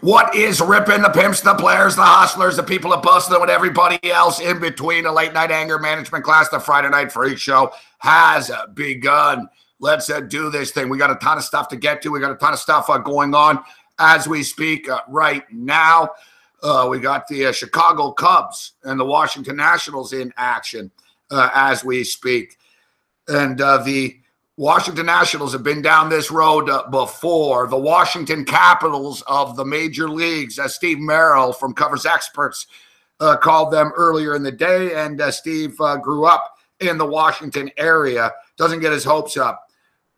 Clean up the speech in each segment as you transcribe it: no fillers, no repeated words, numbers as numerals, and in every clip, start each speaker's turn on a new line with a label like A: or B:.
A: What is ripping? The pimps, the players, the hustlers, the people that busted with everybody else in between. A late night anger management class, the Friday Night Freak Show has begun. Let's do this thing. We got a ton of stuff to get to. We got a ton of stuff going on as we speak right now. We got the Chicago Cubs and the Washington Nationals in action as we speak. And the Washington Nationals have been down this road before. The Washington Capitals of the major leagues, as Steve Merrill from Covers Experts called them earlier in the day. And Steve grew up in the Washington area. Doesn't get his hopes up.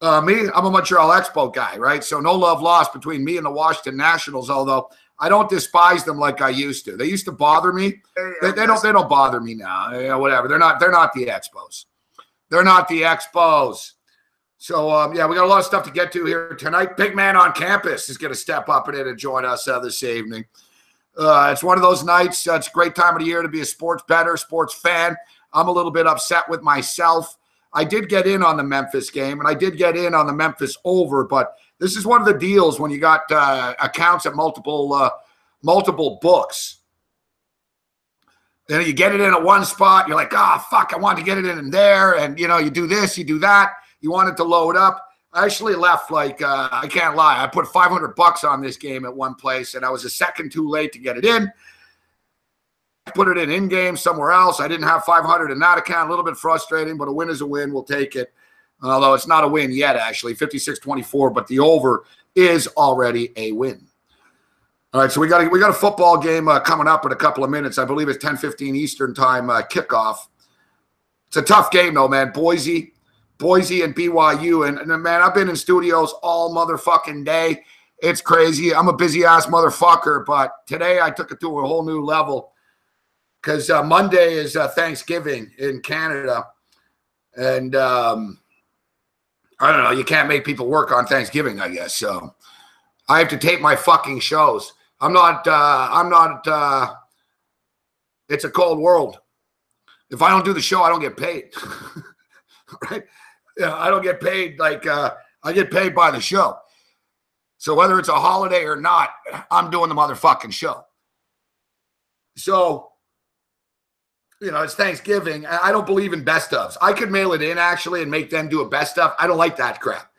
A: Me, I'm a Montreal Expo guy, right? So no love lost between me and the Washington Nationals, although I don't despise them like I used to. They used to bother me. They don't bother me now. You know, whatever. They're not the Expos. They're not the Expos. So, yeah, we got a lot of stuff to get to here tonight. Big man on campus is going to step up and join us this evening. It's one of those nights. It's a great time of the year to be a sports bettor, sports fan. I'm a little bit upset with myself. I did get in on the Memphis game, and I did get in on the Memphis over, but this is one of the deals when you got accounts at multiple books. Then you get it in at one spot. You're like, fuck, I wanted to get it in there. And, you know, you do this, you do that. You want it to load up. I actually left I can't lie. I put $500 on this game at one place, and I was a second too late to get it in. I put it in game somewhere else. I didn't have 500 in that account. A little bit frustrating, but a win is a win. We'll take it. Although it's not a win yet, actually. 56-24, but the over is already a win. All right, so we got a football game coming up in a couple of minutes. I believe it's 10:15 Eastern time kickoff. It's a tough game, though, man. Boise and BYU. And man, I've been in studios all motherfucking day. It's crazy. I'm a busy-ass motherfucker, but today I took it to a whole new level because Monday is Thanksgiving in Canada. And I don't know. You can't make people work on Thanksgiving, I guess. So I have to tape my fucking shows. I'm not it's a cold world. If I don't do the show, I don't get paid. Right? Yeah, I don't get paid I get paid by the show. So whether it's a holiday or not, I'm doing the motherfucking show. So, you know, it's Thanksgiving. I don't believe in best ofs. I could mail it in actually and make them do a best of. I don't like that crap.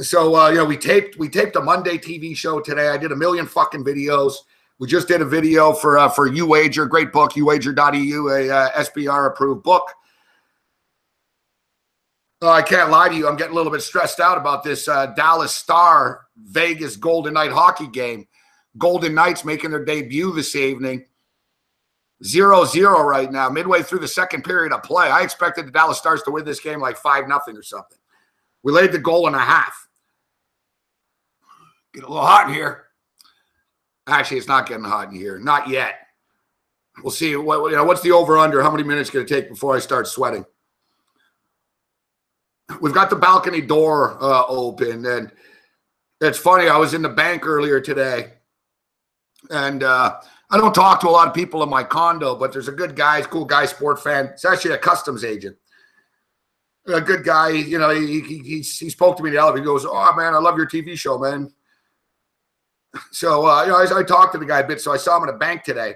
A: So, you know, we taped a Monday TV show today. I did a million fucking videos. We just did a video for UWager, great book, uwager.eu, a SBR approved book. I can't lie to you. I'm getting a little bit stressed out about this Dallas Star Vegas Golden Knight hockey game. Golden Knights making their debut this evening. 0-0 right now, midway through the second period of play. I expected the Dallas Stars to win this game like 5-0 or something. We laid the goal and a half. Get a little hot in here. Actually, it's not getting hot in here. Not yet. We'll see. What's the over-under? How many minutes going to take before I start sweating? We've got the balcony door open, and it's funny. I was in the bank earlier today, and I don't talk to a lot of people in my condo, but there's a good guy, cool guy, sport fan. It's actually a customs agent. A good guy. You know, he spoke to me in the elevator. He goes, "Oh man, I love your TV show, man." So you know, I talked to the guy a bit. So I saw him in a bank today,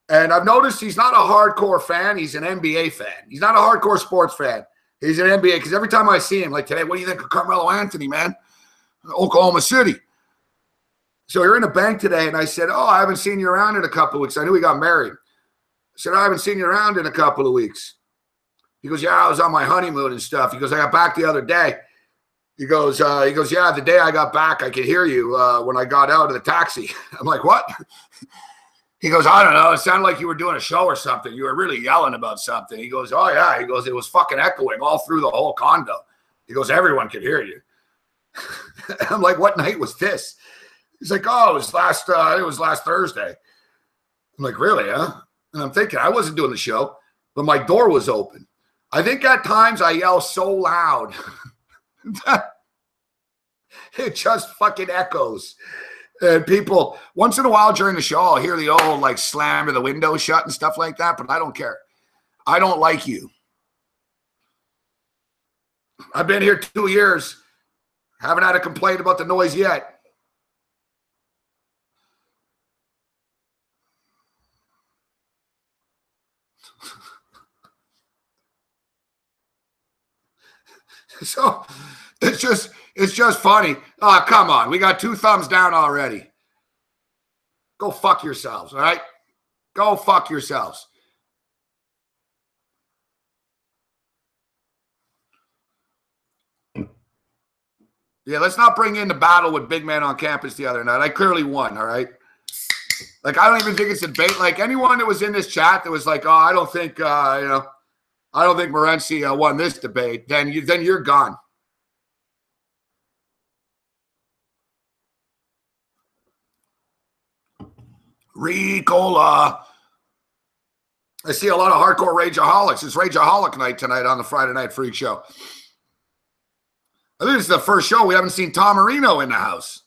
A: and I've noticed he's not a hardcore fan. He's an NBA fan. He's not a hardcore sports fan. He's an NBA because every time I see him, like today, what do you think of Carmelo Anthony, man? Oklahoma City. So you're in a bank today, and I said, "Oh, I haven't seen you around in a couple of weeks." I knew he got married. I said, "I haven't seen you around in a couple of weeks." He goes, "Yeah, I was on my honeymoon and stuff." He goes, "I got back the other day." He goes, "Yeah, the day I got back, I could hear you when I got out of the taxi." I'm like, "What?" He goes, "I don't know. It sounded like you were doing a show or something. You were really yelling about something." He goes, "Oh, yeah." He goes, "It was fucking echoing all through the whole condo." He goes, "Everyone could hear you." I'm like, "What night was this?" He's like, "Oh, it was last Thursday." I'm like, "Really, huh?" And I'm thinking, I wasn't doing the show, but my door was open. I think at times I yell so loud that it just fucking echoes. And people, once in a while during the show, I'll hear the old like slam of the window shut and stuff like that, but I don't care. I don't like you. I've been here 2 years. Haven't had a complaint about the noise yet. So it's just funny. Oh, come on. We got 2 thumbs down already. Go fuck yourselves, all right? Go fuck yourselves. Yeah, let's not bring in the battle with Big Man on Campus the other night. I clearly won, all right? Like, I don't even think it's a debate. Like, anyone that was in this chat that was like, oh, I don't think, I don't think Morency won this debate, then you're gone. Ricola. I see a lot of hardcore rageaholics. It's rageaholic night tonight on the Friday Night Freak Show. I think it's the first show we haven't seen Tom Marino in the house.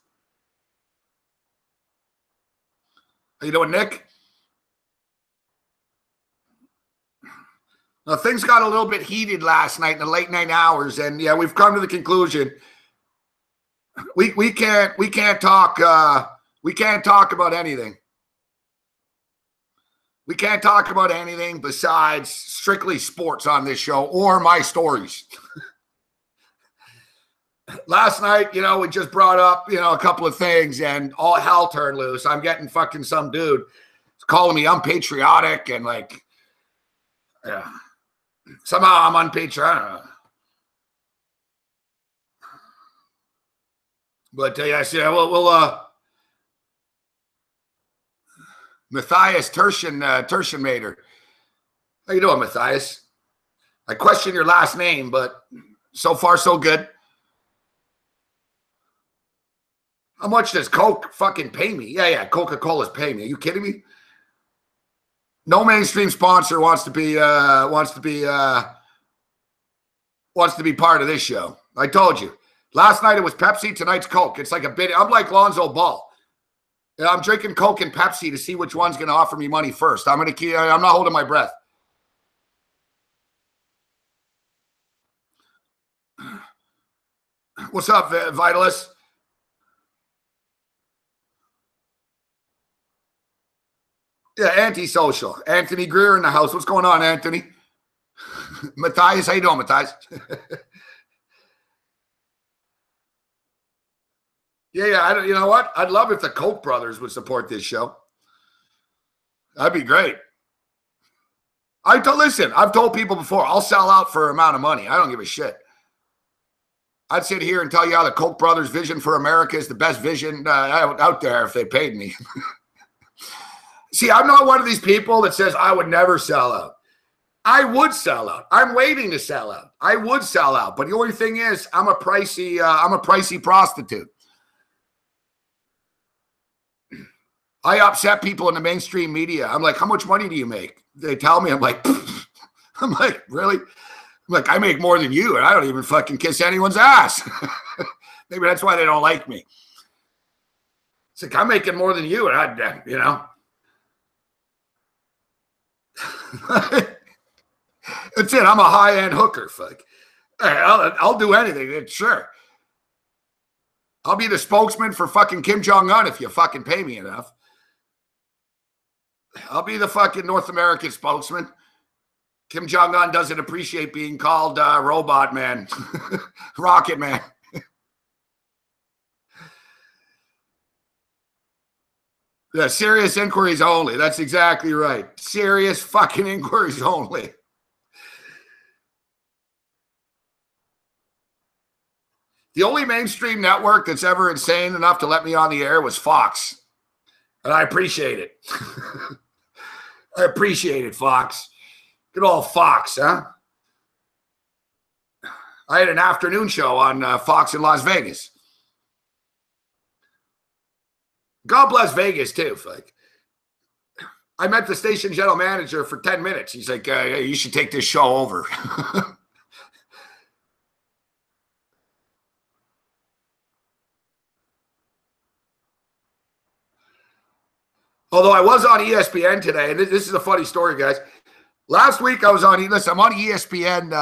A: How you doing, Nick? Now, things got a little bit heated last night in the late night hours, and yeah, we've come to the conclusion we can't talk about anything. We can't talk about anything besides strictly sports on this show or my stories. Last night, we just brought up, a couple of things and all hell turned loose. I'm getting fucking some dude calling me unpatriotic and somehow I'm unpatriotic. But yes, yeah, we'll Matthias Terschenmater. How you doing, Matthias? I question your last name, but so far so good. How much does Coke fucking pay me? Yeah, Coca-Cola's paying me. Are you kidding me? No mainstream sponsor wants to be part of this show. I told you. Last night it was Pepsi, tonight's Coke. It's like a bit. I'm like Lonzo Ball. I'm drinking Coke and Pepsi to see which one's going to offer me money first. I'm not holding my breath. What's up, Vitalis? Yeah, antisocial. Anthony Greer in the house. What's going on, Anthony? Matthias, how you doing, Matthias? Yeah. You know what? I'd love if the Koch brothers would support this show. That'd be great. Listen, I've told people before, I'll sell out for an amount of money. I don't give a shit. I'd sit here and tell you how the Koch brothers' vision for America is the best vision out there if they paid me. See, I'm not one of these people that says I would never sell out. I would sell out. I'm waiting to sell out. I would sell out. But the only thing is, I'm a pricey prostitute. I upset people in the mainstream media. I'm like, how much money do you make? They tell me, I'm like, really? I'm like, I make more than you, and I don't even fucking kiss anyone's ass. Maybe that's why they don't like me. It's like, I'm making more than you, and that's it. I'm a high-end hooker. Fuck. I'll do anything. Sure. I'll be the spokesman for fucking Kim Jong-un if you fucking pay me enough. I'll be the fucking North American spokesman. Kim Jong-un doesn't appreciate being called Robot Man, Rocket Man. Yeah, serious inquiries only. That's exactly right. Serious fucking inquiries only. The only mainstream network that's ever insane enough to let me on the air was Fox. And I appreciate it. I appreciate it, Fox. Good old Fox, huh? I had an afternoon show on Fox in Las Vegas. God bless Vegas, too. Like, I met the station general manager for 10 minutes. He's like, hey, you should take this show over. Although I was on ESPN today, and this is a funny story, guys. Last week I was on, listen, I'm on ESPN.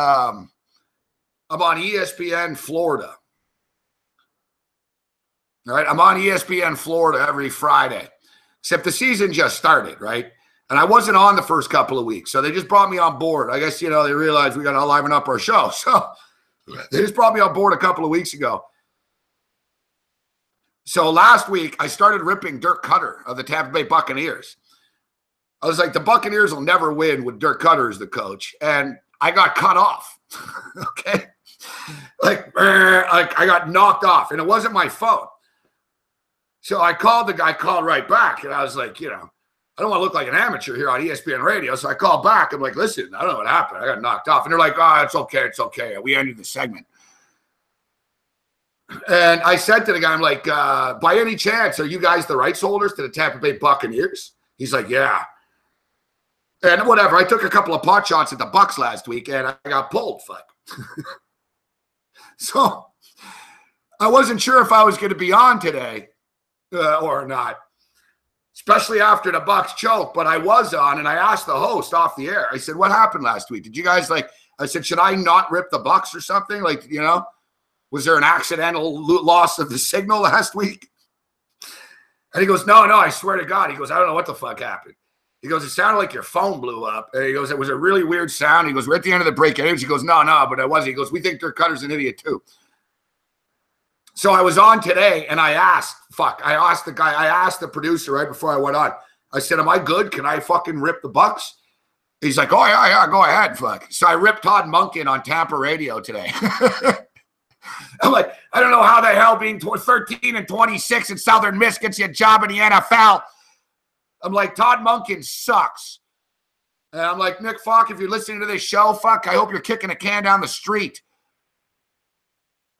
A: I'm on ESPN Florida. All right, I'm on ESPN Florida every Friday, except the season just started, right? And I wasn't on the first couple of weeks, so they just brought me on board. I guess, they realized we got to liven up our show. So They just brought me on board a couple of weeks ago. So last week, I started ripping Dirk Cutter of the Tampa Bay Buccaneers. I was like, the Buccaneers will never win with Dirk Cutter as the coach. And I got cut off. Okay? Like, I got knocked off. And it wasn't my phone. So I called the guy, called right back. And I was like, I don't want to look like an amateur here on ESPN radio. So I called back. I'm like, listen, I don't know what happened. I got knocked off. And they're like, oh, it's okay. It's okay. We ended the segment. And I said to the guy, I'm like, by any chance, are you guys the rights holders to the Tampa Bay Buccaneers? He's like, yeah. And whatever. I took a couple of pot shots at the Bucks last week, and I got pulled. Fuck. So I wasn't sure if I was going to be on today or not, especially after the Bucks choke. But I was on, and I asked the host off the air. I said, what happened last week? Did you guys I said, should I not rip the Bucks or something? Was there an accidental loss of the signal last week? And he goes, no, I swear to God. He goes, I don't know what the fuck happened. He goes, it sounded like your phone blew up. And he goes, it was a really weird sound. He goes, we're at the end of the break. Anyways, he goes, no, but it wasn't. He goes, we think Dirk Cutter's an idiot too. So I was on today, and I asked the producer right before I went on. I said, am I good? Can I fucking rip the Bucks? He's like, oh, yeah, go ahead, fuck. So I ripped Todd Monken on Tampa radio today. I'm like, I don't know how the hell being 13-26 in Southern Miss gets you a job in the NFL. I'm like, Todd Monken sucks. And I'm like, Nick Falk, if you're listening to this show, fuck, I hope you're kicking a can down the street.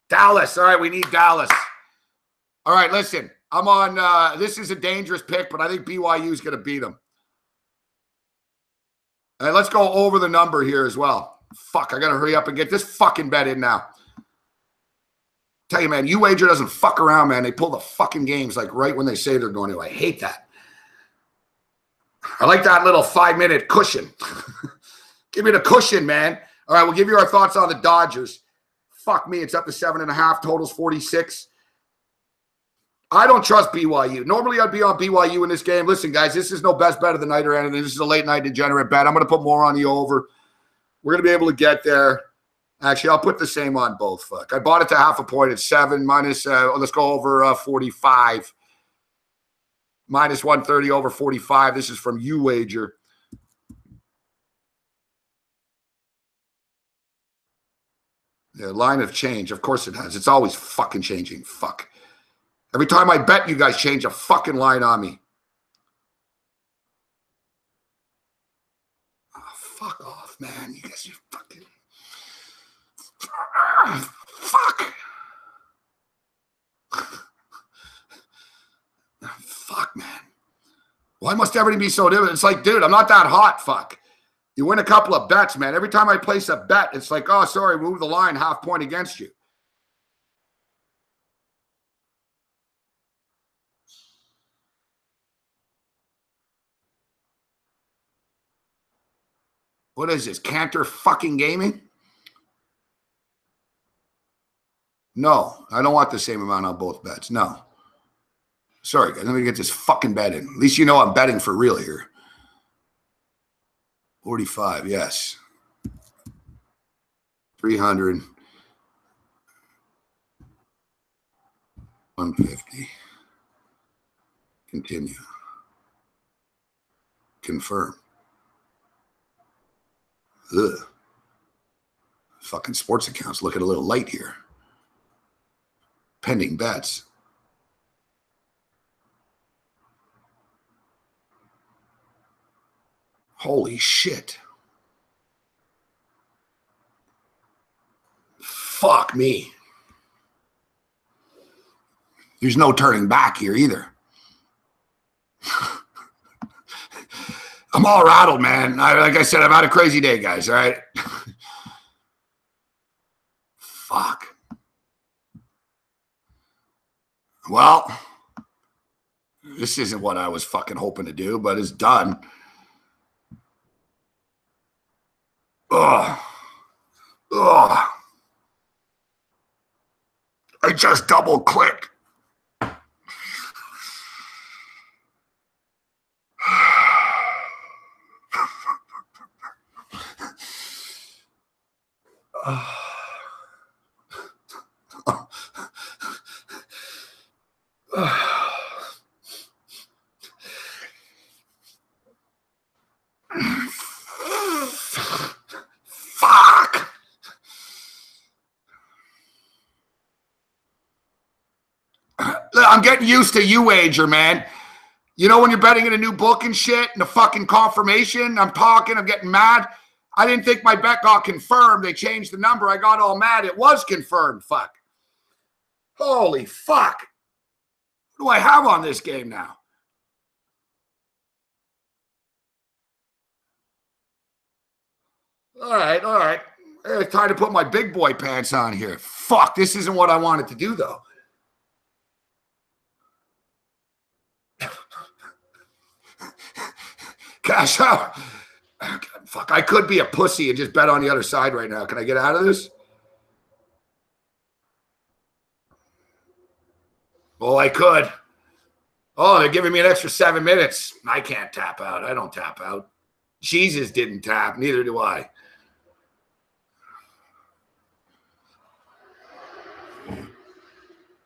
A: Dallas. All right, we need Dallas. All right, listen, I'm on, this is a dangerous pick, but I think BYU is going to beat them. All right, let's go over the number here as well. Fuck, I got to hurry up and get this fucking bet in now. Tell you, man, UWager doesn't fuck around, man. They pull the fucking games like right when they say they're going to. I hate that. I like that little 5-minute cushion. Give me the cushion, man. All right, we'll give you our thoughts on the Dodgers. Fuck me, it's up to 7.5. Total's 46. I don't trust BYU. Normally, I'd be on BYU in this game. Listen, guys, this is no best bet of the night or anything. This is a late night degenerate bet. I'm going to put more on the over. We're going to be able to get there. Actually, I'll put the same on both. Fuck. I bought it to half a point at 7 minus, let's go over 45. Minus 130 over 45. This is from UWager. The line of change. Of course it has. It's always fucking changing. Fuck. Every time I bet, you guys change a fucking line on me. Oh, fuck off, man. You guys are fucking... Fuck. Fuck, man. Why must everything be so different? It's like, dude, I'm not that hot. Fuck. You win a couple of bets, man. Every time I place a bet, it's like, oh, sorry, move the line half point against you. What is this? Cantor fucking gaming? No, I don't want the same amount on both bets. No. Sorry, guys. Let me get this fucking bet in. At least you know I'm betting for real here. 45, yes. 300. 150. Continue. Confirm. Ugh. Fucking sports accounts looking a little light here. Pending bets. Holy shit. Fuck me. There's no turning back here either. I'm all rattled, man. Like I said, I've had a crazy day, guys, all right? Fuck. Well, this isn't what I was fucking hoping to do, but it's done. Ugh. Ugh. I just double clicked. I'm getting used to you, wager, man. You know when you're betting in a new book and shit and the fucking confirmation, I'm getting mad. I didn't think my bet got confirmed. They changed the number. I got all mad. It was confirmed. Fuck. Holy fuck. What do I have on this game now? All right. It's time to put my big boy pants on here. Fuck, this isn't what I wanted to do, though. Cash out. God, fuck, I could be a pussy and just bet on the other side right now. Can I get out of this? Oh, I could. Oh, they're giving me an extra 7 minutes. I can't tap out. I don't tap out. Jesus didn't tap. Neither do I.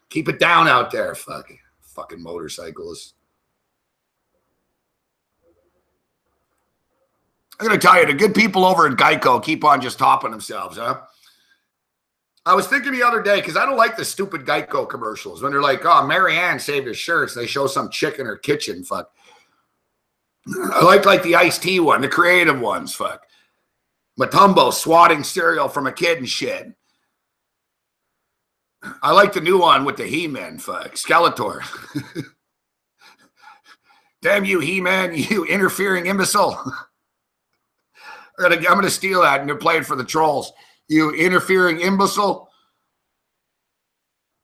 A: Keep it down out there. Fucking motorcyclists. I'm going to tell you, the good people over at Geico keep on just topping themselves, huh? I was thinking the other day, because I don't like the stupid Geico commercials when they're like, oh, Mary Ann saved her shirts. They show some chick in her kitchen. Fuck. I like the iced tea one, the creative ones. Fuck. Matumbo swatting cereal from a kid and shit. I like the new one with the He-Man. Fuck. Skeletor. Damn you, He-Man, you interfering imbecile. I'm gonna steal that and they're playing for the trolls. You interfering imbecile.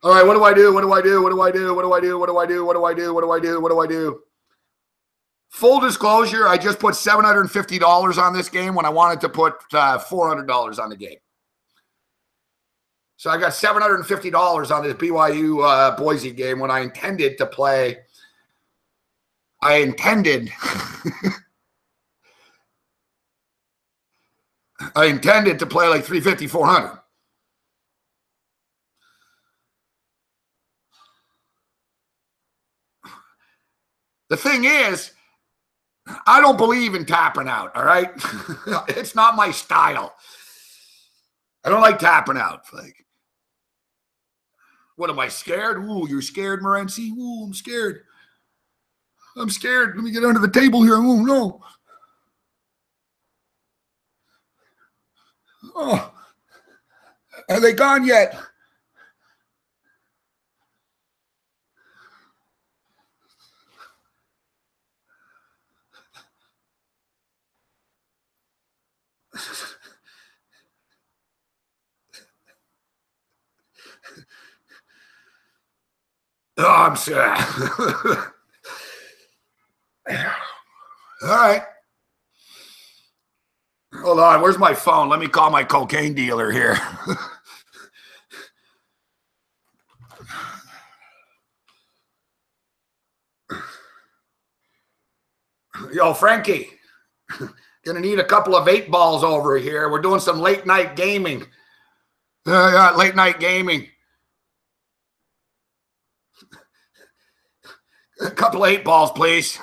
A: All right, what do I do? What do I do? What do I do? What do I do? What do I do? What do I do? What do I do? What do I do? Full disclosure, I just put $750 on this game when I wanted to put $400 on the game. So I got $750 on this BYU Boise game when I intended to play. I intended to play like 350, 400. The thing is, I don't believe in tapping out, all right? It's not my style. I don't like tapping out. Like, what, am I scared? Ooh, you're scared, Morency? Ooh, I'm scared. I'm scared. Let me get under the table here. Oh, no. Oh, are they gone yet? Oh, I'm sad. All right. Hold on. Where's my phone? Let me call my cocaine dealer here. Yo, Frankie. Gonna need a couple of 8 balls over here. We're doing some late night gaming. Late night gaming. A couple of 8 balls, please.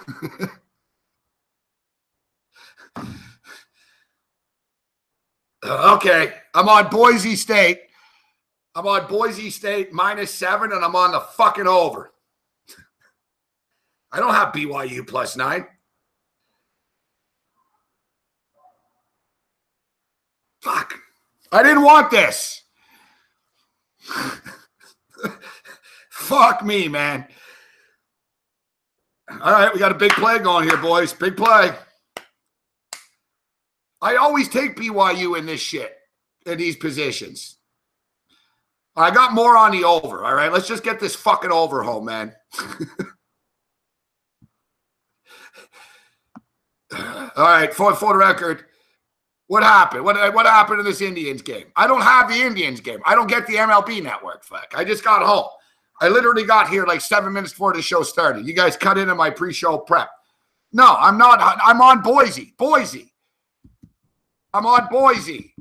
A: Okay, I'm on Boise State. I'm on Boise State -7, and I'm on the fucking over. I don't have BYU +9. Fuck. I didn't want this. Fuck me, man. All right, we got a big play going here, boys. Big play. I always take BYU in this shit, in these positions. I got more on the over, all right? Let's just get this fucking over home, man. All right, for the record, what happened? What happened in this Indians game? I don't have the Indians game. I don't get the MLB network, fuck. I just got home. I literally got here like 7 minutes before the show started. You guys cut into my pre-show prep. No, I'm not. I'm on Boise. Boise. I'm on Boise.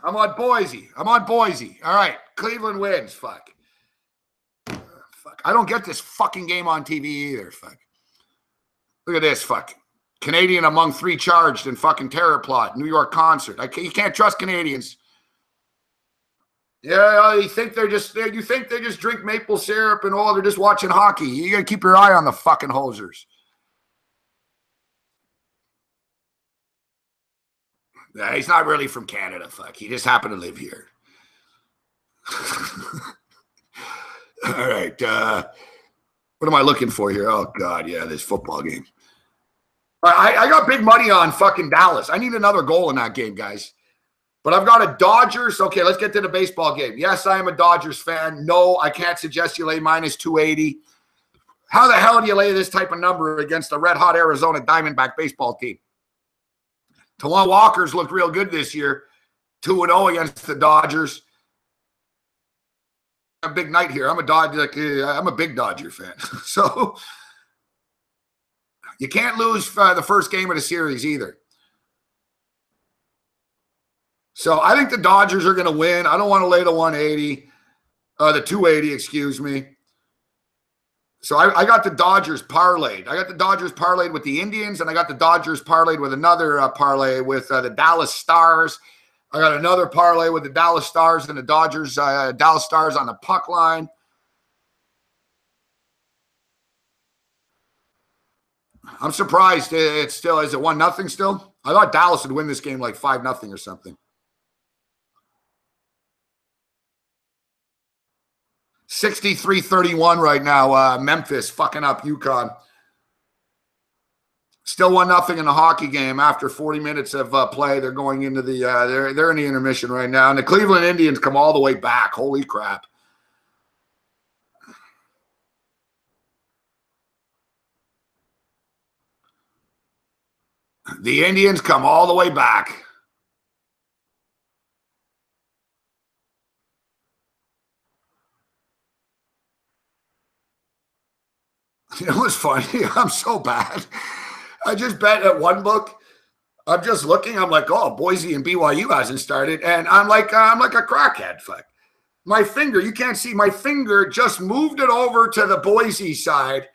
A: I'm on Boise. I'm on Boise. All right. Cleveland wins. Fuck. Fuck. I don't get this fucking game on TV either. Fuck. Look at this. Fuck. Canadian among 3 charged in fucking terror plot. New York concert. You can't trust Canadians. Yeah, you think you think they just drink maple syrup and they're just watching hockey. You got to keep your eye on the fucking hosers. Yeah, he's not really from Canada, fuck. He just happened to live here. All right. What am I looking for here? Oh, God, yeah, this football game. I got big money on fucking Dallas. I need another goal in that game, guys. But I've got a Dodgers. Okay, let's get to the baseball game. Yes, I am a Dodgers fan. No, I can't suggest you lay minus 280. How the hell do you lay this type of number against the red-hot Arizona Diamondback baseball team? Tawan Walker's looked real good this year. 2-0 against the Dodgers. A big night here. I'm a big Dodger fan. So you can't lose the first game of the series either. So I think the Dodgers are going to win. I don't want to lay the 180, the 280, excuse me. So I got the Dodgers parlayed. I got the Dodgers parlayed with the Indians, and I got the Dodgers parlayed with another parlay with the Dallas Stars. I got another parlay with the Dallas Stars and the Dodgers, Dallas Stars on the puck line. I'm surprised it's still, is it 1-0 still? I thought Dallas would win this game like 5-0 or something. 63-31 right now. Memphis fucking up UConn. Still 1-0 in the hockey game after 40 minutes of play. They're going into the they're in the intermission right now. And the Cleveland Indians come all the way back. Holy crap. The Indians come all the way back. You know what's funny? I'm so bad. I just bet at one book. I'm just looking. I'm like, oh, Boise and BYU hasn't started, and I'm like a crackhead. Fuck, my finger. You can't see my finger. Just moved it over to the Boise side,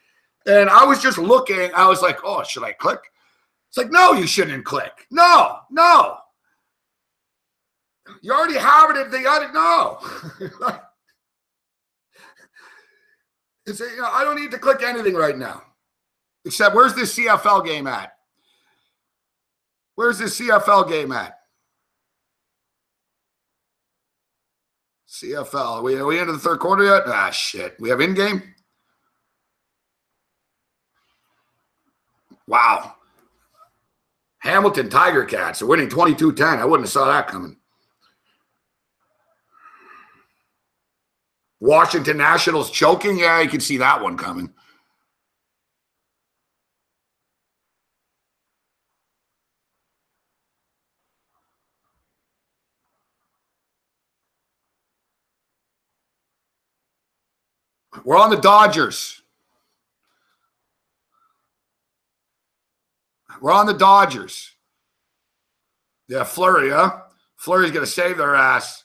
A: and I was just looking. I was like, oh, should I click? It's like, no, you shouldn't click. No. You already have it at the other. No. I don't need to click anything right now. Except, where's this CFL game at? Where's this CFL game at? CFL. Are we into the third quarter yet? Ah, shit. We have in-game? Wow. Hamilton Tiger Cats are winning 22-10. I wouldn't have saw that coming. Washington Nationals choking? Yeah, you can see that one coming. We're on the Dodgers. We're on the Dodgers. Yeah, Fleury, huh? Fleury's going to save their ass.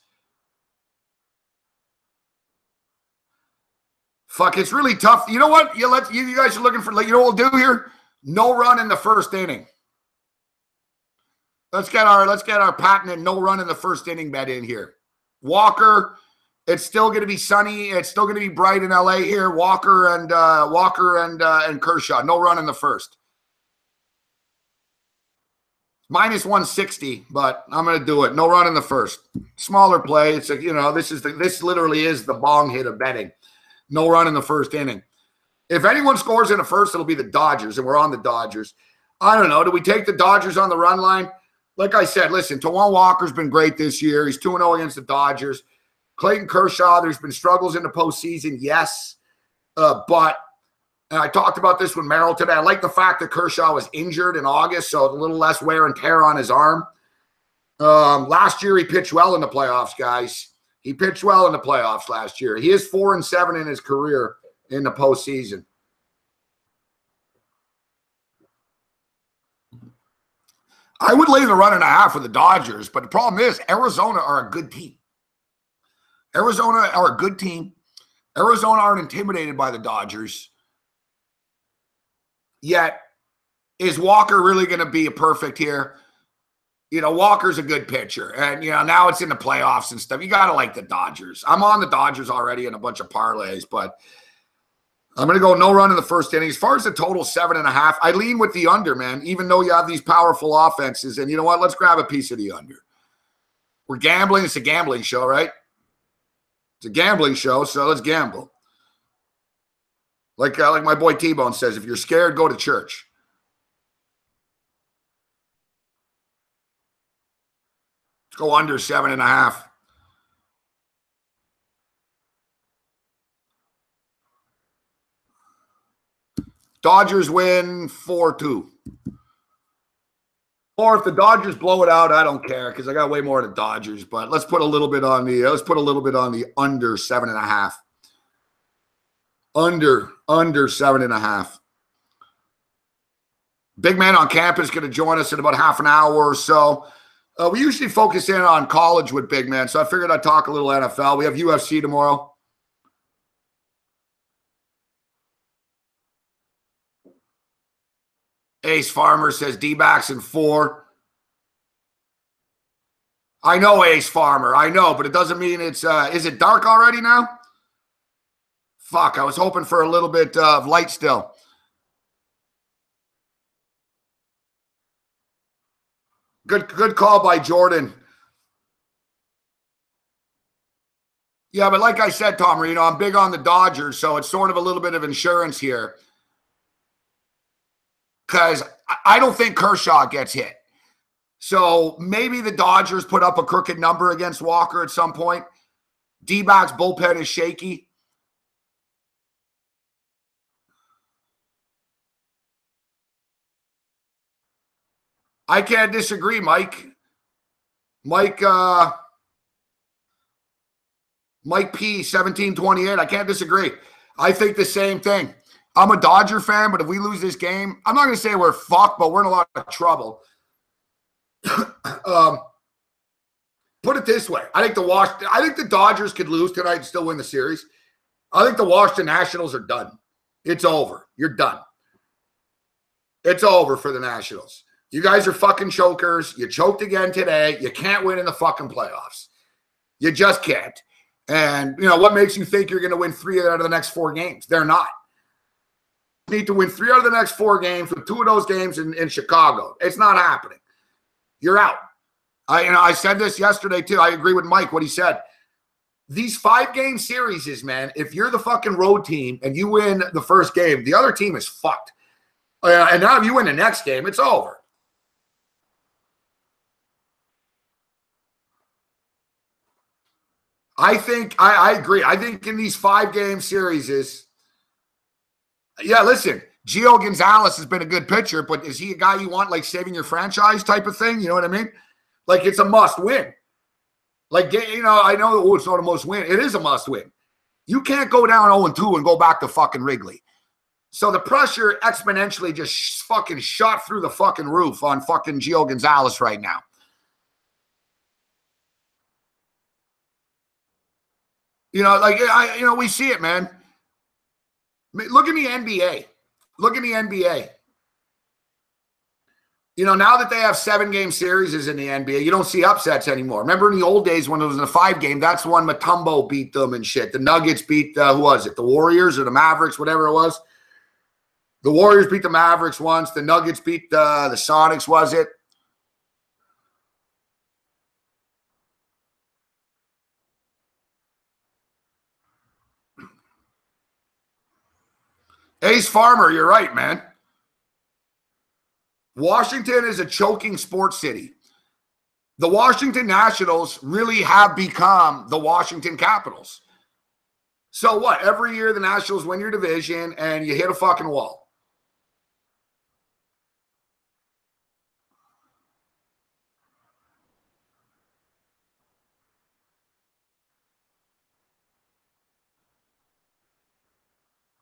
A: Fuck, it's really tough. You know what? You guys are looking for, you know what we'll do here? No run in the first inning. Let's get our patented no run in the first inning bet in here. Walker, it's still going to be sunny. It's still going to be bright in LA here. Walker and Kershaw, no run in the first. Minus 160, but I'm going to do it. No run in the first. Smaller play. It's this literally is the bong hit of betting. No run in the first inning. If anyone scores in the first, it'll be the Dodgers, and we're on the Dodgers. I don't know. Do we take the Dodgers on the run line? Like I said, listen, Tawan Walker's been great this year. He's 2-0 against the Dodgers. Clayton Kershaw, there's been struggles in the postseason, yes. But I talked about this with Merrill today. I like the fact that Kershaw was injured in August, so a little less wear and tear on his arm. Last year, he pitched well in the playoffs, guys. He pitched well in the playoffs last year. He is 4-7 in his career in the postseason. I would lay the 1.5 for the Dodgers, but the problem is Arizona are a good team. Arizona are a good team. Arizona aren't intimidated by the Dodgers. Yet, is Walker really going to be a perfect here? Walker's a good pitcher. And, now it's in the playoffs and stuff. You got to like the Dodgers. I'm on the Dodgers already in a bunch of parlays, but I'm going to go no run in the first inning. As far as the total 7.5, I lean with the under, man, even though you have these powerful offenses. And you know what? Let's grab a piece of the under. We're gambling. It's a gambling show, right? It's a gambling show, so let's gamble. Like my boy T-Bone says, if you're scared, go to church. Let's go under 7.5. Dodgers win 4-2. Or if the Dodgers blow it out, I don't care because I got way more of the Dodgers. But let's put a little bit on the under 7.5. Under 7.5. Big man on campus going to join us in about half an hour or so. We usually focus in on college with Big Man, so I figured I'd talk a little NFL. We have UFC tomorrow. Ace Farmer says D-backs in 4. I know, Ace Farmer. I know, but it doesn't mean it's is it dark already now? Fuck, I was hoping for a little bit of light still. Good call by Jordan. Yeah, but like I said, Tom Marino, I'm big on the Dodgers, so it's sort of a little bit of insurance here. Because I don't think Kershaw gets hit. So maybe the Dodgers put up a crooked number against Walker at some point. D-backs bullpen is shaky. I can't disagree, Mike. Mike P, 1728. I can't disagree. I think the same thing. I'm a Dodger fan, but if we lose this game, I'm not going to say we're fucked, but we're in a lot of trouble. Put it this way. I think the Dodgers could lose tonight and still win the series. I think the Washington Nationals are done. It's over. You're done. It's over for the Nationals. You guys are fucking chokers. You choked again today. You can't win in the fucking playoffs. You just can't. And, what makes you think you're going to win 3 out of the next 4 games? They're not. You need to win 3 out of the next 4 games with 2 of those games in Chicago. It's not happening. You're out. I said this yesterday, too. I agree with Mike, what he said. These 5-game series, man, if you're the fucking road team and you win the first game, the other team is fucked. And now if you win the next game, it's over. I think I agree. I think in these 5-game series listen, Gio Gonzalez has been a good pitcher, but is he a guy you want like saving your franchise type of thing? You know what I mean? Like it's a must win. Like, I know it's not a must win. It is a must win. You can't go down 0-2 and go back to fucking Wrigley. So the pressure exponentially just fucking shot through the fucking roof on fucking Gio Gonzalez right now. We see it, man. Look in the NBA. Look in the NBA. Now that they have 7-game series in the NBA, you don't see upsets anymore. Remember in the old days when it was in a 5-game, that's when Mutombo beat them and shit. The Nuggets beat, who was it? The Warriors or the Mavericks, whatever it was. The Warriors beat the Mavericks once. The Nuggets beat the Sonics, was it? Ace Farmer, you're right, man. Washington is a choking sports city. The Washington Nationals really have become the Washington Capitals. So what? Every year the Nationals win your division and you hit a fucking wall.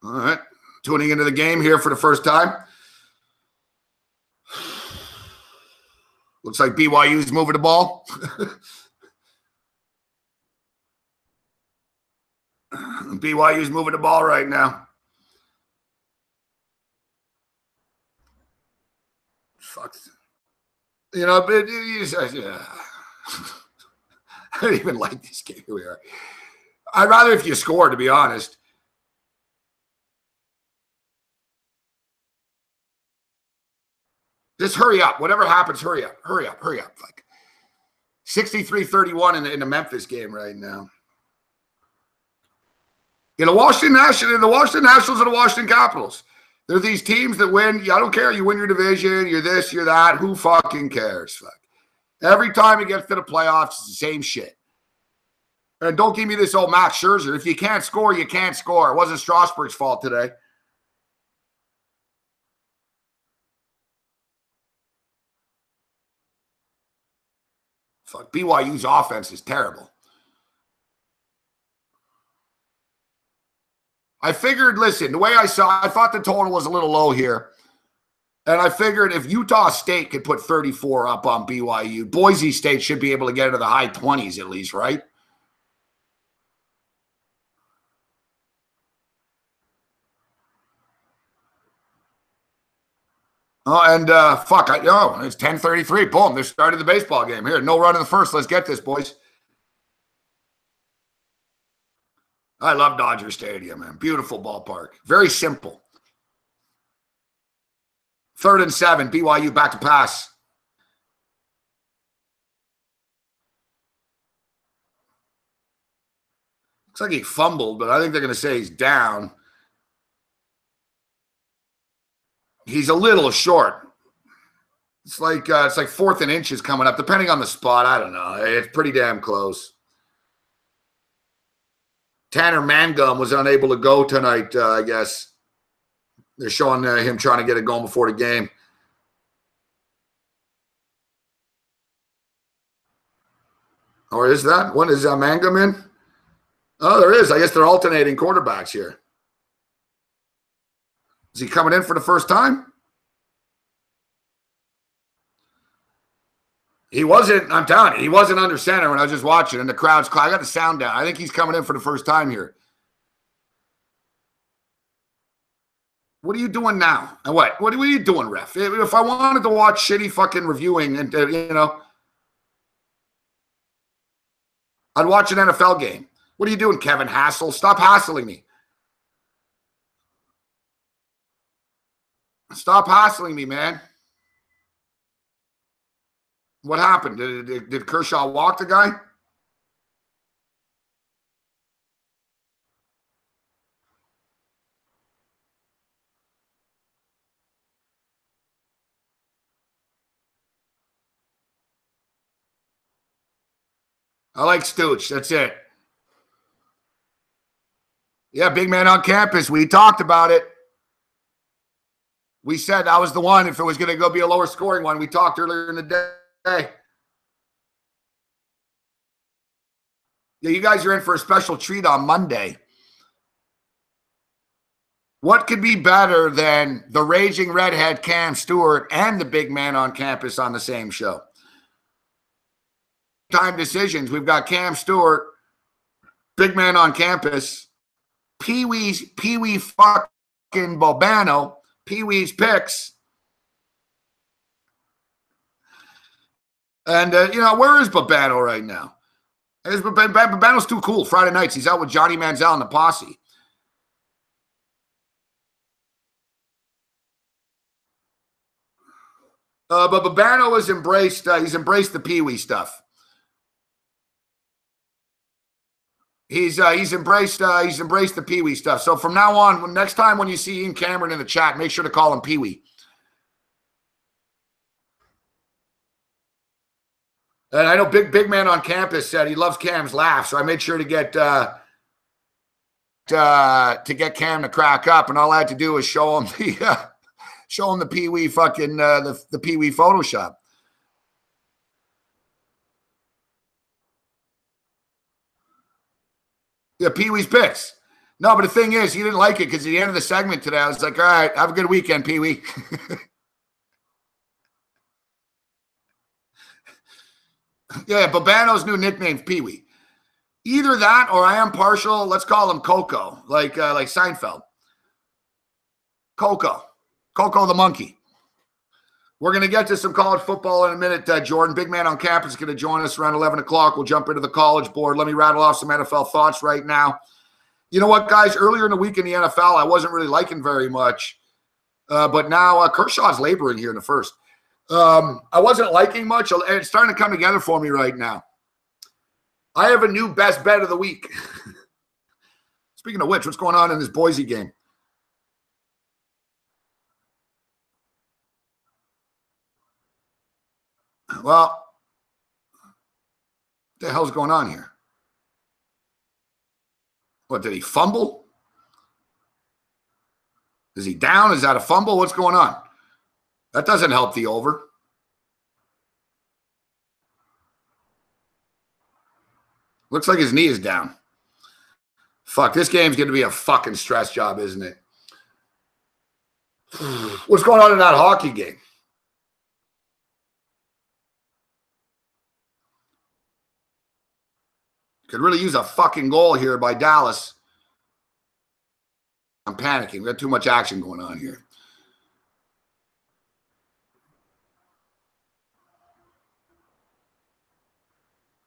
A: All right. Tuning into the game here for the first time. Looks like BYU's moving the ball. BYU's moving the ball right now. Fuck. You know, but yeah. I don't even like this game. Here we are. I'd rather if you score, to be honest. Just hurry up. Whatever happens, hurry up. Hurry up. Hurry up. Like 63-31 in the Memphis game right now. You know, the Washington Nationals and the Washington Capitals. They're these teams that win. I don't care. You win your division. You're this, you're that. Who fucking cares? Fuck. Every time it gets to the playoffs, it's the same shit. And don't give me this old Max Scherzer. If you can't score, you can't score. It wasn't Strasburg's fault today. Fuck, BYU's offense is terrible. I figured, listen, the way I thought the total was a little low here. And I figured if Utah State could put 34 up on BYU, Boise State should be able to get into the high 20s at least, right? Oh, and fuck, it's 10:33. Boom, they started the baseball game. Here, no run in the first. Let's get this, boys. I love Dodger Stadium, man. Beautiful ballpark. Very simple. 3rd and 7. BYU back to pass. Looks like he fumbled, but I think they're going to say he's down. He's a little short. It's like 4th and inches coming up, depending on the spot. I don't know. It's pretty damn close. Tanner Mangum was unable to go tonight, I guess. They're showing him trying to get it going before the game. Or is that? When is Mangum in? Oh, there is. I guess they're alternating quarterbacks here. Is he coming in for the first time? He wasn't, I'm telling you, he wasn't under center when I was just watching, and the crowd's I got the sound down. I think he's coming in for the first time here. What are you doing now? And what are you doing, ref? If I wanted to watch shitty fucking reviewing and, I'd watch an NFL game. What are you doing, Kevin Hassel? Stop hassling me. Stop hassling me, man. What happened? Did Kershaw walk the guy? I like Stooch. That's it. Yeah, big man on campus. We talked about it. We said that was the one. If it was going to go be a lower scoring one, we talked earlier in the day. Yeah, you guys are in for a special treat on Monday. What could be better than the raging redhead Cam Stewart and the big man on campus on the same show? Time decisions. We've got Cam Stewart, big man on campus, Pee-wee fucking Bobano, Pee-wee's picks. And, where is Bobano right now? Bobano's too cool. Friday nights, he's out with Johnny Manziel and the posse. But Bobano has embraced, he's embraced the Pee-wee stuff. He's embraced the Pee-wee stuff. So from now on, next time when you see Ian Cameron in the chat, make sure to call him Pee-wee. And I know big man on campus said he loves Cam's laugh, so I made sure to get Cam to crack up, and all I had to do was show him the Pee-wee fucking the Pee-wee Photoshop. Yeah, Pee-wee's picks. No, but the thing is, he didn't like it because at the end of the segment today, I was like, all right, have a good weekend, Pee-wee. Yeah, Bobano's new nickname's Pee-wee. Either that or I am partial, let's call him Coco, like Seinfeld. Coco the monkey. We're going to get to some college football in a minute, Jordan. Big man on campus is going to join us around 11 o'clock. We'll jump into the college board. Let me rattle off some NFL thoughts right now. You know what, guys? Earlier in the week in the NFL, I wasn't really liking very much. But now Kershaw's laboring here in the first. I wasn't liking much, and it's starting to come together for me right now. I have a new best bet of the week. Speaking of which, what's going on in this Boise game? Well, what the hell's going on here? What, did he fumble? Is he down? Is that a fumble? What's going on? That doesn't help the over. Looks like his knee is down. Fuck, this game's going to be a fucking stress job, isn't it? What's going on in that hockey game? Could really use a fucking goal here by Dallas. I'm panicking. We got too much action going on here.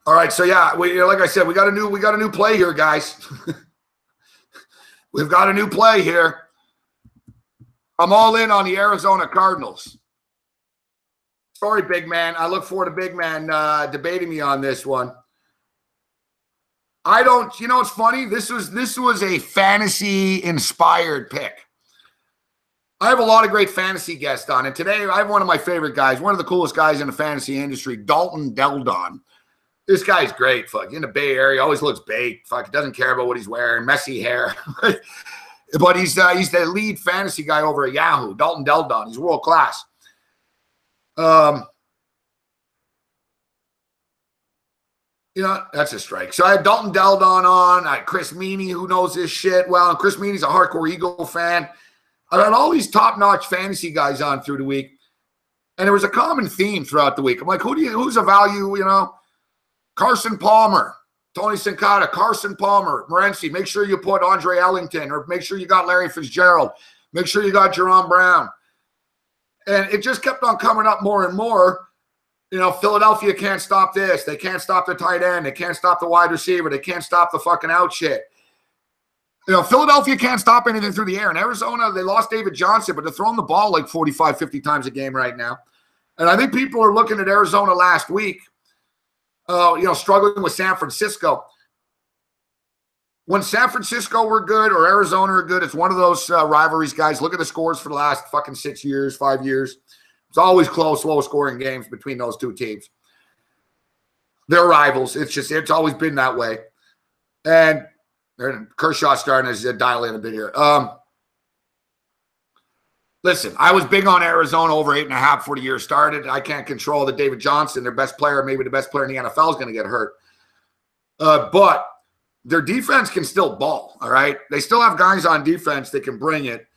A: All right, so yeah, like I said, we got a new play here, guys. We've got a new play here. I'm all in on the Arizona Cardinals. Sorry, big man. I look forward to big man debating me on this one. I don't, you know, it's funny. This was a fantasy inspired pick. I have a lot of great fantasy guests on, and today I have one of my favorite guys, one of the coolest guys in the fantasy industry, Dalton Deldon. This guy's great. Fuck, in the Bay Area, always looks baked. Fuck, doesn't care about what he's wearing, messy hair. But he's the lead fantasy guy over at Yahoo, Dalton Deldon. He's world class. You know, that's a strike. So I had Dalton Deldon on. I had Chris Meany, who knows this shit well. And Chris Meany's a hardcore Eagle fan. I had all these top-notch fantasy guys on through the week. And there was a common theme throughout the week. I'm like, who's a value, you know? Carson Palmer, Tony Sincata, Carson Palmer, Morency. Make sure you put Andre Ellington, or make sure you got Larry Fitzgerald. Make sure you got Jerome Brown. And it just kept on coming up more and more. You know, Philadelphia can't stop this. They can't stop the tight end. They can't stop the wide receiver. They can't stop the fucking out shit. You know, Philadelphia can't stop anything through the air. In Arizona, they lost David Johnson, but they're throwing the ball like 45, 50 times a game right now. And I think people are looking at Arizona last week, you know, struggling with San Francisco. When San Francisco were good or Arizona are good, it's one of those rivalries, guys. Look at the scores for the last fucking 6 years, 5 years. It's always close, low-scoring games between those two teams. They're rivals. It's always been that way. And Kershaw's starting to dial in a bit here. Listen, I was big on Arizona over 8.5 before the year started. I can't control that David Johnson, their best player, maybe the best player in the NFL, is going to get hurt. But their defense can still ball, all right? They still have guys on defense that can bring it.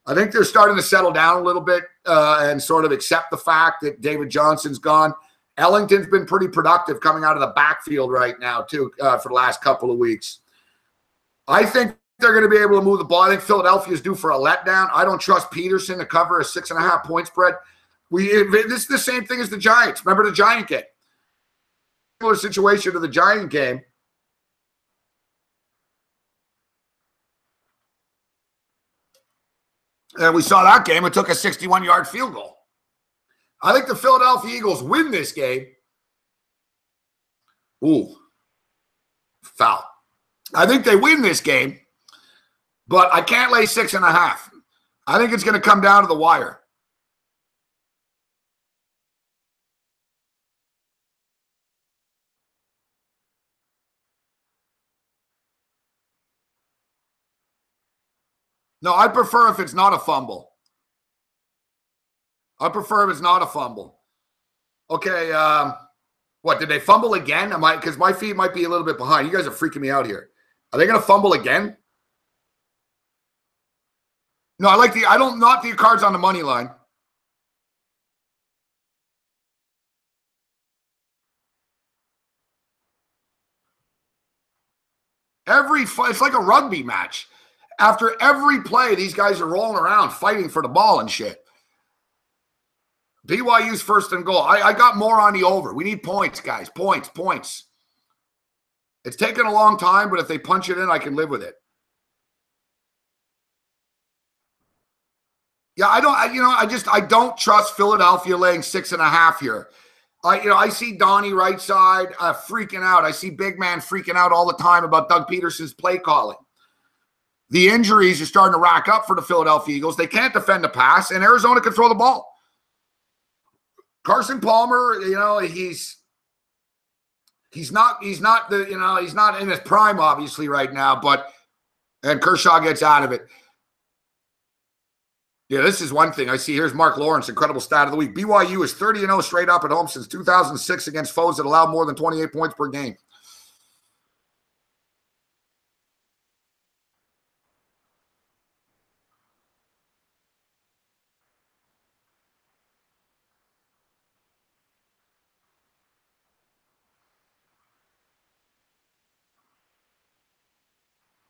A: I think they're starting to settle down a little bit and sort of accept the fact that David Johnson's gone. Ellington's been pretty productive coming out of the backfield right now, too, for the last couple of weeks. I think they're going to be able to move the ball. I think Philadelphia's due for a letdown. I don't trust Peterson to cover a 6.5 point spread. This is the same thing as the Giants. Remember the Giant game? Similar situation to the Giant game. And we saw that game. It took a 61-yard field goal. I think the Philadelphia Eagles win this game. Ooh. Foul. I think they win this game, but I can't lay 6.5. I think it's going to come down to the wire. No, I prefer if it's not a fumble. I prefer if it's not a fumble. Okay, what, did they fumble again? Because my feet might be a little bit behind. You guys are freaking me out here. Are they going to fumble again? No, I don't not the cards on the money line. It's like a rugby match. After every play, these guys are rolling around fighting for the ball and shit. BYU's first and goal. I got more on the over. We need points, guys. Points. It's taken a long time, but if they punch it in, I can live with it. Yeah, I don't trust Philadelphia laying 6.5 here. I see Donnie right side freaking out. I see big man freaking out all the time about Doug Peterson's play calling. The injuries are starting to rack up for the Philadelphia Eagles. They can't defend the pass, and Arizona can throw the ball. Carson Palmer, he's not in his prime, obviously, right now, and Kershaw gets out of it. Yeah, this is one thing I see. Here's Mark Lawrence, incredible stat of the week. BYU is 30-0 straight up at home since 2006 against foes that allow more than 28 points per game.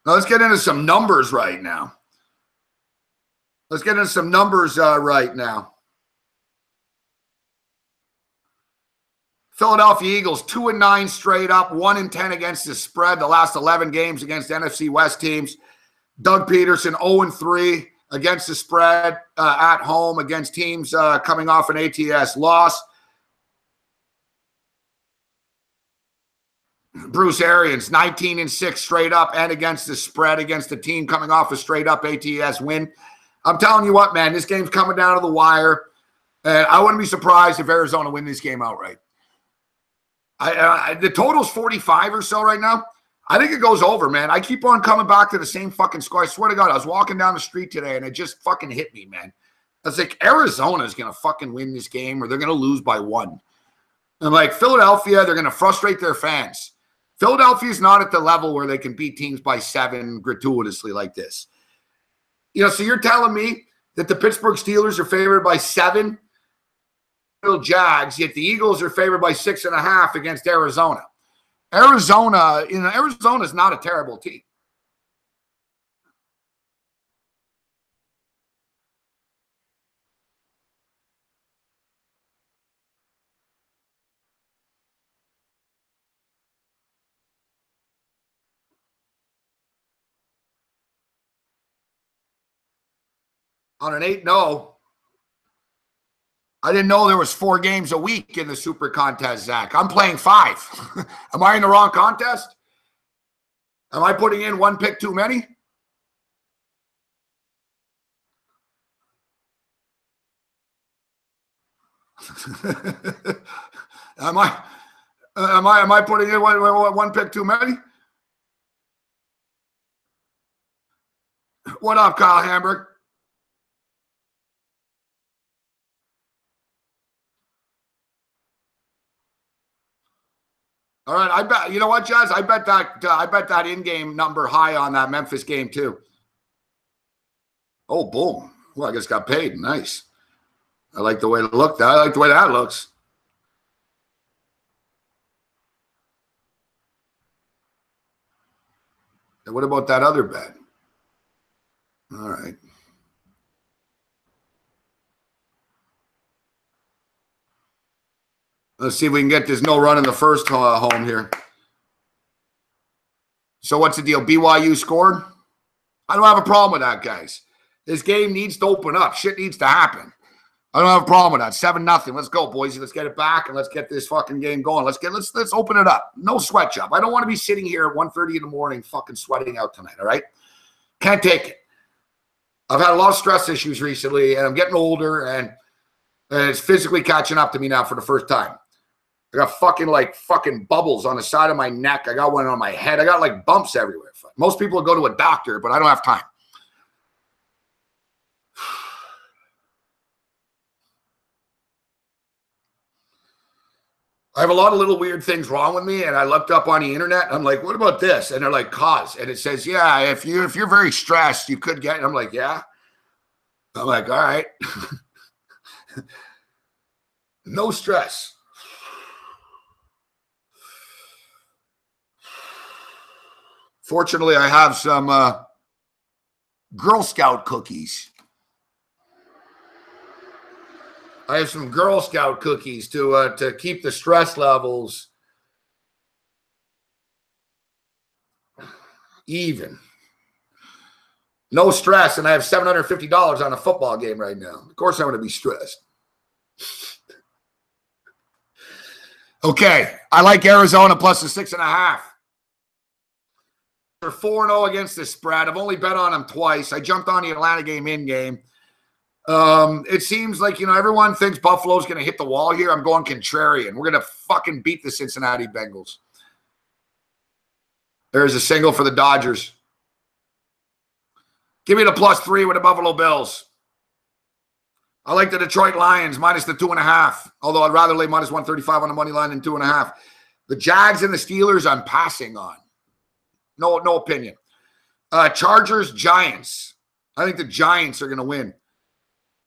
A: Now let's get into some numbers right now. Philadelphia Eagles 2-9 straight up, 1-10 against the spread. The last 11 games against NFC West teams. Doug Peterson 0-3 against the spread at home against teams coming off an ATS loss. Bruce Arians 19-6 straight up and against the spread against the team coming off a straight up ATS win. I'm telling you what, man, this game's coming down to the wire, and I wouldn't be surprised if Arizona win this game outright. The total's 45 or so right now. I think it goes over, man. I keep on coming back to the same fucking score. I swear to God, I was walking down the street today, and it just fucking hit me, man. I was like, Arizona's going to fucking win this game, or they're going to lose by 1. I'm like, Philadelphia, they're going to frustrate their fans. Philadelphia's not at the level where they can beat teams by 7 gratuitously like this. So you're telling me that the Pittsburgh Steelers are favored by 7 Jags, yet the Eagles are favored by 6.5 against Arizona. Arizona's not a terrible team. On an 8-0, I didn't know there was 4 games a week in the Super Contest, Zach. I'm playing 5. Am I in the wrong contest? Am I putting in 1 pick too many? Am I putting in one pick too many? What up, Kyle Hamburg? All right, I bet. You know what, Jazz? I bet that in-game number high on that Memphis game too. Oh, boom! Well, I just got paid. Nice. I like the way it looked. I like the way that looks. And what about that other bet? All right. Let's see if we can get this no run in the first home here. So what's the deal? BYU scored? I don't have a problem with that, guys. This game needs to open up. Shit needs to happen. I don't have a problem with that. 7-0. Let's go, boys. Let's get it back and let's get this fucking game going. Let's open it up. No sweat job. I don't want to be sitting here at 1:30 in the morning fucking sweating out tonight, all right? Can't take it. I've had a lot of stress issues recently, and I'm getting older, and it's physically catching up to me now for the first time. I got fucking bubbles on the side of my neck. I got one on my head. I got like bumps everywhere. Most people go to a doctor, but I don't have time. I have a lot of little weird things wrong with me, and I looked up on the internet. I'm like, what about this? And they're like, cause. And it says, yeah, if you're very stressed, you could get. And I'm like, yeah. I'm like, all right. No stress. Fortunately, I have some Girl Scout cookies. I have some Girl Scout cookies to keep the stress levels even. No stress, and I have $750 on a football game right now. Of course I'm going to be stressed. Okay, I like Arizona plus the 6.5. They're 4-0 against the spread. I've only bet on them twice. I jumped on the Atlanta game in-game. It seems like, everyone thinks Buffalo's going to hit the wall here. I'm going contrarian. We're going to fucking beat the Cincinnati Bengals. There's a single for the Dodgers. Give me the +3 with the Buffalo Bills. I like the Detroit Lions minus the 2.5, although I'd rather lay minus 135 on the money line than 2.5. The Jags and the Steelers I'm passing on. No opinion. Chargers, Giants. I think the Giants are going to win.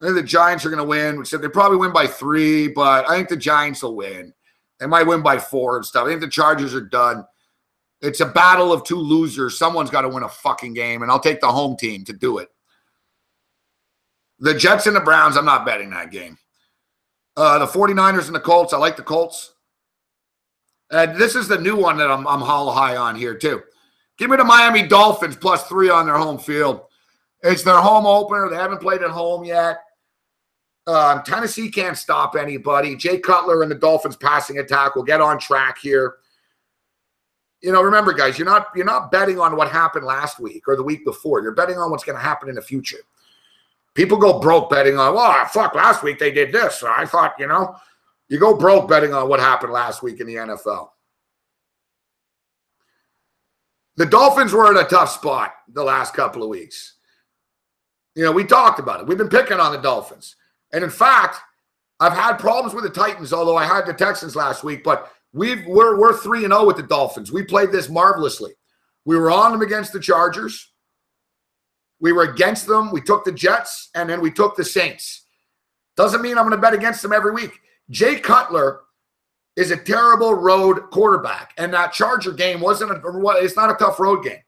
A: I think the Giants are going to win. Except they probably win by 3, but I think the Giants will win. They might win by 4 and stuff. I think the Chargers are done. It's a battle of two losers. Someone's got to win a fucking game, and I'll take the home team to do it. The Jets and the Browns, I'm not betting that game. The 49ers and the Colts, I like the Colts. This is the new one that I'm hollow high on here, too. Give me the Miami Dolphins +3 on their home field. It's their home opener. They haven't played at home yet. Tennessee can't stop anybody. Jay Cutler and the Dolphins passing attack will get on track here. Remember, guys, you're not betting on what happened last week or the week before. You're betting on what's going to happen in the future. People go broke betting on, last week they did this. So I thought, you go broke betting on what happened last week in the NFL. The Dolphins were in a tough spot the last couple of weeks. We talked about it. We've been picking on the Dolphins. And in fact, I've had problems with the Titans, although I had the Texans last week, but we're 3-0 with the Dolphins. We played this marvelously. We were on them against the Chargers. We were against them. We took the Jets, and then we took the Saints. Doesn't mean I'm going to bet against them every week. Jay Cutler is a terrible road quarterback, and that Charger game it's not a tough road game.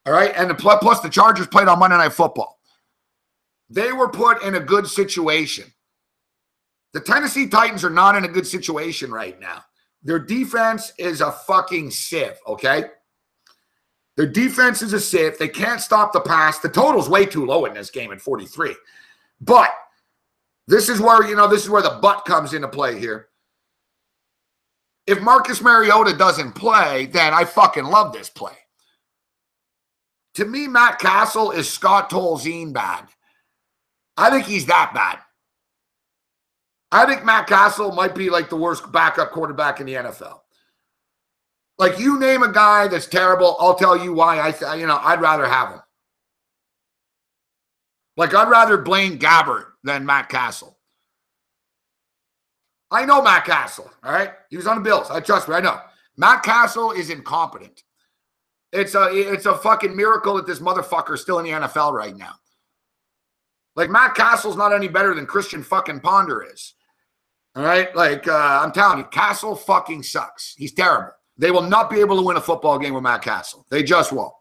A: All right? And plus the Chargers played on Monday Night Football. They were put in a good situation. The Tennessee Titans are not in a good situation right now. Their defense is a fucking sieve, okay? Their defense is a sieve. They can't stop the pass. The total's way too low in this game at 43. But this is where, this is where the but comes into play here. If Marcus Mariota doesn't play, then I fucking love this play. To me, Matt Castle is Scott Tolzien bad. I think he's that bad. I think Matt Castle might be like the worst backup quarterback in the NFL. Like, you name a guy that's terrible, I'll tell you why I'd rather have him. Like, I'd rather Blaine Gabbert than Matt Castle. I know Matt Castle, all right? He was on the Bills. Trust me, I know. Matt Castle is incompetent. It's a fucking miracle that this motherfucker is still in the NFL right now. Like, Matt Castle's not any better than Christian fucking Ponder is. All right? Like, I'm telling you, Castle fucking sucks. He's terrible. They will not be able to win a football game with Matt Castle. They just won't.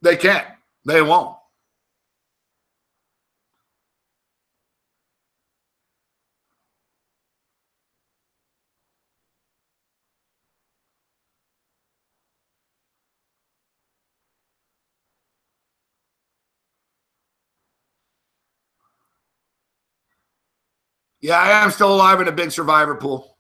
A: They can't. They won't. Yeah, I am still alive in a big survivor pool.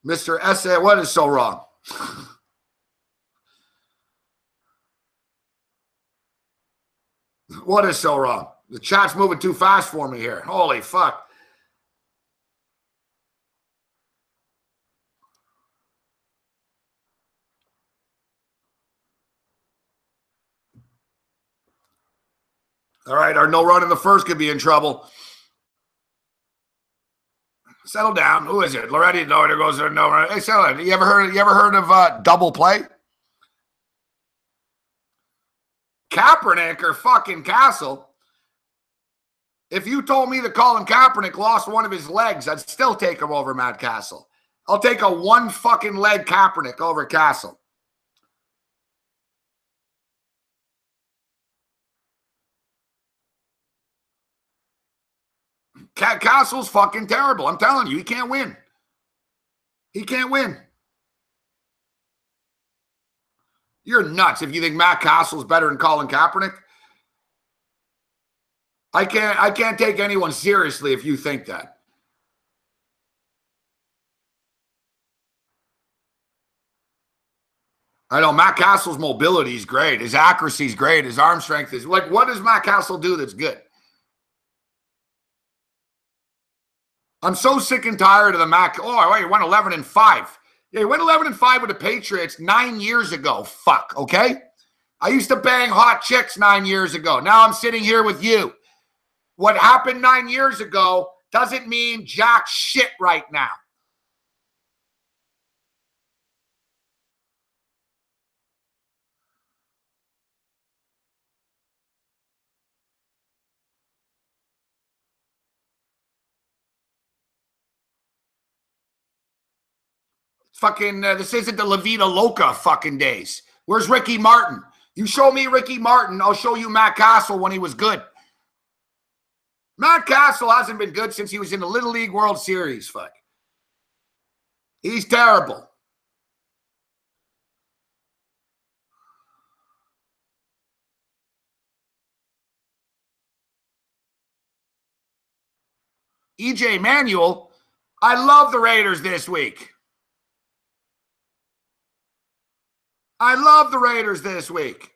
A: Mr. S.A., what is so wrong? What is so wrong? The chat's moving too fast for me here. Holy fuck. All right, our no run in the first could be in trouble. Settle down. Who is it? Loretti? No, there goes there. No run. Hey, settle down. You ever heard of double play? Kaepernick or fucking Castle? If you told me that Colin Kaepernick lost one of his legs, I'd still take him over Matt Castle. I'll take a one fucking leg Kaepernick over Castle. Castle's fucking terrible. I'm telling you, he can't win. He can't win. You're nuts if you think Matt Castle's better than Colin Kaepernick. I can't take anyone seriously if you think that. I know Matt Castle's mobility is great. His accuracy is great. His arm strength is like, what does Matt Castle do that's good? I'm so sick and tired of the Matt. Oh, wait, he went 11-5. Yeah, he went 11-5 with the Patriots 9 years ago. Fuck, okay? I used to bang hot chicks 9 years ago. Now I'm sitting here with you. What happened 9 years ago doesn't mean jack shit right now. Fucking, this isn't the La Vida Loca fucking days. Where's Ricky Martin? You show me Ricky Martin, I'll show you Matt Castle when he was good. Matt Castle hasn't been good since he was in the Little League World Series, fuck. He's terrible. EJ Manuel, I love the Raiders this week. I love the Raiders this week.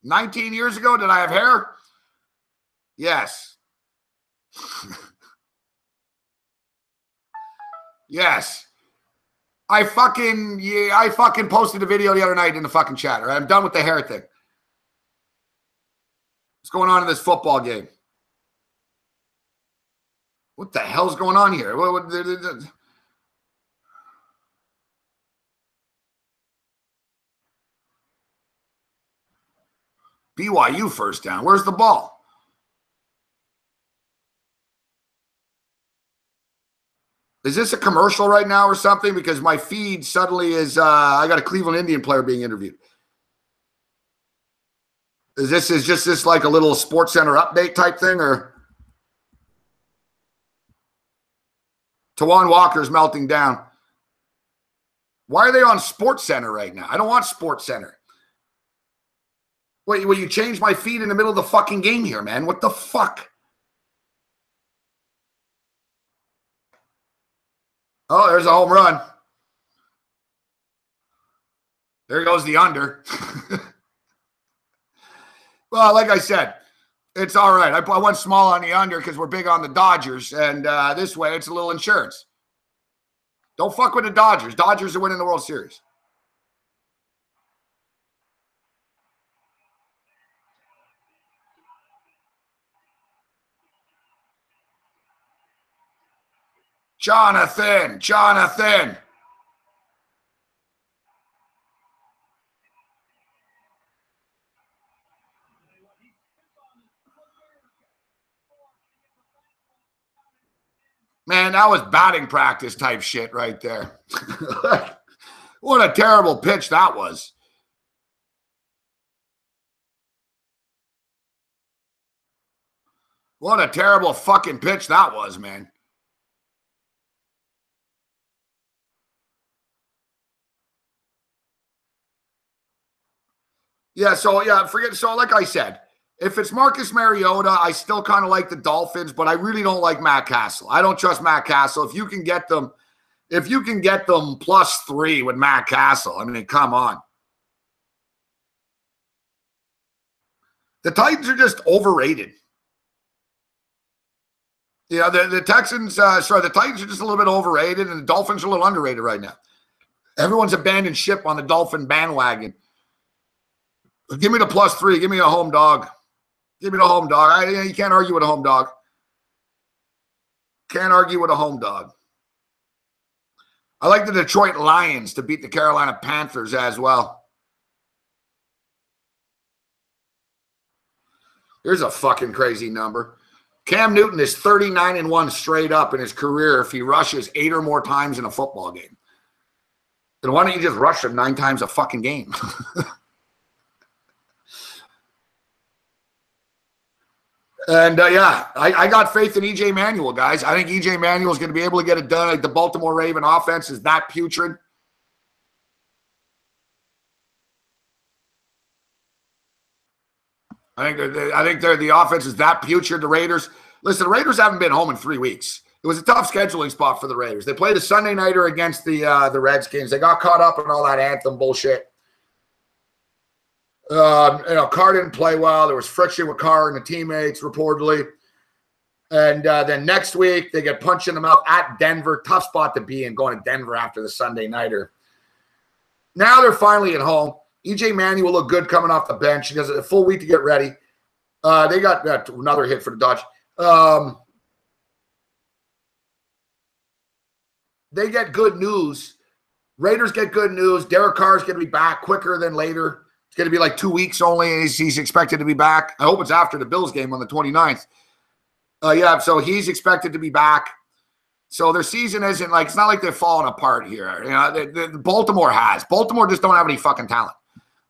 A: "19 years ago, did I have hair?" Yes. Yes. I fucking posted a video the other night in the fucking chat. All right? I'm done with the hair thing. What's going on in this football game? What the hell's going on here? BYU first down. Where's the ball? Is this a commercial right now or something? Because my feed suddenly is, I got a Cleveland Indian player being interviewed. Is this like a little Sports Center update type thing, or? Tawan Walker's melting down. Why are they on Sports Center right now? I don't want Sports Center. Wait, will you change my feed in the middle of the fucking game here, man? What the fuck? Oh, there's a home run. There goes the under. Well, like I said, it's all right. I went small on the under because we're big on the Dodgers, and this way it's a little insurance. Don't fuck with the Dodgers. Dodgers are winning the World Series. Jonathan. Man, that was batting practice type shit right there. What a terrible pitch that was. What a terrible fucking pitch that was, man. Yeah, so like I said, if it's Marcus Mariota, I still kind of like the Dolphins, but I really don't like Matt Castle. I don't trust Matt Castle. If you can get them +3 with Matt Castle, I mean, come on. The Titans are just overrated. Yeah, the Titans are just a little bit overrated, and the Dolphins are a little underrated right now. Everyone's abandoned ship on the Dolphin bandwagon. Give me the +3. Give me a home dog. Give me the home dog. You can't argue with a home dog. Can't argue with a home dog. I like the Detroit Lions to beat the Carolina Panthers as well. Here's a fucking crazy number. Cam Newton is 39-1 straight up in his career if he rushes 8 or more times in a football game. Then why don't you just rush him 9 times a fucking game? And, yeah, I got faith in E.J. Manuel, guys. I think E.J. Manuel is going to be able to get it done. Like the Baltimore Raven offense is that putrid. I think the offense is that putrid. The Raiders, listen, the Raiders haven't been home in 3 weeks. It was a tough scheduling spot for the Raiders. They played a Sunday nighter against the Redskins. They got caught up in all that anthem bullshit. Carr didn't play well. There was friction with Carr and the teammates, reportedly. And then next week, they get punched in the mouth at Denver. Tough spot to be in, going to Denver after the Sunday nighter. Now they're finally at home. E.J. Manuel looked good coming off the bench. He has a full week to get ready. They got another hit for the Dodge. They get good news. Raiders get good news. Derek Carr is going to be back quicker than later. It's going to be like 2 weeks only, and he's expected to be back. I hope it's after the Bills game on the 29th. Yeah, so he's expected to be back. So their season isn't like, it's not like they're falling apart here. You know, Baltimore has. Baltimore just don't have any fucking talent.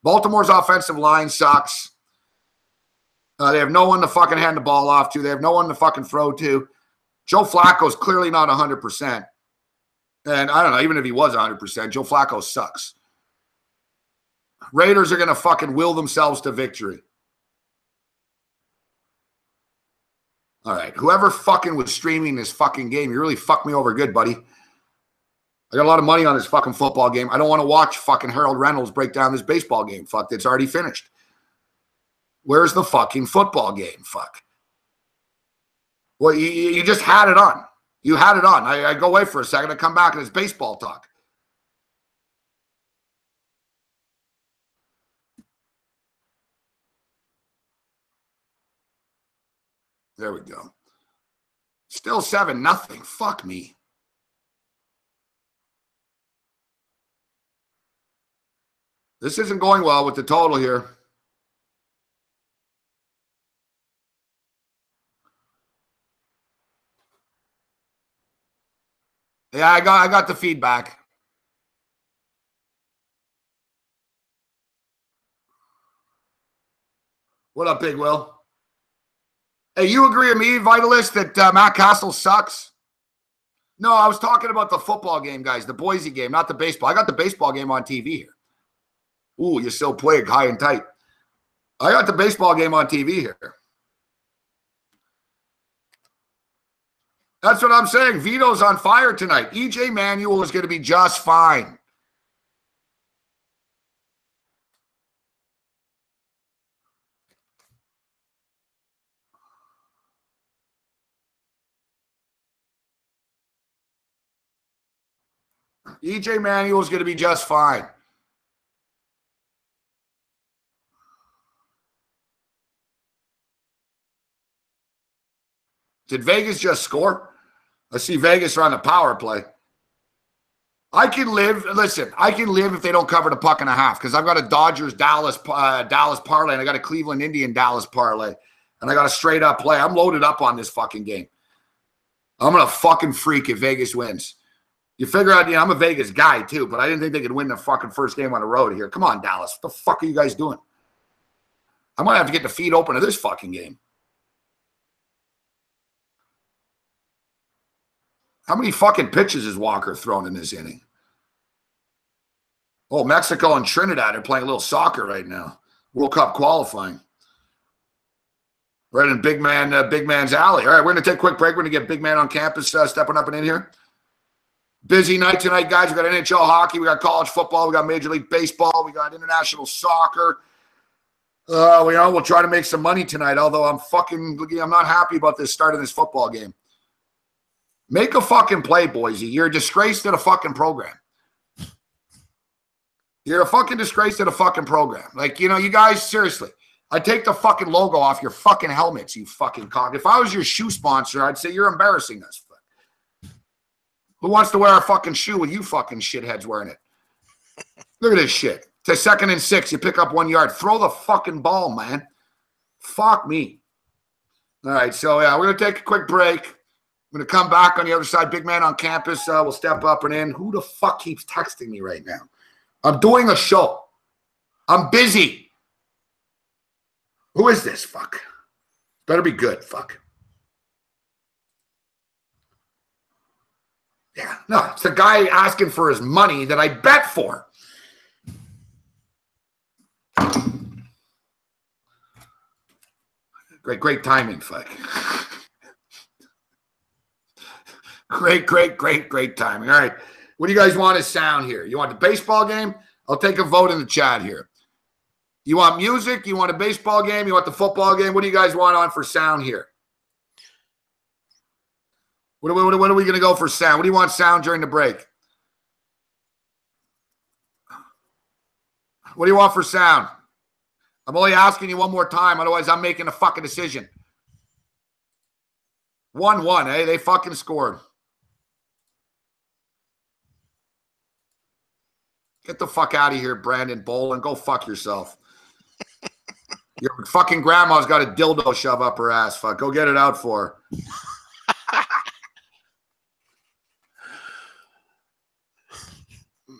A: Baltimore's offensive line sucks. They have no one to fucking hand the ball off to. They have no one to fucking throw to. Joe Flacco's clearly not 100%. And I don't know, even if he was 100%, Joe Flacco sucks. Raiders are going to fucking will themselves to victory. All right, whoever fucking was streaming this fucking game, you really fucked me over good, buddy. I got a lot of money on this fucking football game. I don't want to watch fucking Harold Reynolds break down this baseball game. Fuck, it's already finished. Where's the fucking football game? Fuck. Well, you just had it on. You had it on. I go away for a second. I come back and it's baseball talk. There we go. Still 7-0. Fuck me. This isn't going well with the total here. Yeah, I got the feedback. What up, Big Will? Hey, you agree with me, Vitalist, that Matt Castle sucks? No, I was talking about the football game, guys, the Boise game, not the baseball. I got the baseball game on TV here. Ooh, you're so plagued, high and tight. I got the baseball game on TV here. That's what I'm saying. Vito's on fire tonight. E.J. Manuel is going to be just fine. E.J. Manuel is going to be just fine. Did Vegas just score? I see Vegas are on the power play. I can live. Listen, I can live if they don't cover the puck and a half because I've got a Dodgers-Dallas parlay, and I got a Cleveland-Indian-Dallas parlay, and I got a straight-up play. I'm loaded up on this fucking game. I'm going to fucking freak if Vegas wins. You figure out, I'm a Vegas guy too, but I didn't think they could win the fucking first game on the road here. Come on, Dallas. What the fuck are you guys doing? I might have to get the feet open to this fucking game. How many fucking pitches has Walker thrown in this inning? Oh, Mexico and Trinidad are playing a little soccer right now. World Cup qualifying. Right in Big Man's alley. All right, we're going to take a quick break. We're going to get Big Man on campus stepping up and in here. Busy night tonight, guys. We got NHL hockey. We got college football. We got Major League Baseball. We got international soccer. We'll try to make some money tonight, although I'm not happy about this start of this football game. Make a fucking play, Boise. You're a disgrace to the fucking program. You're a fucking disgrace to the fucking program. Like, you guys, seriously, I'd take the fucking logo off your fucking helmets, you fucking cock. If I was your shoe sponsor, I'd say you're embarrassing us. Who wants to wear a fucking shoe with you fucking shitheads wearing it? Look at this shit. To 2nd and 6, you pick up 1 yard. Throw the fucking ball, man. Fuck me. All right, so, yeah, we're going to take a quick break. I'm going to come back on the other side. Big Man on campus will step up and in. Who the fuck keeps texting me right now? I'm doing a show. I'm busy. Who is this? Fuck. Better be good. Fuck. Yeah, no, it's the guy asking for his money that I bet for. Great timing, fuck. Great timing. All right. What do you guys want as sound here? You want the baseball game? I'll take a vote in the chat here. You want music? You want a baseball game? You want the football game? What do you guys want on for sound here? When are we going to go for sound? What do you want sound during the break? What do you want for sound? I'm only asking you one more time. Otherwise, I'm making a fucking decision. 1-1, eh? They fucking scored. Get the fuck out of here, Brandon Bolin. Go fuck yourself. Your fucking grandma's got a dildo shove up her ass. Fuck. Go get it out for her.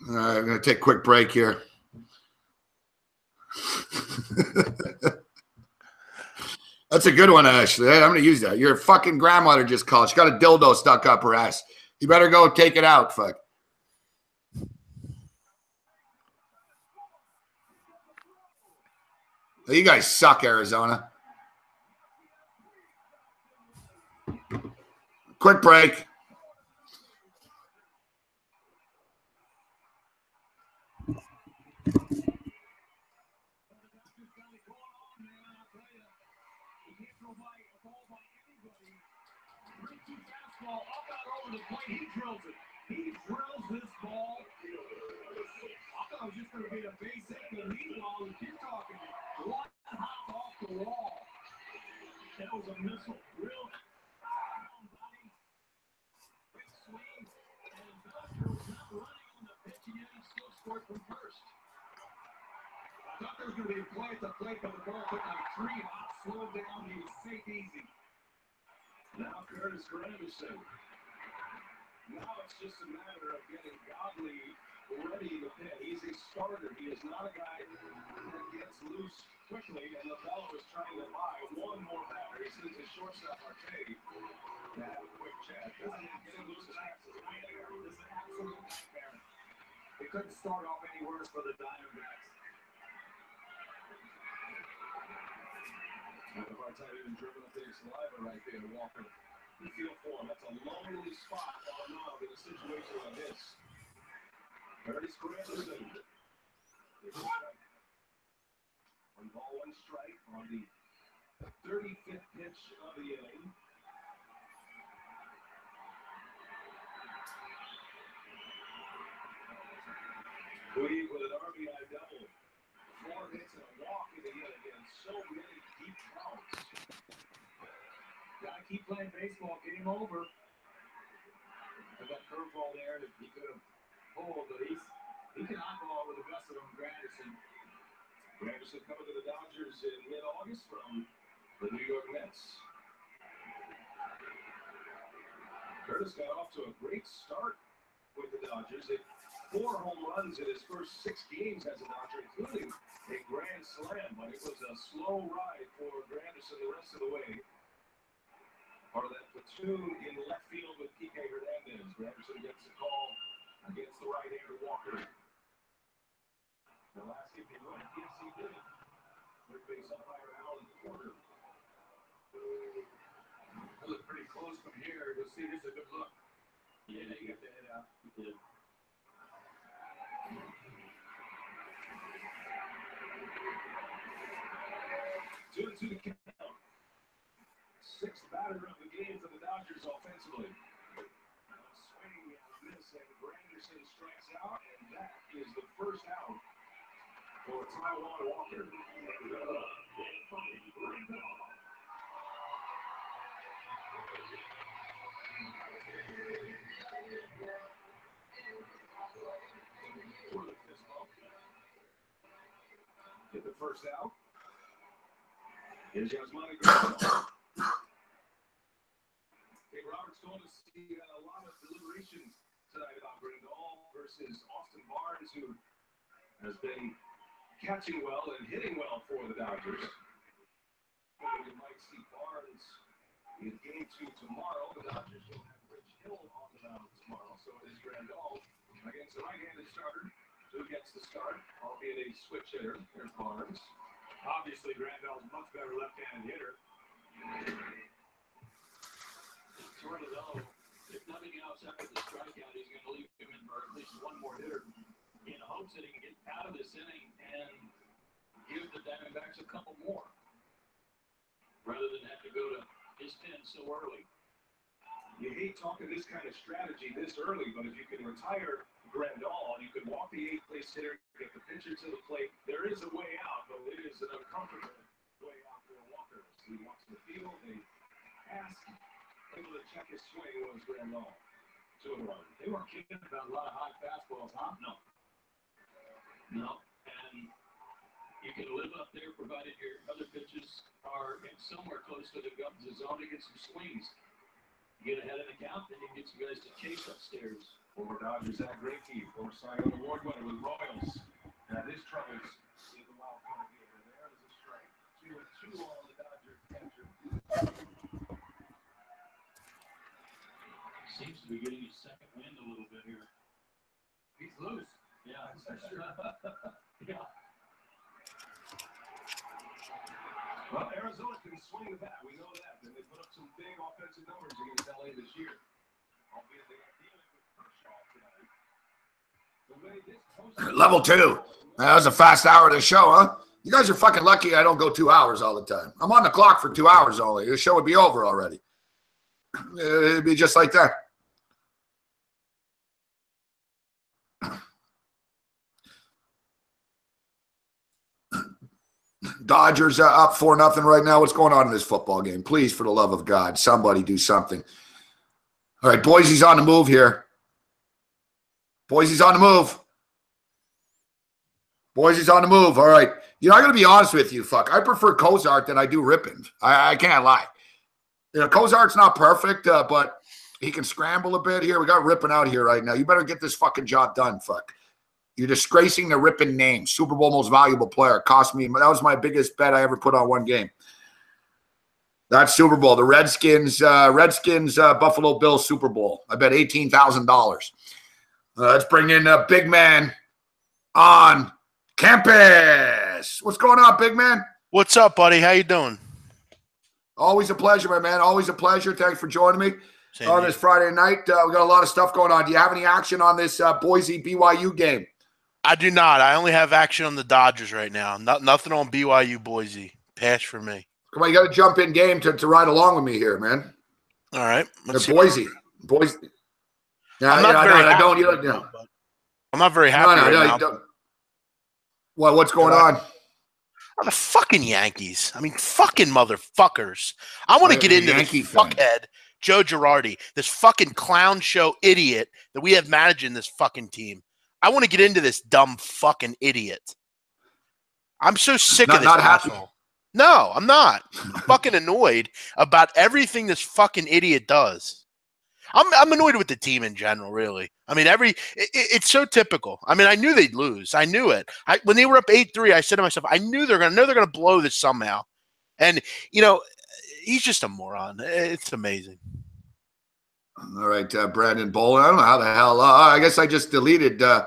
A: All right, I'm going to take a quick break here. That's a good one, Ashley. I'm going to use that. Your fucking grandmother just called. She got a dildo stuck up her ass. You better go take it out, fuck. You guys suck, Arizona. Quick break.
B: He drills this ball. I thought it was just going to be a basic, but meanwhile, you're talking one hop off the wall. That was a missile. Real body, big swing, and was not running on the pitch, and yet he still scored from first. I thought there was going to be a play at the plate, but the ball took like 3 hops, slowed down, he was safe easy. Now Curtis Granderson. Now it's just a matter of getting Godley ready to pit. He's a starter. He is not a guy that gets loose quickly, and LaBella was trying to buy one more batter. He sends his shortstop Arte to have a quick chat. Getting loose is absolute nightmare. This is an absolute nightmare. It couldn't start off any worse for the Diamondbacks. I have a hard time even dribbling up their saliva right there, Walker. You feel for him. That's a lonely spot on love in a situation like this. Curtis Granderson. 1 ball, 1 strike on the 35th pitch of the inning. Puig with an RBI double. 4 hits and a walk in the inning, and so many deep counts. Gotta keep playing baseball. Game over. I've got curveball there that he could have pulled, but he can eyeball with the best of them. Granderson coming to the Dodgers in mid-August from the New York Mets. Curtis got off to a great start with the Dodgers. Hit 4 home runs in his first 6 games as a Dodger, including a grand slam, but it was a slow ride for Granderson the rest of the way. Part of that platoon in left field with Kike Hernandez. Granderson gets the call against the right-hander Walker. The last game he went, yes, he did. Third base umpire Alan Porter. That looked pretty close from here. You'll see this is a good look. Yeah, you got the head out. He did. Two to the count. 6th batter of the game for the Dodgers offensively. Swing and miss, and Granderson strikes out, and that is the first out for Taiwan Walker. Get the first out. Here's Yasmani Grandal. Hey, Roberts told us he had a lot of deliberations tonight about Grandal versus Austin Barnes, who has been catching well and hitting well for the Dodgers. We might see Barnes in game 2 tomorrow. The Dodgers will have Rich Hill on the mound tomorrow, so it is Grandal against the right-handed starter who gets the start, albeit a switch hitter. There's Barnes. Obviously, Grandal's much better left-handed hitter. Tornado, if nothing else after the strikeout, he's going to leave him in for at least one more hitter in hopes that he can get out of this inning and give the Diamondbacks a couple more rather than have to go to his pen so early. You hate talking this kind of strategy this early, but if you can retire Grandal, you can walk the 8th-place hitter, get the pitcher to the plate. There is a way out, but it is an uncomfortable way out for a walker. So he walks the field, they pass, able to check his swing was Grandal. 2-1. They weren't kidding about a lot of high fastballs, huh? No. And you can live up there provided your other pitches are somewhere close to the zone to get some swings. You get ahead of the count, then you can get some guys to chase upstairs. Former Dodgers had great team. Former Cy Young Award winner with Royals. Now his troubles in the wild card here. There is a strike. 2-2 on the Dodgers catcher. Seems to be getting his second wind a little bit here. He's loose. Yeah, that's true. Yeah. Well, Arizona can swing the bat. We know that. And they put up some big offensive numbers against LA this year. Albeit they are dealing with Kershaw tonight. The way this
A: Level 2. That was a fast hour of the show, huh? You guys are fucking lucky I don't go 2 hours all the time. I'm on the clock for 2 hours only. The show would be over already. It'd be just like that. Dodgers up 4-0 right now. What's going on in this football game? Please, for the love of God, somebody do something. All right, Boise's on the move here. Boise's on the move. Boise's on the move. All right. You know, I got to be honest with you, fuck. I prefer Cozart than I do Rippon. I can't lie. You know, Cozart's not perfect, but he can scramble a bit here. We got Rippon out here right now. You better get this fucking job done, fuck. You're disgracing the Rippon name. Super Bowl most valuable player. Cost me. That was my biggest bet I ever put on one game. That's Super Bowl. The Redskins, Buffalo Bills Super Bowl. I bet $18,000. Let's bring in a big man on campus. What's going on, big man?
C: What's up, buddy? How you doing?
A: Always a pleasure, my man. Always a pleasure. Thanks for joining me on this Friday night. We got a lot of stuff going on. Do you have any action on this Boise BYU game?
C: I do not. I only have action on the Dodgers right now. Nothing on BYU Boise. Pass for me.
A: Come on, you got to jump in game to ride along with me here, man.
C: All right.
A: Boise. Yeah,
C: I'm not very happy. I'm not very happy right now.
A: What's going on?
C: Oh, the fucking Yankees. I mean, fucking motherfuckers. I want to get into this fuckhead, Joe Girardi, this fucking clown show idiot that we have managing this fucking team. I want to get into this dumb fucking idiot. I'm so sick of this asshole. No, I'm not. I'm fucking annoyed about everything this fucking idiot does. I'm annoyed with the team in general, really. I mean, it's so typical. I mean, I knew they'd lose. I knew it. When they were up 8-3, I said to myself, I knew they're gonna blow this somehow. And you know, he's just a moron. It's amazing.
A: All right, Brandon Bolin. I don't know how the hell. I guess I just deleted him.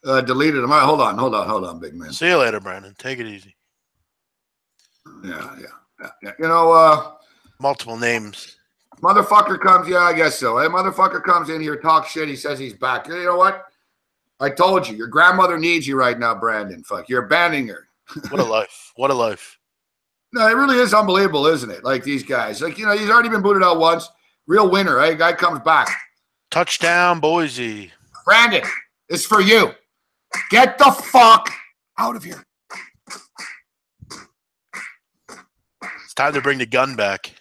A: All right, hold on, big man.
C: See you later, Brandon. Take it easy.
A: Yeah. You know,
C: multiple names.
A: Motherfucker comes, yeah, I guess so. Hey, motherfucker comes in here, talks shit. He says he's back. You know what? I told you, your grandmother needs you right now, Brandon. Fuck, you're abandoning her.
C: What a life. What a life.
A: No, it really is unbelievable, isn't it? Like these guys. Like, you know, he's already been booted out once. Real winner, right? Guy comes back.
C: Touchdown, Boise.
A: Brandon, it's for you. Get the fuck out of here.
C: It's time to bring the gun back.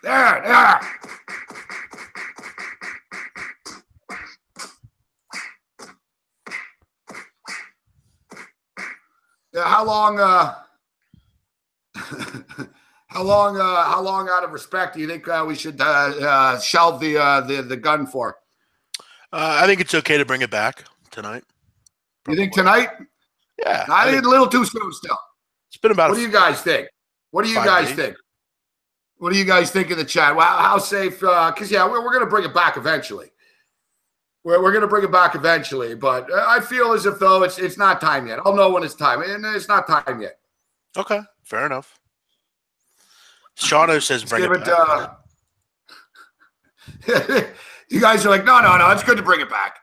A: There. Yeah, how long out of respect do you think we should shelve the gun for?
C: I think it's okay to bring it back tonight.
A: You think tonight?
C: Yeah.
A: I think a little too soon still.
C: It's been about.
A: What do you guys think? What do you guys think? What do you guys think in the chat? Well, how safe? Because we're going to bring it back eventually. We're going to bring it back eventually, but I feel as if though it's not time yet. I'll know when it's time, and it's not time yet.
C: Okay, fair enough. Shano says bring it back.
A: You guys are like, no, it's good to bring it back.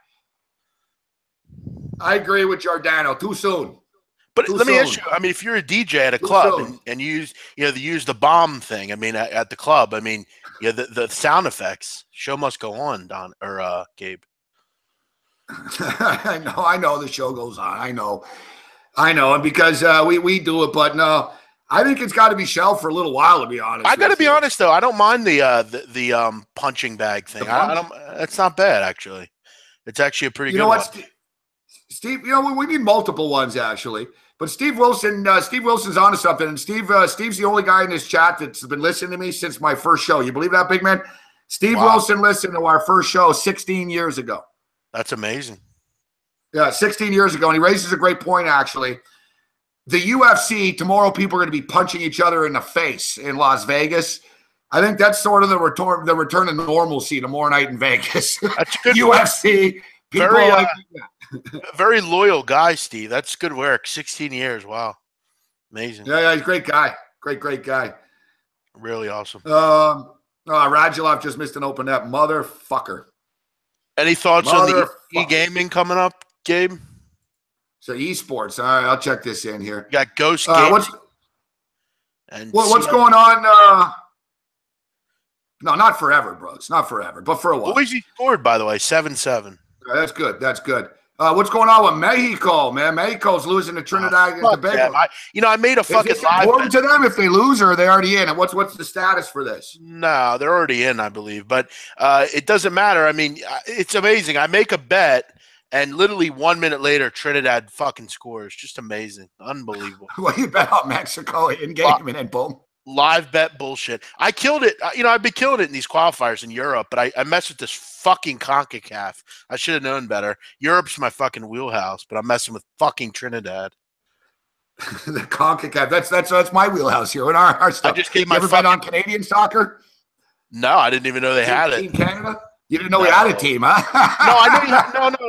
A: I agree with Giordano. Too soon.
C: But let me ask you, I mean, if you're a DJ at a club and you use the bomb thing, I mean, at the club, I mean, the sound effects, show must go on, Don or Gabe.
A: I know the show goes on. I know, and because we do it, but no, I think it's got to be shelved for a little while, to be honest.
C: I got to be honest though, I don't mind the punching bag thing. I don't. It's not bad actually. It's actually a pretty good one.
A: Steve, we need multiple ones actually. But Steve Wilson's onto something, and Steve's the only guy in this chat that's been listening to me since my first show. You believe that, big man? Steve Wilson listened to our first show 16 years ago.
C: That's amazing.
A: Yeah, 16 years ago, and he raises a great point, actually. The UFC, tomorrow people are going to be punching each other in the face in Las Vegas. I think that's sort of the return to normalcy tomorrow night in Vegas. That's good UFC. People
C: very loyal guy, Steve. That's good work. 16 years. Wow. Amazing.
A: Yeah, he's a great guy. Great guy.
C: Really awesome.
A: Radulov just missed an open net. Motherfucker.
C: Any thoughts on the e-gaming coming up, Gabe?
A: So esports. All right, I'll check this in here.
C: You got Ghost Gaming.
A: What's going on? No, not forever, bro. It's not forever, but for a while.
C: Boise scored, by the way, 7-7.
A: That's good. What's going on with Mexico, man? Mexico's losing to Trinidad and Tobago.
C: I made a fucking live bet.
A: Important to them if they lose, or are they already in? And what's the status for this?
C: No, they're already in, I believe. But it doesn't matter. I mean, it's amazing. I make a bet, and literally 1 minute later, Trinidad fucking scores. Just amazing. Unbelievable.
A: Well, you bet on Mexico in game, and then boom.
C: Live bet bullshit. I killed it. I've been killing it in these qualifiers in Europe, but I messed with this fucking CONCACAF. I should have known better. Europe's my fucking wheelhouse, but I'm messing with fucking Trinidad.
A: The CONCACAF. That's my wheelhouse here in our stuff.
C: I just gave my
A: ever bet on Canadian soccer?
C: No, I didn't even know they had it.
A: Team Canada? You didn't know we had a team, huh?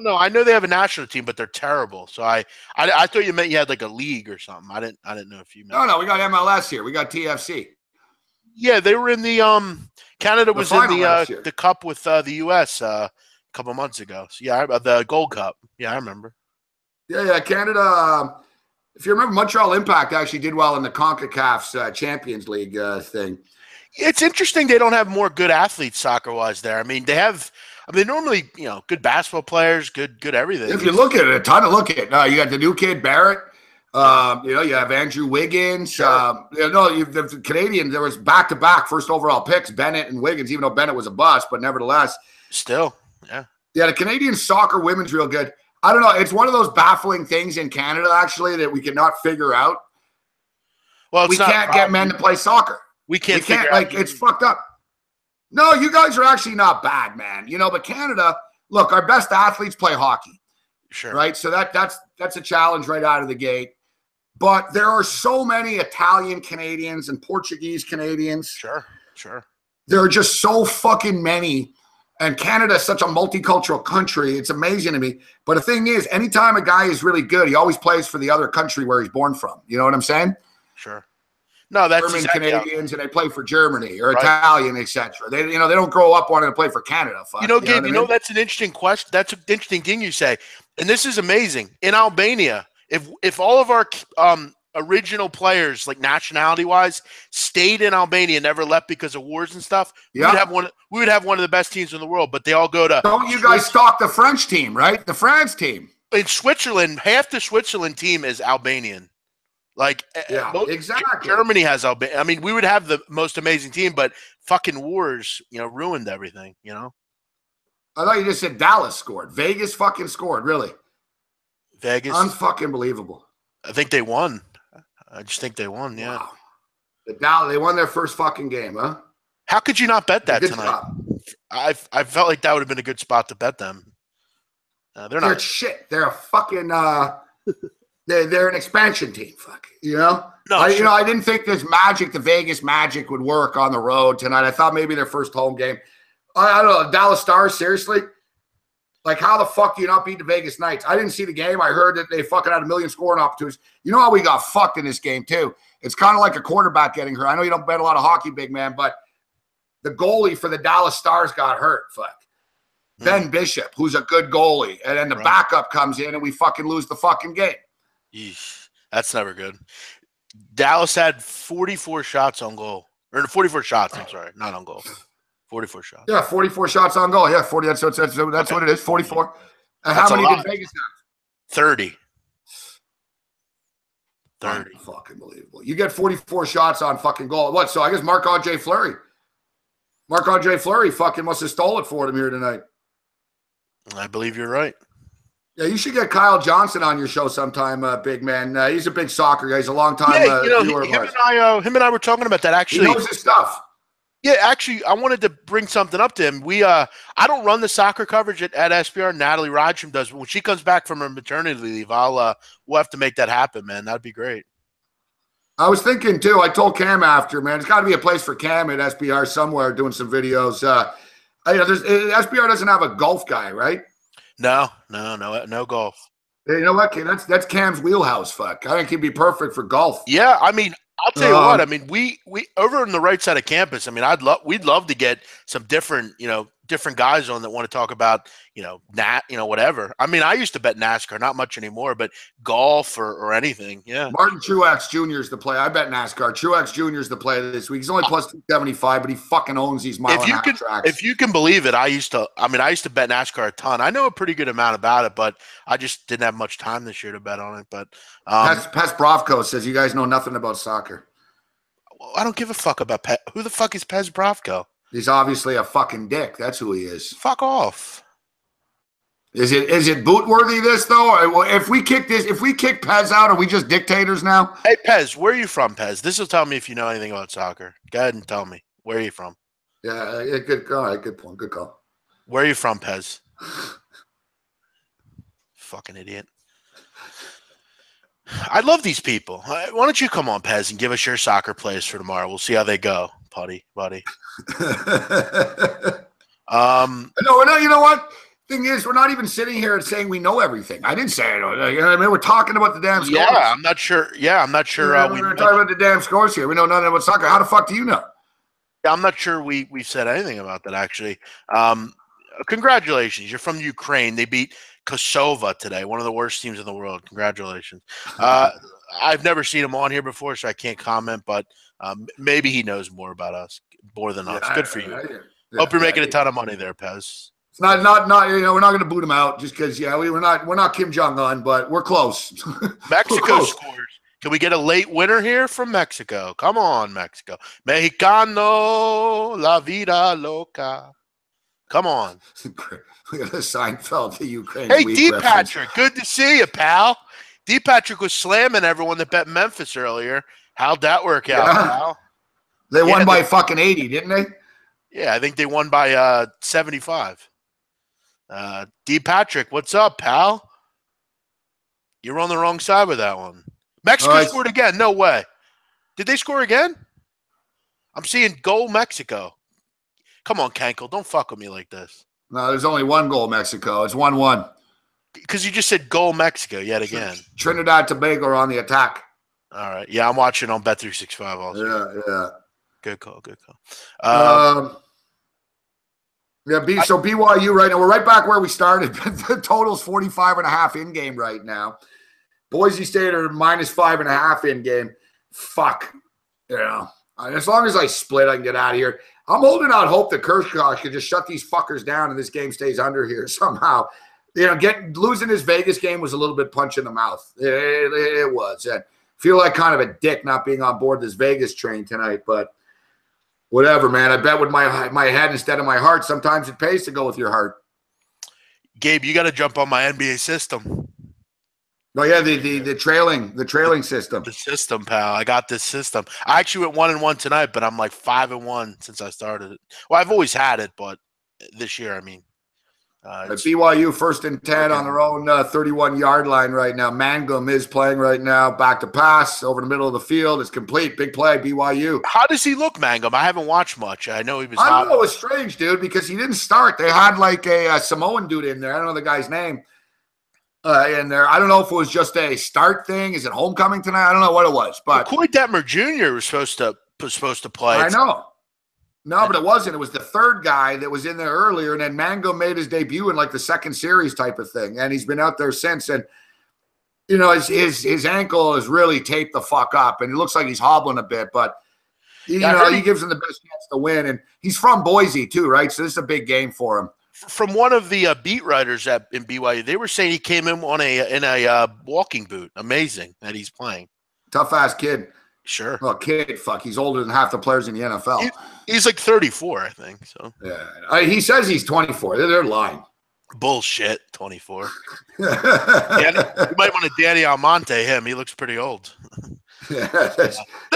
C: No. I know they have a national team, but they're terrible. So I thought you meant you had like a league or something. I didn't know if you meant.
A: No, we got MLS here. We got TFC.
C: Yeah, they were in the Canada was in the cup with the US a couple months ago. So yeah, the Gold Cup. Yeah, I remember.
A: Yeah, Canada. If you remember, Montreal Impact actually did well in the CONCACAF's Champions League thing.
C: It's interesting they don't have more good athletes soccer-wise there. I mean, they normally, good basketball players, good everything.
A: If you look at it, a ton of look at. You got the new kid Barrett. You have Andrew Wiggins.
C: Sure.
A: The Canadians, there was back-to-back first overall picks, Bennett and Wiggins, even though Bennett was a bust, but nevertheless.
C: Still, yeah.
A: Yeah, the Canadian soccer women's real good. I don't know. It's one of those baffling things in Canada, actually, that we cannot figure out.
C: Well,
A: we can't get men to play soccer.
C: We can't
A: it's fucked up. No, you guys are actually not bad, man. But Canada, look, our best athletes play hockey.
C: Sure.
A: Right? So that's a challenge right out of the gate. But there are so many Italian Canadians and Portuguese Canadians.
C: Sure.
A: There are just so fucking many. And Canada is such a multicultural country. It's amazing to me. But the thing is, anytime a guy is really good, he always plays for the other country where he's born from. You know what I'm saying?
C: Sure. No, that's
A: German Canadians, and they play for Germany or Italian, etc. They don't grow up wanting to play for Canada.
C: Gabe, that's an interesting question. That's an interesting thing you say, and this is amazing. In Albania, if all of our original players, like nationality-wise, stayed in Albania, never left because of wars and stuff, we would have one of the best teams in the world. But they all go to.
A: Don't you guys stock the French team, right? The France team
C: in Switzerland. Half the Switzerland team is Albanian.
A: Exactly.
C: Germany has Albania. I mean, we would have the most amazing team, but fucking wars, ruined everything.
A: I thought you just said Dallas scored. Vegas fucking scored. Really?
C: Vegas.
A: Unfucking believable.
C: I think they won. I just think they won. Yeah.
A: Wow. They won their first fucking game, huh?
C: How could you not bet that tonight? I felt like that would have been a good spot to bet them. They're not
A: shit. They're a fucking they're an expansion team. Fuck, No, I didn't think the Vegas Magic would work on the road tonight. I thought maybe their first home game. I don't know, Dallas Stars, seriously? Like, how the fuck do you not beat the Vegas Knights? I didn't see the game. I heard that they fucking had a million scoring opportunities. You know how we got fucked in this game, too? It's kind of like a quarterback getting hurt. I know you don't bet a lot of hockey, big man, but the goalie for the Dallas Stars got hurt. Fuck. Ben Bishop, who's a good goalie. And then the backup comes in and we fucking lose the fucking game.
C: Yeesh, that's never good. Dallas had 44 shots on goal. Or 44 shots, I'm sorry. Not on goal. 44 shots.
A: Yeah, 44 shots on goal. Yeah, 40. That's what it is, 44. And how many did Vegas have?
C: 30.
A: Fucking believable. You get 44 shots on fucking goal. What? So I guess Marc-Andre Fleury. Marc-Andre Fleury fucking must have stole it for them here tonight.
C: I believe you're right.
A: Yeah, you should get Kyle Johnson on your show sometime, big man. He's a big soccer guy. He's a long time viewer of ours.
C: Him and I were talking about that, actually.
A: He knows his stuff.
C: Yeah, actually, I wanted to bring something up to him. I don't run the soccer coverage at SBR. Natalie Rodstrom does. When she comes back from her maternity leave, we'll have to make that happen, man. That'd be great.
A: I was thinking, too. I told Cam after, man. There's got to be a place for Cam at SBR somewhere doing some videos. SBR doesn't have a golf guy, right?
C: No golf.
A: You know what? That's Cam's wheelhouse. Fuck, I think he'd be perfect for golf.
C: Yeah, I mean, I'll tell you what. I mean, we over on the right side of campus. I mean, we'd love to get some different guys on that want to talk about whatever. I mean, I used to bet NASCAR, not much anymore, but golf or anything. Yeah.
A: Martin Truex Jr. is the play. I bet NASCAR. Truex Jr. is the play this week. He's only plus 275, but he fucking owns these mile-and-a-half tracks.
C: If you can believe it, I used to bet NASCAR a ton. I know a pretty good amount about it, but I just didn't have much time this year to bet on it. But
A: Pes Brovko says you guys know nothing about soccer.
C: I don't give a fuck about Pes. Who the fuck is Pes Brovko?
A: He's obviously a fucking dick. That's who he is.
C: Fuck off.
A: Is it boot-worthy, this, though? If we kick Pez out, are we just dictators now?
C: Hey, Pez, where are you from, Pez? This will tell me if you know anything about soccer. Go ahead and tell me. Where are you from?
A: Yeah, good call. All right, good point. Good call.
C: Where are you from, Pez? Fucking idiot. I love these people. Why don't you come on, Pez, and give us your soccer plays for tomorrow? We'll see how they go, buddy.
A: No, we're not. You know what? Thing is, we're not even sitting here and saying we know everything. I didn't say it. You know what I mean? We're talking about the damn scores.
C: Yeah, I'm not sure.
A: We're talking about the damn scores here. We know nothing about soccer. How the fuck do you know?
C: Yeah, I'm not sure we've said anything about that, actually. Congratulations. You're from Ukraine. They beat Kosovo today, one of the worst teams in the world. Congratulations. I've never seen him on here before, so I can't comment, but maybe he knows more about us, more than us. Good for you. Hope you're making a ton of money there, Pez.
A: It's not. We're not going to boot him out just because. Yeah, we're not Kim Jong-un, but we're close.
C: Mexico scores. Can we get a late winner here from Mexico? Come on, Mexico. Mexicano, la vida loca. Come on.
A: We got a Seinfeld to Ukraine.
C: Hey, D. Patrick, good to see you, pal. D. Patrick was slamming everyone that bet Memphis earlier. How'd that work out, pal?
A: They won by fucking 80, didn't they?
C: Yeah, I think they won by 75. D. Patrick, what's up, pal? You're on the wrong side with that one. Mexico scored again. No way. Did they score again? I'm seeing goal Mexico. Come on, Kenkel. Don't fuck with me like this.
A: No, there's only one goal Mexico. It's 1-1.
C: Because you just said goal Mexico yet again.
A: Trinidad Tobago are on the attack.
C: All right. Yeah, I'm watching on Bet365 also.
A: Yeah.
C: Good call.
A: So BYU right now, we're right back where we started. The total's 45.5 in-game right now. Boise State are minus 5.5 in-game. Fuck. As long as I split, I can get out of here. I'm holding out hope that Kershaw can just shut these fuckers down and this game stays under here somehow. Losing his Vegas game was a little bit punch in the mouth. It was. I feel like kind of a dick not being on board this Vegas train tonight, but whatever, man. I bet with my head instead of my heart. Sometimes it pays to go with your heart.
C: Gabe, you got to jump on my NBA system.
A: Oh yeah, the trailing system.
C: The system, pal. I got this system. I actually went 1-1 tonight, but I'm like 5-1 since I started it. Well, I've always had it, but this year, I mean,
A: BYU 1st and 10 on their own 31-yard line right now. Mangum is playing right now. Back to pass over the middle of the field. It's complete. Big play, BYU.
C: How does he look, Mangum? I haven't watched much. I know he was
A: I know it was strange, dude, because he didn't start. They had like a Samoan dude in there. I don't know the guy's name in there. I don't know if it was just a start thing. Is it homecoming tonight? I don't know what it was. But
C: Coy Detmer Jr. was supposed to play.
A: I know. No, but it wasn't. It was the third guy that was in there earlier, and then Mangum made his debut in like the second series type of thing, and he's been out there since. And you know, his ankle is really taped the fuck up, and it looks like he's hobbling a bit, but he gives him the best chance to win. And he's from Boise too, right? So this is a big game for him.
C: From one of the beat writers in BYU, they were saying he came in in a walking boot. Amazing that he's playing.
A: Tough ass kid.
C: Sure.
A: Well, kid, fuck. He's older than half the players in the NFL.
C: He's like 34, I think. So
A: yeah, he says he's 24. They're lying.
C: Bullshit. 24. You might want to Danny Almonte him. He looks pretty old.
A: Yeah,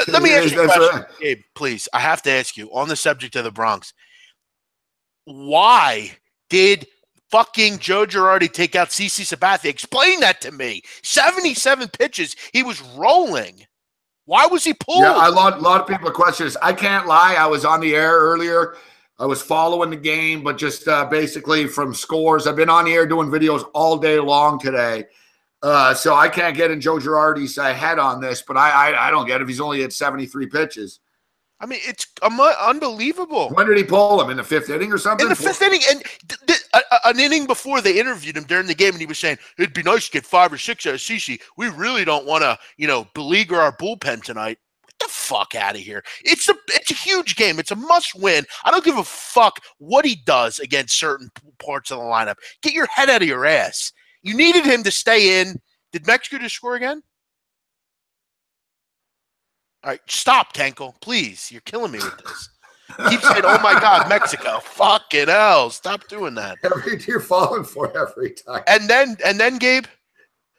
C: let me ask you a question, Gabe, please. I have to ask you on the subject of the Bronx. Why did fucking Joe Girardi take out CeCe Sabathia? Explain that to me. 77 pitches. He was rolling. Why was he pulled?
A: Yeah, a lot of people question this. I can't lie. I was on the air earlier. I was following the game, but just basically from scores. I've been on the air doing videos all day long today. So I can't get in Joe Girardi's head on this, but I don't get it if he's only at 73 pitches.
C: I mean, it's unbelievable.
A: When did he pull him? In the 5th inning or something?
C: In the 5th inning. And an inning before they interviewed him during the game, and he was saying, it'd be nice to get 5 or 6 out of CeCe. We really don't want to, beleaguer our bullpen tonight. Get the fuck out of here. It's a huge game. It's a must-win. I don't give a fuck what he does against certain parts of the lineup. Get your head out of your ass. You needed him to stay in. Did Mexico just score again? All right, stop, Kenkel, please. You're killing me with this. Keep saying, "Oh my God, Mexico!" Fucking hell, stop doing that.
A: You're falling for it every time.
C: And then, Gabe,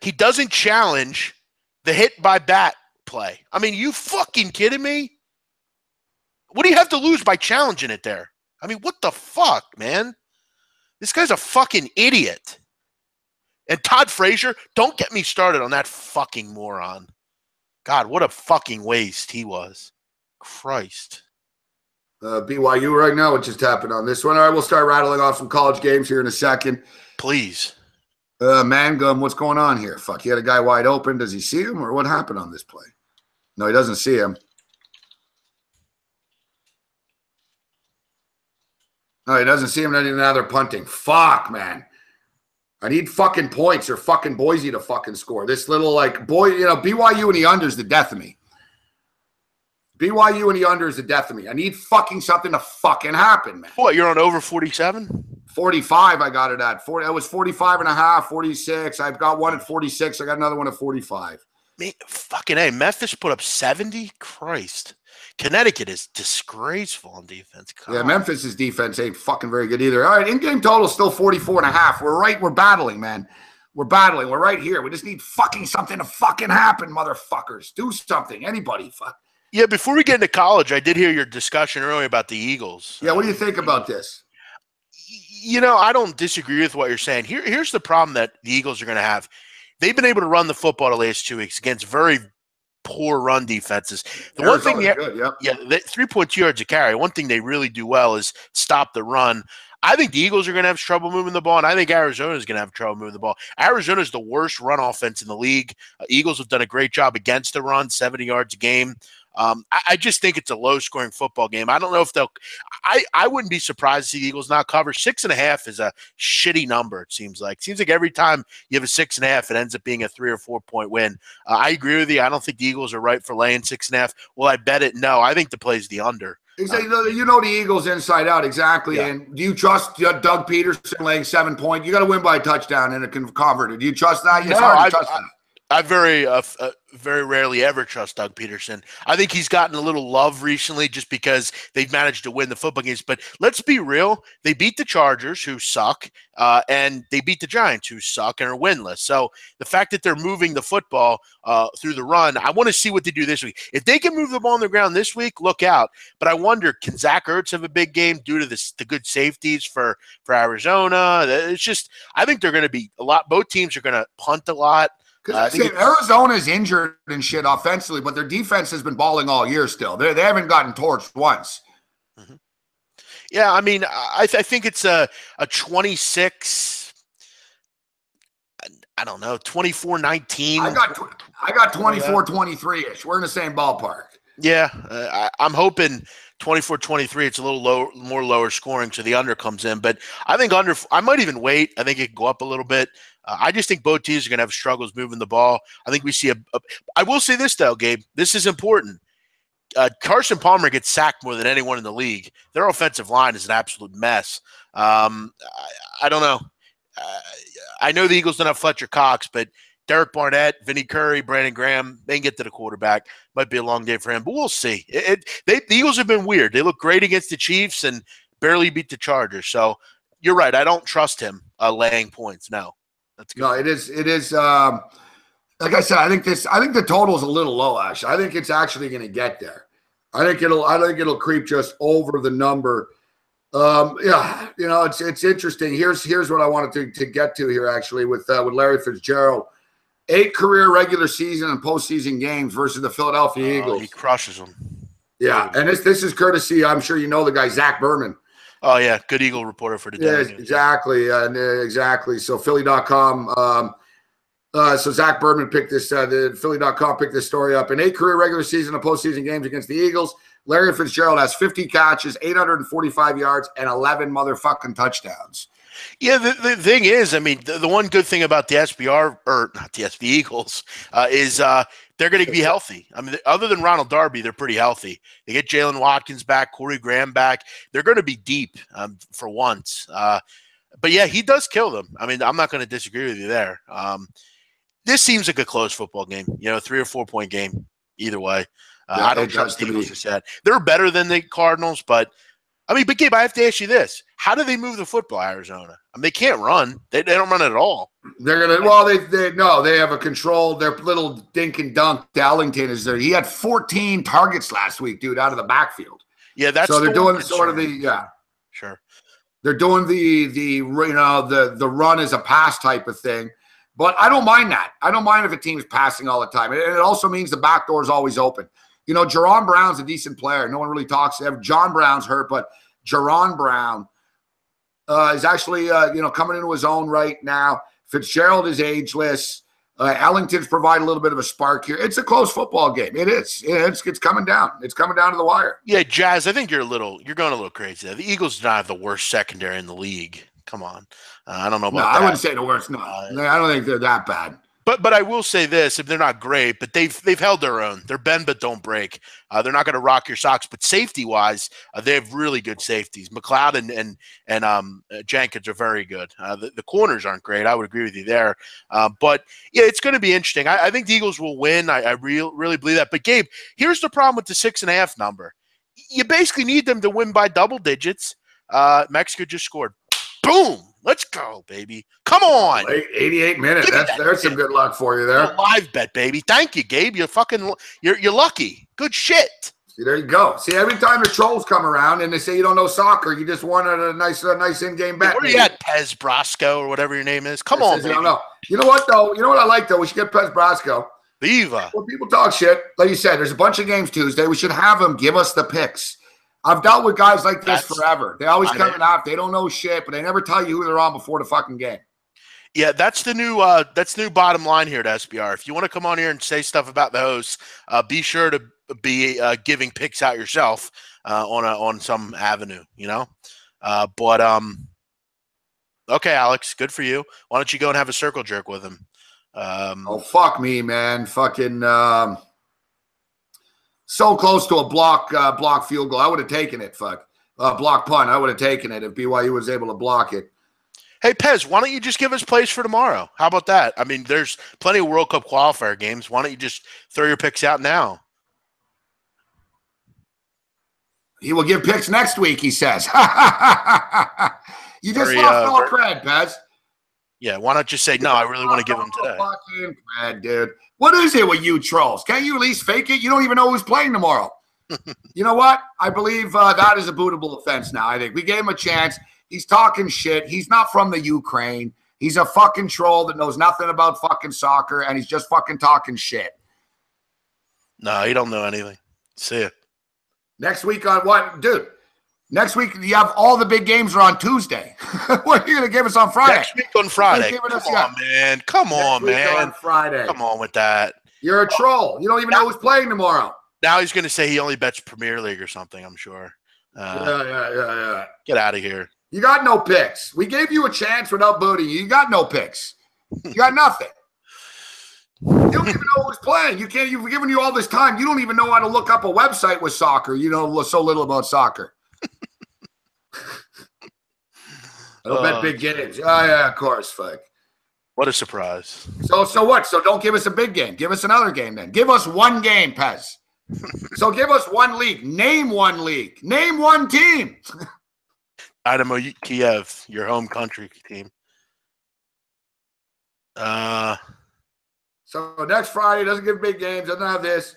C: he doesn't challenge the hit by bat play. I mean, you fucking kidding me? What do you have to lose by challenging it there? I mean, what the fuck, man? This guy's a fucking idiot. And Todd Frazier, don't get me started on that fucking moron. God, what a fucking waste he was. Christ.
A: BYU right now, what just happened on this one? All right, we'll start rattling off some college games here in a second.
C: Please.
A: Mangum, what's going on here? Fuck, he had a guy wide open. Does he see him, or what happened on this play? No, he doesn't see him. No, he doesn't see him. Now they're punting. Fuck, man. I need fucking points or fucking Boise to fucking score. This little BYU and the under is the death of me. BYU and the under is the death of me. I need fucking something to fucking happen, man.
C: What, you're on over 47?
A: 45 I got it at. 40. It was 45.5, 46. I've got one at 46. I got another one at 45.
C: Man, fucking A. Memphis put up 70? Christ. Connecticut is disgraceful on defense. God.
A: Yeah, Memphis' defense ain't fucking very good either. All right, in-game total still 44.5. We're battling, man. We're battling. We're right here. We just need fucking something to fucking happen, motherfuckers. Do something. Anybody. Fuck.
C: Yeah, before we get into college, I did hear your discussion earlier about the Eagles.
A: Yeah, what do you think about this?
C: I don't disagree with what you're saying. Here's the problem that the Eagles are going to have. They've been able to run the football the last 2 weeks against very poor run defenses. The one thing,
A: good,
C: yeah, 3.2 yards a carry. One thing they really do well is stop the run. I think the Eagles are going to have trouble moving the ball, and I think Arizona is going to have trouble moving the ball. Arizona is the worst run offense in the league. Eagles have done a great job against the run, 70 yards a game. I just think it's a low-scoring football game. I don't know if they'll – I wouldn't be surprised to see the Eagles not cover. 6.5 is a shitty number, it seems like. It seems like every time you have a 6.5, it ends up being a 3 or 4 point win. I agree with you. I don't think the Eagles are right for laying 6.5. Will I bet it? No. I think the play is the under.
A: Exactly. The Eagles inside out, exactly.
C: Yeah.
A: And do you trust Doug Peterson laying 7 points? You got to win by a touchdown and it can convert it. Do you trust that? It's hard to trust that.
C: I very rarely ever trust Doug Peterson. I think he's gotten a little love recently just because they've managed to win the football games. But let's be real. They beat the Chargers, who suck, and they beat the Giants, who suck and are winless. So the fact that they're moving the football through the run, I want to see what they do this week. If they can move the ball on the ground this week, look out. But I wonder, can Zach Ertz have a big game due to the good safeties for Arizona? It's just, I think they're going to be a lot. Both teams are going to punt a lot.
A: Because Arizona's injured and shit offensively, but their defense has been balling all year still. They haven't gotten torched once.
C: Mm-hmm. Yeah, I mean, I think it's a 26, I don't know, 24-19.
A: I got 24-23-ish. We're in the same ballpark.
C: Yeah, I'm hoping 24-23. It's a little more lower scoring, so the under comes in. But I think under. I might even wait. I think it can go up a little bit. I just think both teams are going to have struggles moving the ball. I think we see I will say this though, Gabe. This is important. Carson Palmer gets sacked more than anyone in the league. Their offensive line is an absolute mess. I don't know. I know the Eagles don't have Fletcher Cox, but Derek Barnett, Vinny Curry, Brandon Graham, they can get to the quarterback. Might be a long day for him, but we'll see. The Eagles have been weird. They look great against the Chiefs and barely beat the Chargers. So you're right. I don't trust him laying points. No, that's good.
A: No, it is. Like I said, I think the total is a little low. Actually, I think it's actually going to get there. I think it'll creep just over the number. Yeah, it's interesting. Here's what I wanted to get to here actually with Larry Fitzgerald. 8 career regular season and postseason games versus the Philadelphia Eagles.
C: He crushes them.
A: Yeah, and this is courtesy. I'm sure you know the guy Zach Berman.
C: Oh yeah, good Eagle reporter for today.
A: Yeah, exactly, exactly. So Philly.com. So Zach Berman picked this. The Philly.com picked this story up. In 8 career regular season and postseason games against the Eagles, Larry Fitzgerald has 50 catches, 845 yards, and 11 motherfucking touchdowns.
C: Yeah, the thing is, I mean, the one good thing about the SBR, or not the Eagles, is they're going to be healthy. I mean, other than Ronald Darby, they're pretty healthy. They get Jalen Watkins back, Corey Graham back. They're going to be deep for once. But, yeah, he does kill them. I mean, I'm not going to disagree with you there. This seems like a close football game, 3 or 4 point game either way.
A: Yeah,
C: I don't trust the Eagles. They're better than the Cardinals, but Gabe, I have to ask you this: how do they move the football, Arizona? I mean, they can't run. They don't run it at all.
A: They're gonna. Well, they have a control. Their little dink and dunk. Darlington is there. He had 14 targets last week, dude, out of the backfield.
C: Yeah, that's
A: so they're doing sort of
C: Sure.
A: They're doing the run as a pass type of thing. But I don't mind that. I don't mind if a team's passing all the time. It also means the back door is always open. Jerron Brown's a decent player. No one really talks. John Brown's hurt, but Jerron Brown is actually, coming into his own right now. Fitzgerald is ageless. Ellington's provided a little bit of a spark here. It's a close football game. It is. It's coming down. It's coming down to the wire.
C: Yeah, Jazz, I think you're going a little crazy there. The Eagles do not have the worst secondary in the league. Come on. I don't know about that.
A: I wouldn't say the worst. No, I don't think they're that bad.
C: But I will say this: if they're not great, but they've held their own. They're bend but don't break. They're not going to rock your socks. But safety wise, they have really good safeties. McLeod and Jenkins are very good. The corners aren't great. I would agree with you there. But yeah, it's going to be interesting. I think the Eagles will win. I really believe that. But Gabe, here's the problem with the 6.5 number. You basically need them to win by double digits. Mexico just scored. Boom. Let's go, baby. Come on.
A: 88 minutes. There's some good luck for you there.
C: A live bet, baby. Thank you, Gabe. You're lucky. Good shit.
A: See, there you go. See, every time the trolls come around and they say you don't know soccer, you just won a nice in-game bet.
C: Where are you at, Pez Brasco or whatever your name is? Come on, baby.
A: You know what, though? You know what I like, though? We should get Pez Brasco.
C: Viva.
A: When people talk shit, like you said, there's a bunch of games Tuesday. We should have them give us the picks. I've dealt with guys like this forever. They always come out. They don't know shit, but they never tell you who they're on before the fucking game.
C: Yeah, that's the new bottom line here at SBR. If you want to come on here and say stuff about the hosts, be sure to be giving picks out yourself on some avenue, But okay, Alex, good for you. Why don't you go and have a circle jerk with him?
A: Fuck me, man. Fucking. So close to a block field goal. I would have taken it. Block punt. I would have taken it if BYU was able to block it.
C: Hey, Pez, why don't you just give us plays for tomorrow? How about that? I mean, there's plenty of World Cup qualifier games. Why don't you just throw your picks out now?
A: He will give picks next week, he says. You just lost all cred, Pez.
C: Yeah, why not just say, no, I really want to give him today.
A: Fucking cred, dude. What is it with you trolls? Can't you at least fake it? You don't even know who's playing tomorrow. You know what? I believe that is a bootable offense now. I think we gave him a chance. He's talking shit. He's not from the Ukraine. He's a fucking troll that knows nothing about fucking soccer, and he's just fucking talking shit.
C: No, he don't know anything. See ya.
A: Next week on what? Dude, next week you have all the big games are on Tuesday. What are you going to give us on Friday?
C: Next week on Friday. Come on, man. Come on, man.
A: On Friday.
C: Come on with that.
A: You're a troll. You don't even know who's playing tomorrow.
C: Now he's going to say he only bets Premier League or something, I'm sure.
A: Yeah.
C: Get out of here.
A: You got no picks. We gave you a chance without booting you. You got no picks. You got nothing. You don't even know who's playing. You've given you all this time. You don't even know how to look up a website with soccer. You know so little about soccer. I don't bet big games. Oh, yeah, of course. Fuck.
C: What a surprise.
A: So what? So don't give us a big game. Give us another game then. Give us one game, Pez. So give us one league. Name one league. Name one team.
C: Dynamo Kiev, your home country team.
A: So next Friday, doesn't give big games, doesn't have this.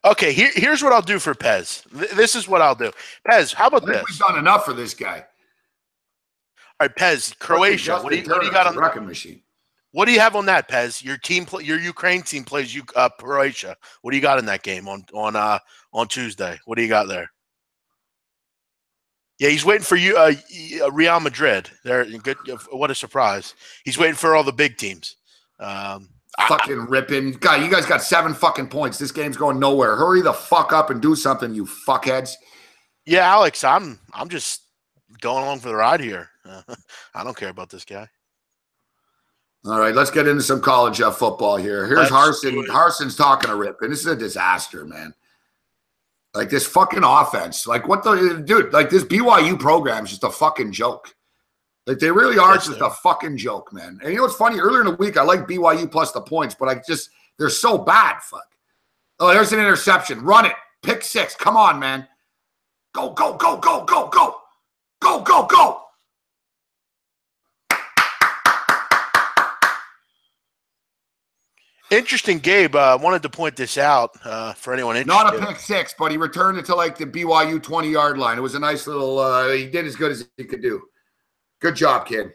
C: Okay, here's what I'll do for Pez. This is what I'll do. Pez, how about this?
A: We've done enough for this guy.
C: All right, Pez, Croatia. What do you got on the
A: wrecking machine?
C: What do you have on that, Pez? Your Ukraine team plays Croatia. What do you got in that game on Tuesday? What do you got there? Yeah, he's waiting for you, Real Madrid. There, good. What a surprise! He's waiting for all the big teams.
A: Fucking ripping. God, you guys got 7 fucking points. This game's going nowhere. Hurry the fuck up and do something, you fuckheads.
C: Yeah, Alex, I'm just going along for the ride here. I don't care about this guy.
A: All right, let's get into some college football here. Here's Harsin. Harson's talking a rip, and this is a disaster, man. Like this fucking offense. Like what the dude, like this BYU program is just a fucking joke. Like they really are just a fucking joke, man. And you know what's funny? Earlier in the week, I liked BYU plus the points, but they're so bad. Fuck. Oh, there's an interception. Run it. Pick 6. Come on, man. Go, go, go, go, go, go. Go, go, go.
C: Interesting, Gabe. Wanted to point this out for anyone interested.
A: Not a pick 6, but he returned it to like the BYU 20-yard line. It was a nice little he did as good as he could do. Good job, kid.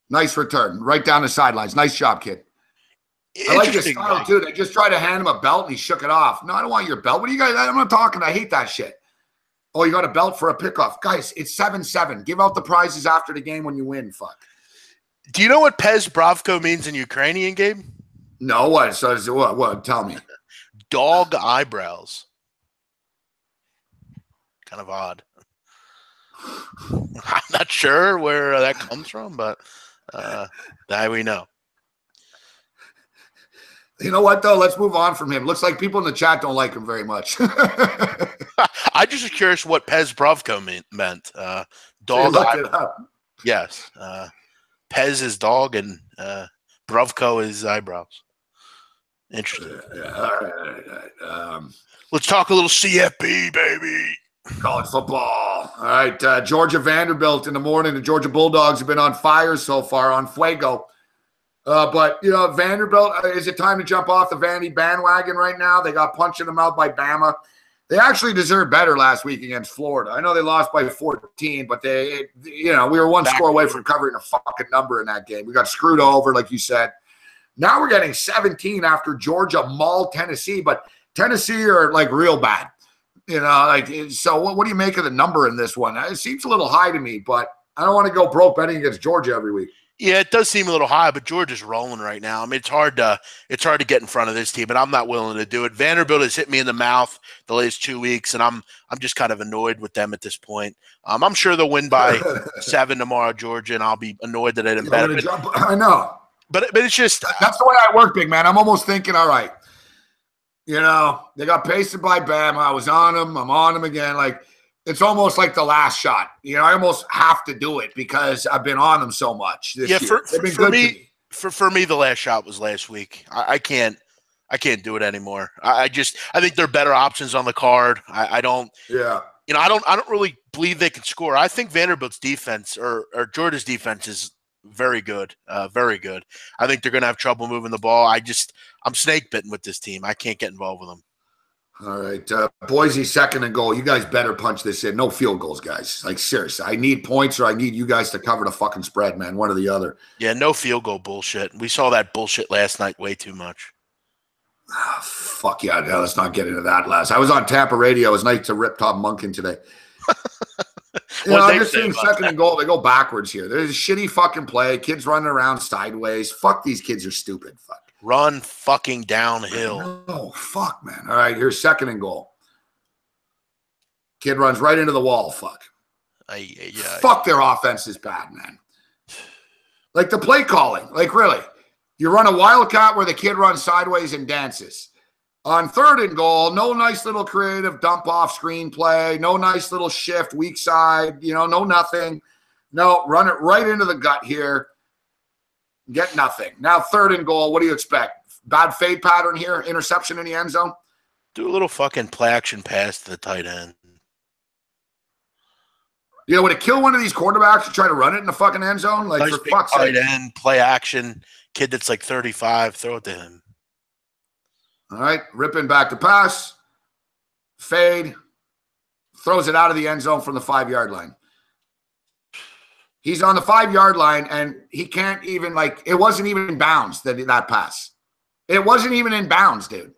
A: Nice return. Right down the sidelines. Nice job, kid. I like this style, too. They just tried to hand him a belt, and he shook it off. No, I don't want your belt. What are you guys? I'm not talking. I hate that shit. Oh, you got a belt for a pickoff. Guys, it's 7-7. Give out the prizes after the game when you win. Fuck.
C: Do you know what Pez Bravko means in Ukrainian, Gabe?
A: No, what? So what? Tell me.
C: Dog eyebrows. Kind of odd. I'm not sure where that comes from, but that we know.
A: You know what, though? Let's move on from him. Looks like people in the chat don't like him very much.
C: I just was curious what Pez Bravko meant. Dog eyebrows. Yes. Pez is dog and Bravko is eyebrows. Interesting.
A: All right.
C: Let's talk a little CFP, baby.
A: College football. All right. Georgia Vanderbilt in the morning. The Georgia Bulldogs have been on fire so far, on fuego. But, you know, Vanderbilt, is it time to jump off the Vandy bandwagon right now? They got punched in the mouth by Bama. They actually deserved better last week against Florida. I know they lost by 14, but we were one score away from covering a fucking number in that game. We got screwed over, like you said. Now we're getting 17 after Georgia mauled Tennessee, but Tennessee are like real bad. You know, like, so what do you make of the number in this one? It seems a little high to me, but I don't want to go broke betting against Georgia every week.
C: Yeah, it does seem a little high, but Georgia's rolling right now. I mean, it's hard to get in front of this team, and I'm not willing to do it. Vanderbilt has hit me in the mouth the last 2 weeks, and I'm just kind of annoyed with them at this point. I'm sure they'll win by 7 tomorrow, Georgia, and I'll be annoyed that they didn't bet it.
A: I know,
C: but it's just
A: that's the way I work, big man. I'm almost thinking, all right, you know, they got pasted by Bama. I was on them. I'm on them again. Like, It's almost like the last shot. I almost have to do it because I've been on them so much this year. They've been good to me.
C: For me, the last shot was last week. I can't do it anymore. I think there are better options on the card. I don't.
A: Yeah.
C: I don't really believe they can score. I think Vanderbilt's defense or Georgia's defense is very good. Very good. I think they're going to have trouble moving the ball. I'm snake bitten with this team. I can't get involved with them.
A: All right. Boise, 2nd and goal. You guys better punch this in. No field goals, guys. Like, seriously. I need points or I need you guys to cover the fucking spread, man. One or the other.
C: Yeah, no field goal bullshit. We saw that bullshit last night way too much.
A: Oh, fuck yeah. Let's not get into that last. I was on Tampa radio. It was nice to rip Tom Munkin today. I'm just saying 2nd and goal. They go backwards here. There's a shitty fucking play. Kids running around sideways. Fuck, these kids are stupid. Fuck.
C: Run fucking downhill.
A: Oh, fuck, man. All right, here's 2nd and goal. Kid runs right into the wall. Fuck. Fuck, their offense is bad, man. Like the play calling. Like, really. You run a wildcat where the kid runs sideways and dances. On 3rd and goal, no nice little creative dump off screen play. No nice little shift, weak side. No nothing. No, run it right into the gut here. Get nothing. Now 3rd and goal. What do you expect? Bad fade pattern here. Interception in the end zone.
C: Do a little fucking play action pass to the tight end.
A: Would it kill one of these quarterbacks to try to run it in the fucking end zone? Like,
C: nice
A: for fuck's sake.
C: Tight end, play action, kid that's like 35, throw it to him.
A: All right. Ripping back to pass. Fade. Throws it out of the end zone from the 5-yard line. He's on the 5-yard line, and he can't even, it wasn't even in bounds, that pass. It wasn't even in bounds, dude.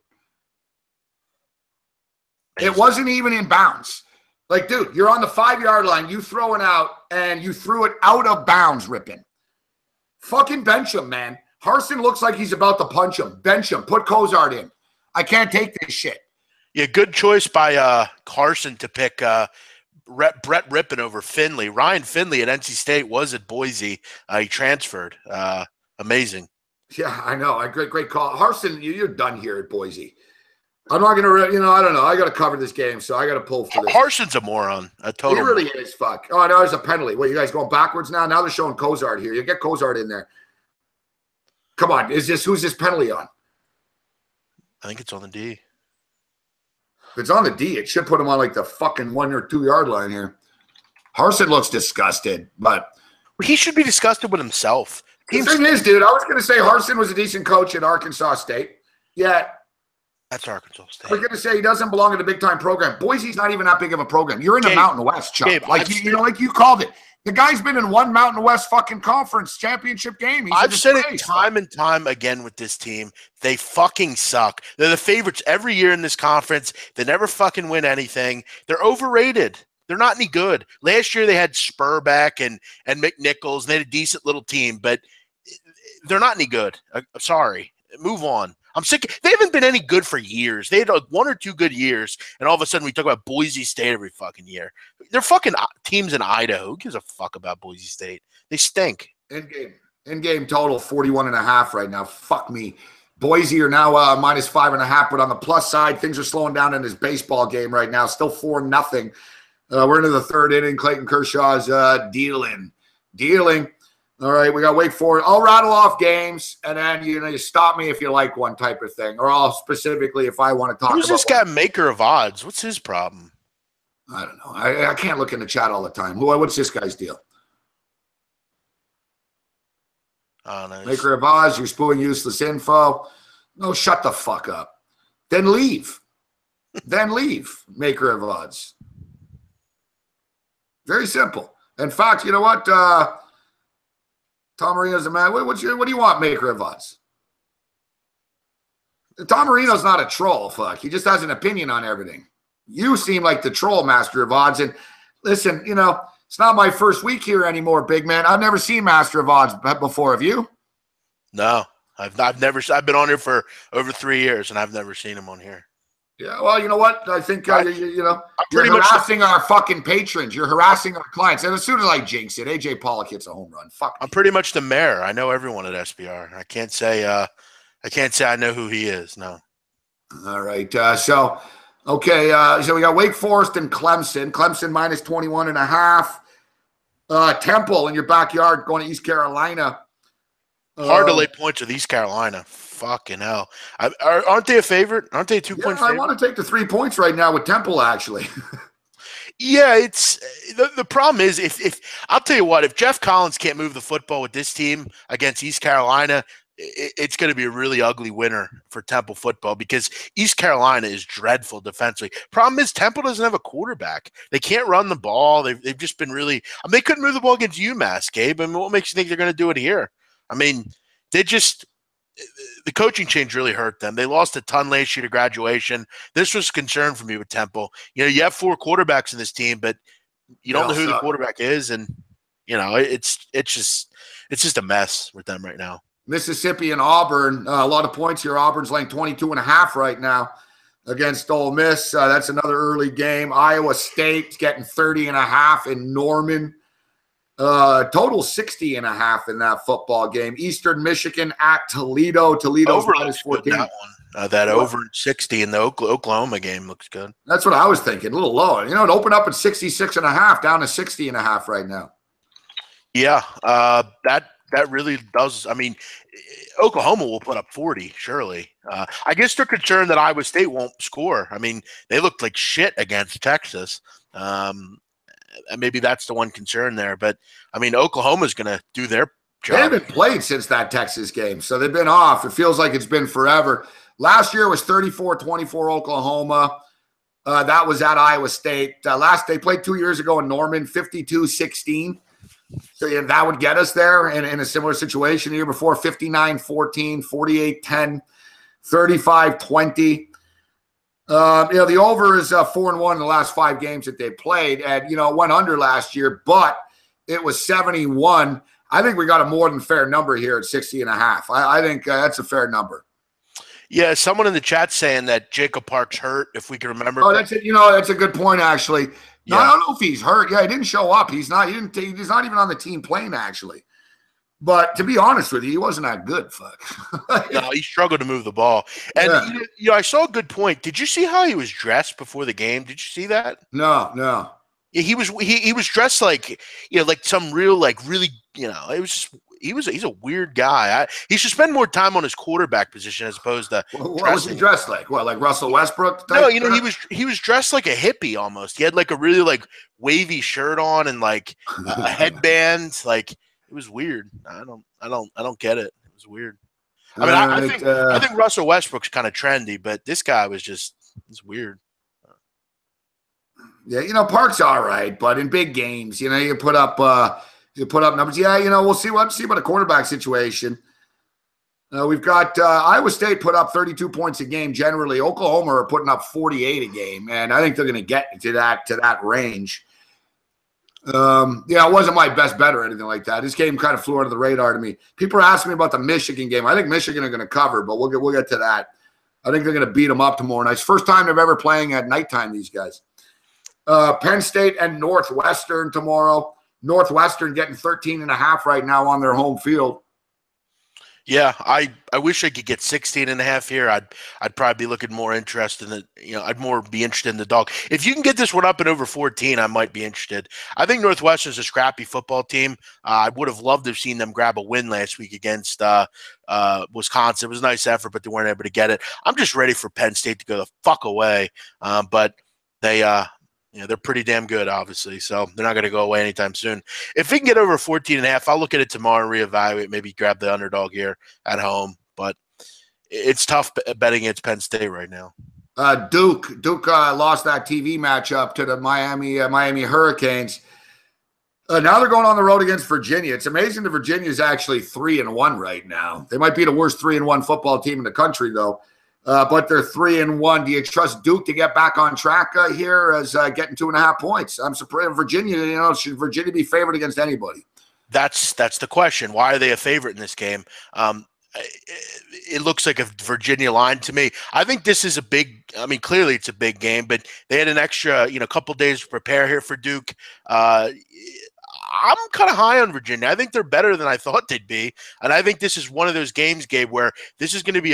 A: It wasn't even in bounds. Like, dude, you're on the 5-yard line. You throw it out, and you threw it out of bounds, Rippin. Fucking bench him, man. Harsin looks like he's about to punch him. Bench him. Put Cozart in. I can't take this shit.
C: Yeah, good choice by Carson to pick Brett Rippin over Finley. Ryan Finley at NC State was at Boise. He transferred. Amazing.
A: Yeah, I know. Great call. Harsin, you're done here at Boise. I'm not going to, I don't know. I got to cover this game, so I got to pull for this.
C: Harson's a moron. A total.
A: He really is. Fuck. Oh, now there's a penalty. What, you guys going backwards now? Now they're showing Cozart here. You get Cozart in there. Come on. Who's this penalty on?
C: I think it's on the D.
A: If it's on the D, it should put him on the fucking 1 or 2 yard line here. Harsin looks disgusted, but
C: he should be disgusted with himself.
A: The thing is, dude, I was going to say Harsin was a decent coach at Arkansas State. Yeah.
C: That's Arkansas State.
A: I was going to say he doesn't belong in a big-time program. Boise's not even that big of a program. You're in the Mountain West, Chuck.
C: Gabe,
A: like you called it. The guy's been in one Mountain West fucking conference championship game.
C: I've said it time and time again with this team. They fucking suck. They're the favorites every year in this conference. They never fucking win anything. They're overrated. They're not any good. Last year they had Spurback and McNichols, and they had a decent little team, but they're not any good. Sorry. Move on. I'm sick. They haven't been any good for years. They had 1 or 2 good years, and all of a sudden we talk about Boise State every fucking year. They're fucking teams in Idaho. Who gives a fuck about Boise State? They stink.
A: In game total 41.5 right now. Fuck me. Boise are now minus 5.5, but on the plus side, things are slowing down in this baseball game right now. Still 4-0. We're into the 3rd inning. Clayton Kershaw's dealing. All right, we got Wake Forest. I'll rattle off games, and then you stop me if you like one type of thing, or I'll specifically if I want to talk about.
C: Who's this guy, maker of odds? What's his problem?
A: I don't know. I can't look in the chat all the time. What's this guy's deal?
C: Oh, nice.
A: Maker of odds, you're spewing useless info. No, shut the fuck up. Then leave. Maker of odds. Very simple. In fact, you know what? Tom Marino's a man. What do you want, maker of odds? Tom Marino's not a troll, fuck. He just has an opinion on everything. You seem like the troll master of odds. And listen, it's not my first week here anymore, big man. I've never seen master of odds before. Have you?
C: No, I've been on here for over 3 years, and I've never seen him on here.
A: Yeah, well, you know what? I think, you're harassing our fucking patrons. You're harassing our clients. And as soon as I jinx it, AJ Pollock hits a home run. Fuck.
C: I'm pretty much the mayor. I know everyone at SBR. I can't say I know who he is. No.
A: All right. So Okay, so we got Wake Forest and Clemson. Clemson minus 21.5. Temple in your backyard going to East Carolina.
C: Hard to lay points with East Carolina. Fucking hell. Aren't they a favorite? Aren't they a 2-point favorite?
A: I want to take the 3 points right now with Temple, actually.
C: Yeah, it's the problem is if I'll tell you what, if Jeff Collins can't move the football with this team against East Carolina, it's going to be a really ugly winner for Temple football because East Carolina is dreadful defensively. Problem is Temple doesn't have a quarterback. They can't run the ball. They've just been really they couldn't move the ball against UMass, Gabe. I mean, what makes you think they're going to do it here? I mean, the coaching change really hurt them. They lost a ton last year to graduation. This was a concern for me with Temple. You know, you have 4 quarterbacks in this team, but you don't know who the quarterback is, and you know it's just a mess with them right now.
A: Mississippi and Auburn, a lot of points here. Auburn's laying 22.5 right now against Ole Miss. That's another early game. Iowa State's getting 30.5 in Norman. Total 60.5 in that football game. Eastern Michigan at Toledo. Toledo's minus 14.
C: That one. That over 60 in the Oklahoma game looks good.
A: That's what I was thinking. A little low. You know, it opened up at 66.5, down to 60.5 right now.
C: Yeah, that really does. I mean, Oklahoma will put up 40, surely. I guess they're concerned that Iowa State won't score. I mean, they looked like shit against Texas. Maybe that's the one concern there. But, I mean, Oklahoma's going to do their job.
A: They haven't played since that Texas game, so they've been off. It feels like it's been forever. Last year was 34-24 Oklahoma. That was at Iowa State. They played 2 years ago in Norman, 52-16. So yeah, that would get us there in a similar situation. The year before, 59-14, 48-10, 35-20. The over is 4-1 in the last 5 games that they played. And, it went under last year, but it was 71. I think we got a more than fair number here at 60.5. I think that's a fair number.
C: Yeah, someone in the chat saying that Jacob Park's hurt, if we can remember.
A: Oh, that's it. That's a good point, actually. No, yeah. I don't know if he's hurt. Yeah, he didn't show up. He's not even on the team plane, actually. But to be honest with you, he wasn't that good. Fuck.
C: No, he struggled to move the ball. And I saw a good point. Did you see how he was dressed before the game? Did you see that?
A: No.
C: Yeah, he was dressed like like some real really it was just he's a weird guy. He should spend more time on his quarterback position as opposed to.
A: What was he dressed like? What, like Russell Westbrook?
C: No, he was dressed like a hippie almost. He had like a really wavy shirt on and like a headband. Like it was weird. I don't get it. It was weird. I mean, I think Russell Westbrook's kind of trendy, but this guy was it's weird.
A: Yeah, Park's all right, but in big games, you put up numbers. Yeah, we'll see about the quarterback situation. We've got Iowa State put up 32 points a game generally. Oklahoma are putting up 48 a game, and I think they're going to get to that range. It wasn't my best bet or anything like that. This game kind of flew under the radar to me. People are asking me about the Michigan game. I think Michigan are going to cover, but we'll get to that. I think they're going to beat them up tomorrow night. It's the first time they're ever playing at nighttime, these guys. Penn State and Northwestern tomorrow. Northwestern getting 13.5 right now on their home field.
C: Yeah, I wish I could get 16.5 here. I'd probably be looking more interested in it. I'd more be interested in the dog. If you can get this one up and over 14, I might be interested. I think Northwestern's a scrappy football team. I would have loved to have seen them grab a win last week against Wisconsin. It was a nice effort, but they weren't able to get it. I'm just ready for Penn State to go the fuck away. But they they're pretty damn good, obviously, so they're not going to go away anytime soon. If we can get over 14.5, I'll look at it tomorrow and reevaluate, maybe grab the underdog here at home. But it's tough betting against Penn State right now.
A: Duke lost that TV matchup to the Miami Hurricanes. Now they're going on the road against Virginia. It's amazing that Virginia is actually 3-1 right now. They might be the worst 3-1 football team in the country, though. But they're 3-1. Do you trust Duke to get back on track here as getting 2.5 points? I'm surprised. Virginia, should Virginia be favored against anybody?
C: That's the question. Why are they a favorite in this game? It looks like a Virginia line to me. I think this is clearly it's a big game, but they had an extra, couple days to prepare here for Duke. I'm kind of high on Virginia. I think they're better than I thought they'd be. And I think this is one of those games, Gabe, where this is going to be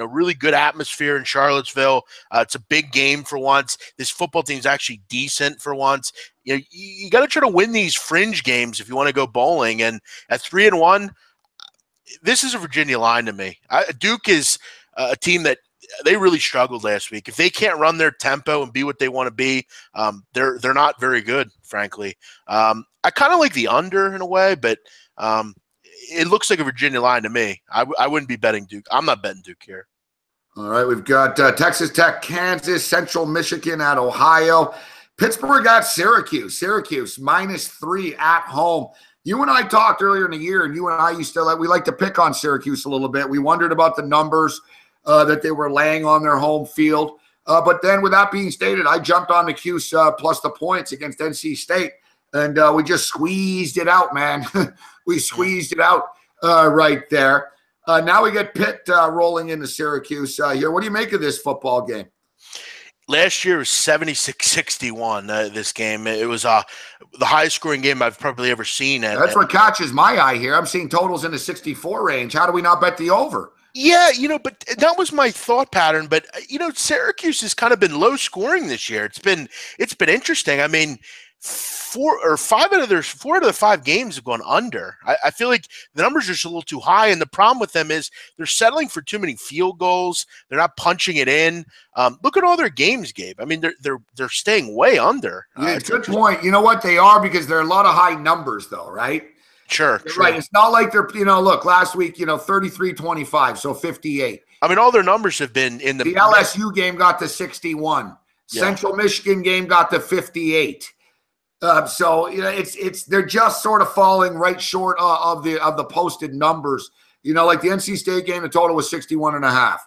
C: really good atmosphere in Charlottesville. It's a big game for once. This football team's actually decent for once. You got to try to win these fringe games if you want to go bowling. And at 3-1, this is a Virginia line to me. Duke is a team that they really struggled last week. If they can't run their tempo and be what they want to be, they're not very good, frankly. I kind of like the under in a way, but it looks like a Virginia line to me. I wouldn't be betting Duke. I'm not betting Duke here.
A: All right, we've got Texas Tech, Kansas, Central Michigan at Ohio. Pittsburgh at Syracuse. Syracuse -3 at home. You and I talked earlier in the year, and you and I used to we like to pick on Syracuse a little bit. We wondered about the numbers that they were laying on their home field. But then with that being stated, I jumped on the Cuse plus the points against NC State, and we just squeezed it out, man. We squeezed it out right there. Now we get Pitt rolling into Syracuse here. What do you make of this football game?
C: Last year was 76-61, this game. It was the highest scoring game I've probably ever seen.
A: That's what catches my eye here. I'm seeing totals in the 64 range. How do we not bet the over?
C: Yeah, but that was my thought pattern. But, Syracuse has kind of been low scoring this year. It's been interesting. I mean, 4 out of the 5 games have gone under. I feel like the numbers are just a little too high, and the problem with them is they're settling for too many field goals. They're not punching it in. Look at all their games, Gabe. I mean, they're staying way under.
A: Yeah, good point. You know what they are, because there are a lot of high numbers, though, right?
C: Sure.
A: Right. It's not like they're look, last week 33-25, so 58.
C: I mean, all their numbers have been in
A: the LSU game got to 61. Yeah. Central Michigan game got to 58. So they're just sort of falling right short of the posted numbers. Like the NC State game, the total was 61.5.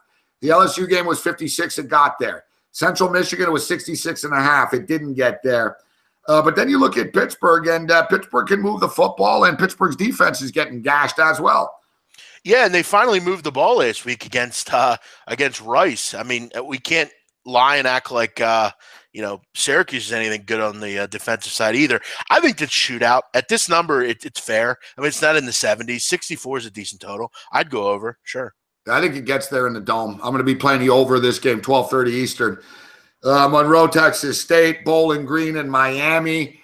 A: The LSU game was 56. It got there. Central Michigan, it was 66.5. It didn't get there. But then you look at Pittsburgh, and Pittsburgh can move the football, and Pittsburgh's defense is getting gashed as well.
C: Yeah, and they finally moved the ball last week against Rice. I mean, we can't lie and act like Syracuse is anything good on the defensive side either. I think this shootout at this number, it's fair. I mean, it's not in the 70s. 64 is a decent total. I'd go over, sure.
A: I think it gets there in the dome. I'm going to be playing the over this game, 12:30 Eastern. Monroe, Texas State, Bowling Green, and Miami.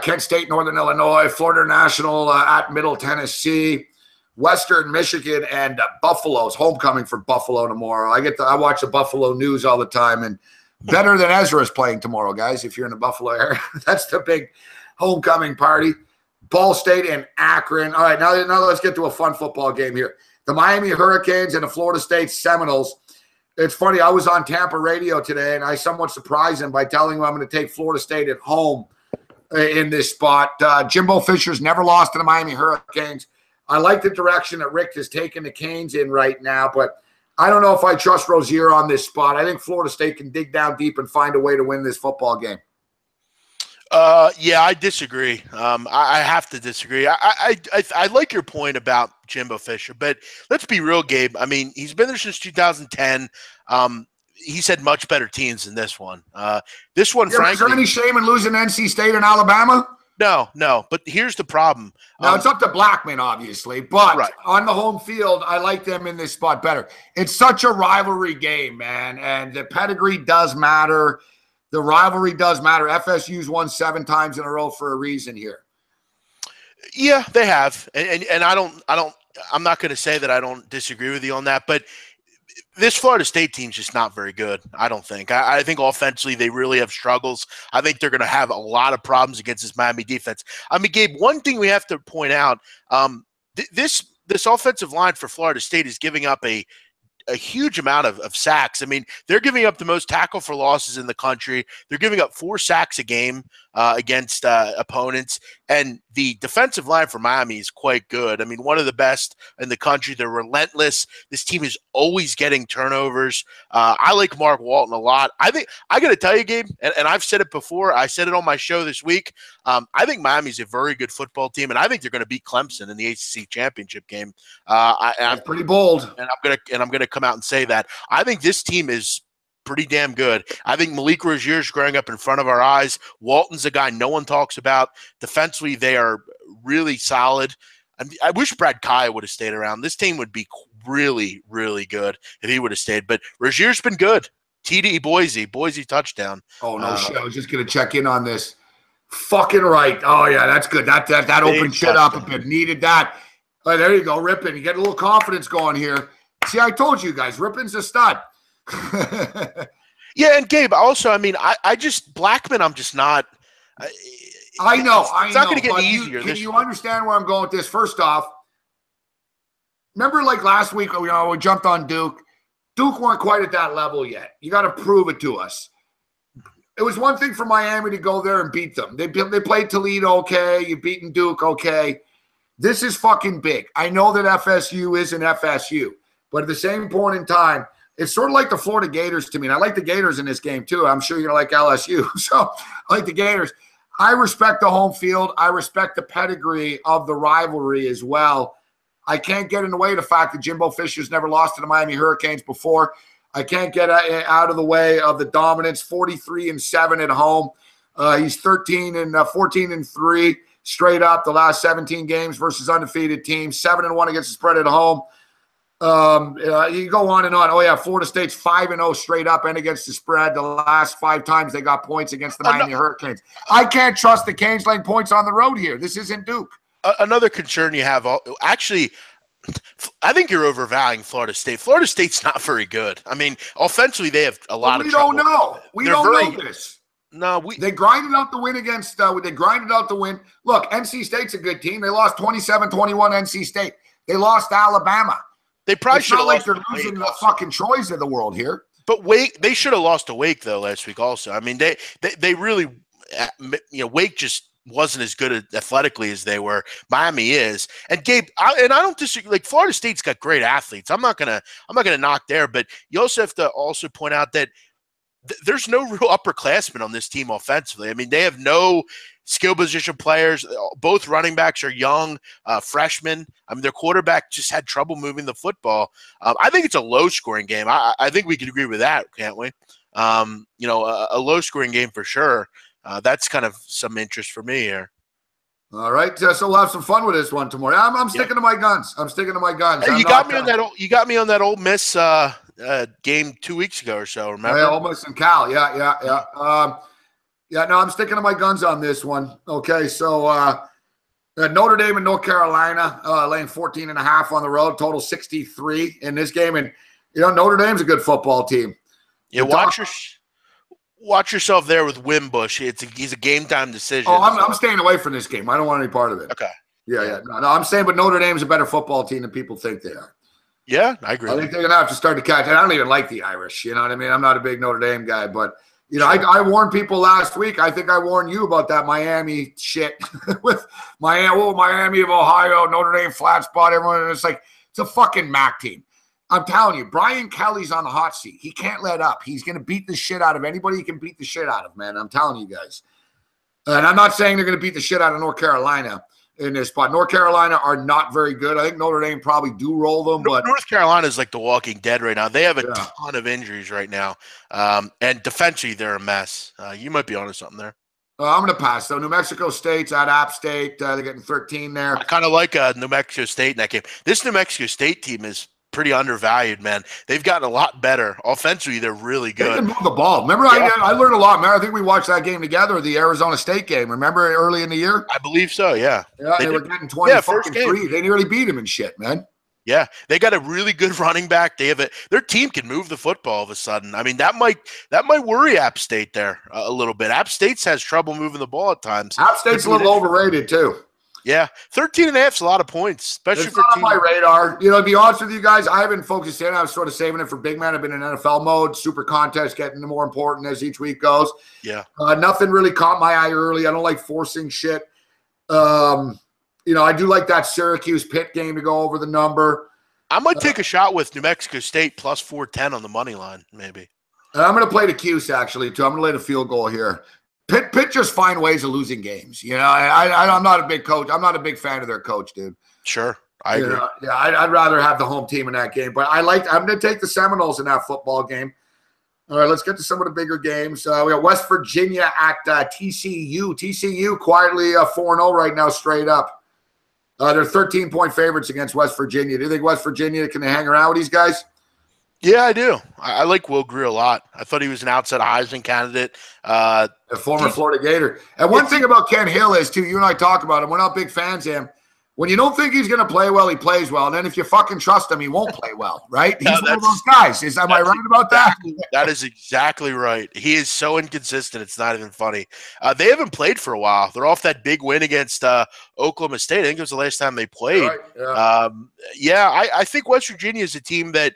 A: Kent State, Northern Illinois, Florida National at Middle Tennessee, Western Michigan, and Buffalo's homecoming for Buffalo tomorrow. I watch the Buffalo news all the time, and better than Ezra's playing tomorrow, guys. If you're in the Buffalo area, that's the big homecoming party. Ball State and Akron. All right, now let's get to a fun football game here. The Miami Hurricanes and the Florida State Seminoles. It's funny, I was on Tampa radio today, and I somewhat surprised him by telling him I'm going to take Florida State at home in this spot. Jimbo Fisher's never lost to the Miami Hurricanes. I like the direction that Rick has taken the Canes in right now, but I don't know if I trust Rozier on this spot. I think Florida State can dig down deep and find a way to win this football game.
C: Yeah, I disagree. I have to disagree. I like your point about Jimbo Fisher, but let's be real, Gabe. I mean, he's been there since 2010. He's had much better teams than this one. This one, frankly,
A: is there any shame in losing NC State and Alabama?
C: No. But here's the problem.
A: Now, it's up to Blackman, obviously, but
C: right.
A: On the home field, I like them in this spot better. It's such a rivalry game, man, and the pedigree does matter. The rivalry does matter. FSU's won 7 times in a row for a reason here.
C: Yeah, they have, and I'm not going to say that I don't disagree with you on that, but this Florida State team's just not very good, I don't think. I think offensively they really have struggles. I think they're going to have a lot of problems against this Miami defense. I mean, Gabe, one thing we have to point out, this offensive line for Florida State is giving up a huge amount of sacks. I mean, they're giving up the most tackle for losses in the country. They're giving up 4 sacks a game against opponents. And the defensive line for Miami is quite good. I mean, one of the best in the country. They're relentless. This team is always getting turnovers. I like Mark Walton a lot. I got to tell you, Gabe, and I've said it before. I said it on my show this week. I think Miami's a very good football team, and I think they're going to beat Clemson in the ACC championship game.
A: I'm pretty bold,
C: and I'm gonna come out and say that I think this team is pretty damn good. I think Malik Rozier's growing up in front of our eyes. Walton's a guy no one talks about. Defensively, they are really solid. I wish Brad Kaya would have stayed around. This team would be really, really good if he would have stayed. But Rozier's been good. TD Boise touchdown.
A: Oh, no shit. I was just going to check in on this. Fucking right. Oh, yeah, that's good. That opened shit up a bit. Needed that. There you go, Rippin. You get a little confidence going here. See, I told you guys, Rippin's a stud.
C: Yeah, and Gabe, also, I mean, I just, Blackman, I'm just not.
A: I know.
C: It's not going to get any easier.
A: Can you understand where I'm going with this? First off, remember like last week, we jumped on Duke. Duke weren't quite at that level yet. You got to prove it to us. It was one thing for Miami to go there and beat them. They played Toledo okay. You've beaten Duke okay. This is fucking big. I know that FSU isn't FSU, but at the same point in time, it's sort of like the Florida Gators to me. And I like the Gators in this game too. I'm sure you're going to like LSU. So I like the Gators. I respect the home field. I respect the pedigree of the rivalry as well. I can't get in the way of the fact that Jimbo Fisher's never lost to the Miami Hurricanes before. I can't get out of the way of the dominance. 43-7 at home. He's 14-3 straight up the last 17 games versus undefeated teams. 7-1 against the spread at home. You go on and on. Oh yeah, Florida State's 5-0 straight up and against the spread. The last 5 times they got points against the Miami Hurricanes. I can't trust the Canes laying points on the road here. This isn't Duke.
C: Another concern you have, actually, I think you're overvaluing Florida State. Florida State's not very good. I mean, offensively, they have a lot of trouble.
A: We don't know. We don't know this.
C: No,
A: they grinded out the win against. They grinded out the win. Look, NC State's a good team. They lost 27-21. NC State. They lost to Alabama.
C: They probably should have
A: lost. They're losing the fucking Troys of the world here.
C: But Wake, they should have lost to Wake though last week. Also, I mean, they really, Wake just wasn't as good athletically as they were. Miami is, and Gabe, I don't disagree. Like Florida State's got great athletes. I'm not gonna knock there, but you also have to also point out that there's no real upperclassmen on this team offensively. I mean, they have no skill position players. Both running backs are young freshmen. I mean, their quarterback just had trouble moving the football. I think it's a low-scoring game. I think we can agree with that, can't we? A low-scoring game for sure. That's kind of some interest for me here.
A: All right, so we'll have some fun with this one tomorrow. I'm sticking to my guns.
C: Hey, you got me on that Ole Miss game 2 weeks ago or so. Remember?
A: Yeah, Ole Miss and Cal. Yeah. No, I'm sticking to my guns on this one. Okay, so Notre Dame and North Carolina laying 14.5 on the road, total 63 in this game, and Notre Dame's a good football team.
C: Yeah, watch yourself there with Wimbush. He's a game time decision.
A: Oh, I'm staying away from this game. I don't want any part of it.
C: Okay.
A: Yeah. No, I'm saying, but Notre Dame's a better football team than people think they are.
C: Yeah, I agree.
A: I think they're gonna have to start to catch. And I don't even like the Irish. You know what I mean? I'm not a big Notre Dame guy, but I warned people last week. I think I warned you about that Miami shit with Miami of Ohio, Notre Dame flat spot. Everyone, it's like it's a fucking MAC team. I'm telling you, Brian Kelly's on the hot seat. He can't let up. He's going to beat the shit out of anybody he can beat the shit out of, man. I'm telling you guys. And I'm not saying they're going to beat the shit out of North Carolina in this spot. North Carolina are not very good. I think Notre Dame probably do roll them. But
C: North Carolina is like the Walking Dead right now. They have a ton of injuries right now. And defensively, they're a mess. You might be onto something there.
A: I'm going to pass, though. New Mexico State's at App State. They're getting 13 there.
C: I kind of like New Mexico State in that game. This New Mexico State team is pretty undervalued, man. They've gotten a lot better. Offensively, they're really good.
A: They can move the ball. Remember, I learned a lot, man. I think we watched that game together, the Arizona State game. Remember early in the year?
C: I believe so, yeah.
A: Yeah, they were getting 20 fucking free. They nearly beat him and shit, man.
C: Yeah, they got a really good running back. Their team can move the football all of a sudden. I mean, that might worry App State there a little bit. App State has trouble moving the ball at times.
A: App State's a little overrated too.
C: Yeah, 13.5 is a lot of points, especially
A: it's
C: for
A: not on my radar. To be honest with you guys, I haven't focused in. I was sort of saving it for big man. I've been in NFL mode. Super contest getting more important as each week goes.
C: Yeah.
A: Nothing really caught my eye early. I don't like forcing shit. I do like that Syracuse Pitt game to go over the number.
C: I might take a shot with New Mexico State plus 410 on the money line, maybe.
A: And I'm going to play the Cuse actually too. I'm going to lay the field goal here. Pitt just find ways of losing games. I'm not a big coach. I'm not a big fan of their coach, dude.
C: Sure, I agree.
A: I'd rather have the home team in that game. But I'm going to take the Seminoles in that football game. All right, let's get to some of the bigger games. We got West Virginia at TCU. TCU quietly 4-0 right now, straight up. They're 13-point favorites against West Virginia. Do you think West Virginia can hang around with these guys?
C: Yeah, I do. I like Will Greer a lot. I thought he was an outside Heisman candidate.
A: A former Florida Gator. And one thing about Ken Hill is, too, you and I talk about him. We're not big fans of him. When you don't think he's going to play well, he plays well. And then if you fucking trust him, he won't play well, right? He's one of those guys. Am I right about that?
C: That is exactly right. He is so inconsistent. It's not even funny. They haven't played for a while. They're off that big win against Oklahoma State. I think it was the last time they played. Right, yeah. I think West Virginia is a team that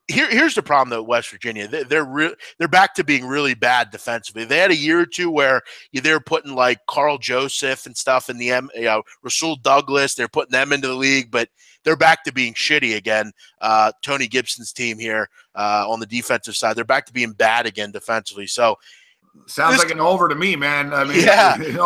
C: here's the problem, though. West Virginia, they're back to being really bad defensively. They had a year or two where they were putting like Carl Joseph and stuff in the Rasul Douglas. They're putting them into the league, but they're back to being shitty again. Tony Gibson's team here on the defensive side, they're back to being bad again defensively. So
A: sounds like an over to me, man. I mean,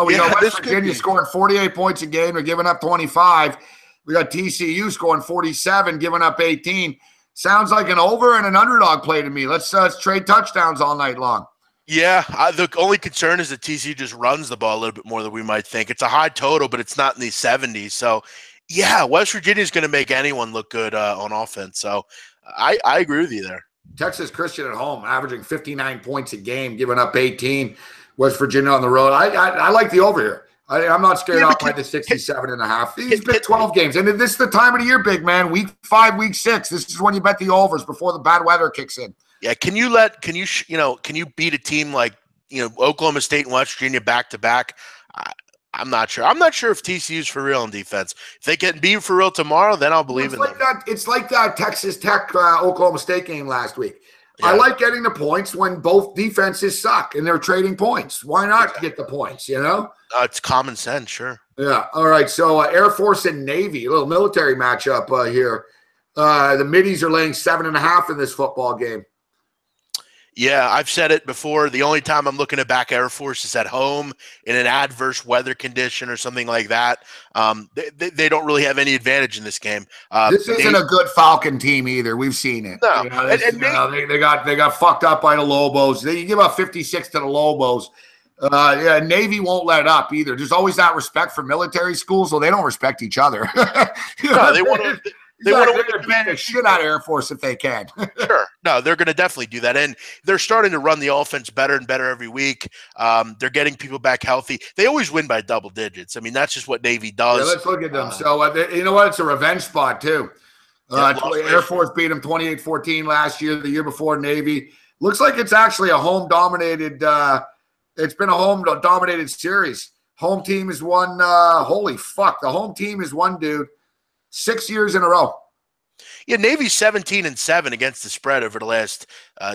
A: we got West Virginia scoring 48 points a game. They're giving up 25. We got TCU scoring 47, giving up 18. Sounds like an over and an underdog play to me. Let's trade touchdowns all night long.
C: Yeah, the only concern is that TCU just runs the ball a little bit more than we might think. It's a high total, but it's not in the 70s. So, yeah, West Virginia is going to make anyone look good on offense. So, I agree with you there.
A: Texas Christian at home, averaging 59 points a game, giving up 18. West Virginia on the road. I like the over here. I'm not scared off by the 67.5. He's been 12 games. And this is the time of the year, big man. Week 5, week 6. This is when you bet the overs before the bad weather kicks in.
C: Yeah. Can you beat a team like, Oklahoma State and West Virginia back to back? I'm not sure. I'm not sure if TCU's for real in defense. If they get beat for real tomorrow, then I'll believe in them.
A: It's like that Texas Tech Oklahoma State game last week. Yeah. I like getting the points when both defenses suck and they're trading points. Why not get the points,
C: It's common sense, sure.
A: Yeah. All right. So Air Force and Navy, a little military matchup here. The Middies are laying 7.5 in this football game.
C: Yeah, I've said it before. The only time I'm looking to back Air Force is at home in an adverse weather condition or something like that. They don't really have any advantage in this game.
A: This isn't a good Falcon team either. We've seen it.
C: No,
A: they got fucked up by the Lobos. They give up 56 to the Lobos. Navy won't let up either. There's always that respect for military schools, so they don't respect each other.
C: No, they want to. They want
A: to beat the shit out of Air Force if they can.
C: Sure. No, they're going to definitely do that. And they're starting to run the offense better and better every week. They're getting people back healthy. They always win by double digits. I mean, that's just what Navy does.
A: Yeah, let's look at them. So, you know what? It's a revenge spot, too. Air Force beat them 28-14 last year. The year before, Navy. Looks like it's actually a home-dominated it's been a home-dominated series. Home team has won holy fuck. The home team has won, dude. 6 years in a row.
C: Yeah, Navy's 17-7 against the spread over the last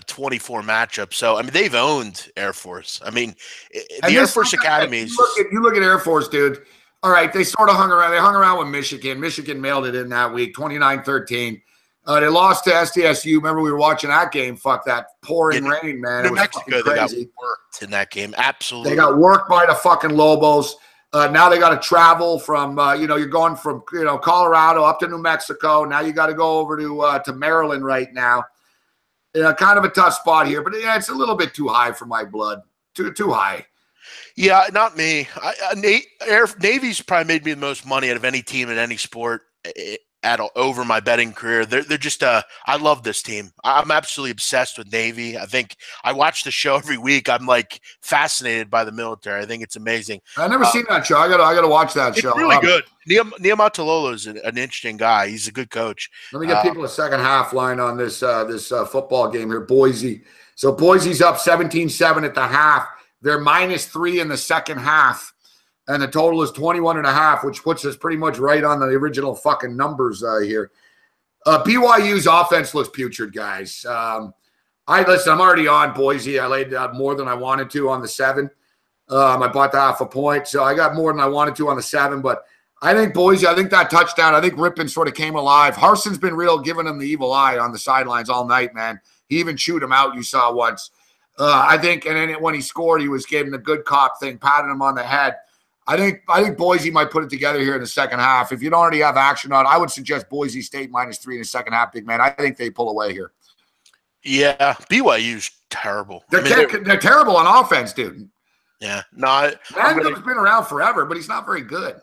C: 24 matchups. So, I mean, they've owned Air Force. I mean, the Air Force Academy is
A: you look at Air Force, dude. All right, they sort of hung around. They hung around with Michigan. Michigan mailed it in that week, 29-13. They lost to SDSU. Remember, we were watching that game. Fuck that pouring rain, man.
C: New Mexico, they got worked in that game. Absolutely.
A: They got worked by the fucking Lobos. Now they got to travel from, you're going from, Colorado up to New Mexico. Now you got to go over to Maryland right now. Kind of a tough spot here, but it's a little bit too high for my blood. Too high.
C: Yeah, not me. Navy's probably made me the most money out of any team in any sport over my betting career. They're just I love this team. I'm absolutely obsessed with Navy. I think I watch the show every week. I'm like fascinated by the military. I think it's amazing.
A: I've never seen that show. I gotta watch that show.
C: It's really good. Nehemiah Tololo is an interesting guy. He's a good coach.
A: Let me get people a second half line on this football game here. Boise. So Boise's up 17-7 at the half. They're -3 in the second half. And the total is 21.5, which puts us pretty much right on the original fucking numbers here. BYU's offense looks putrid, guys. I'm already on Boise. I laid out more than I wanted to on the 7. I bought the half a point, so I got more than I wanted to on the 7. But I think Boise, I think that touchdown, I think Rippon sort of came alive. Harson's been real giving him the evil eye on the sidelines all night, man. He even chewed him out, you saw once. I think, and then when he scored, he was giving the good cop thing, patting him on the head. I think Boise might put it together here in the second half. If you don't already have action on, I would suggest Boise State -3 in the second half, big man. I think they pull away here.
C: Yeah, BYU's terrible.
A: They're terrible on offense, dude.
C: Yeah, no.
A: Mango's been around forever, but he's not very good.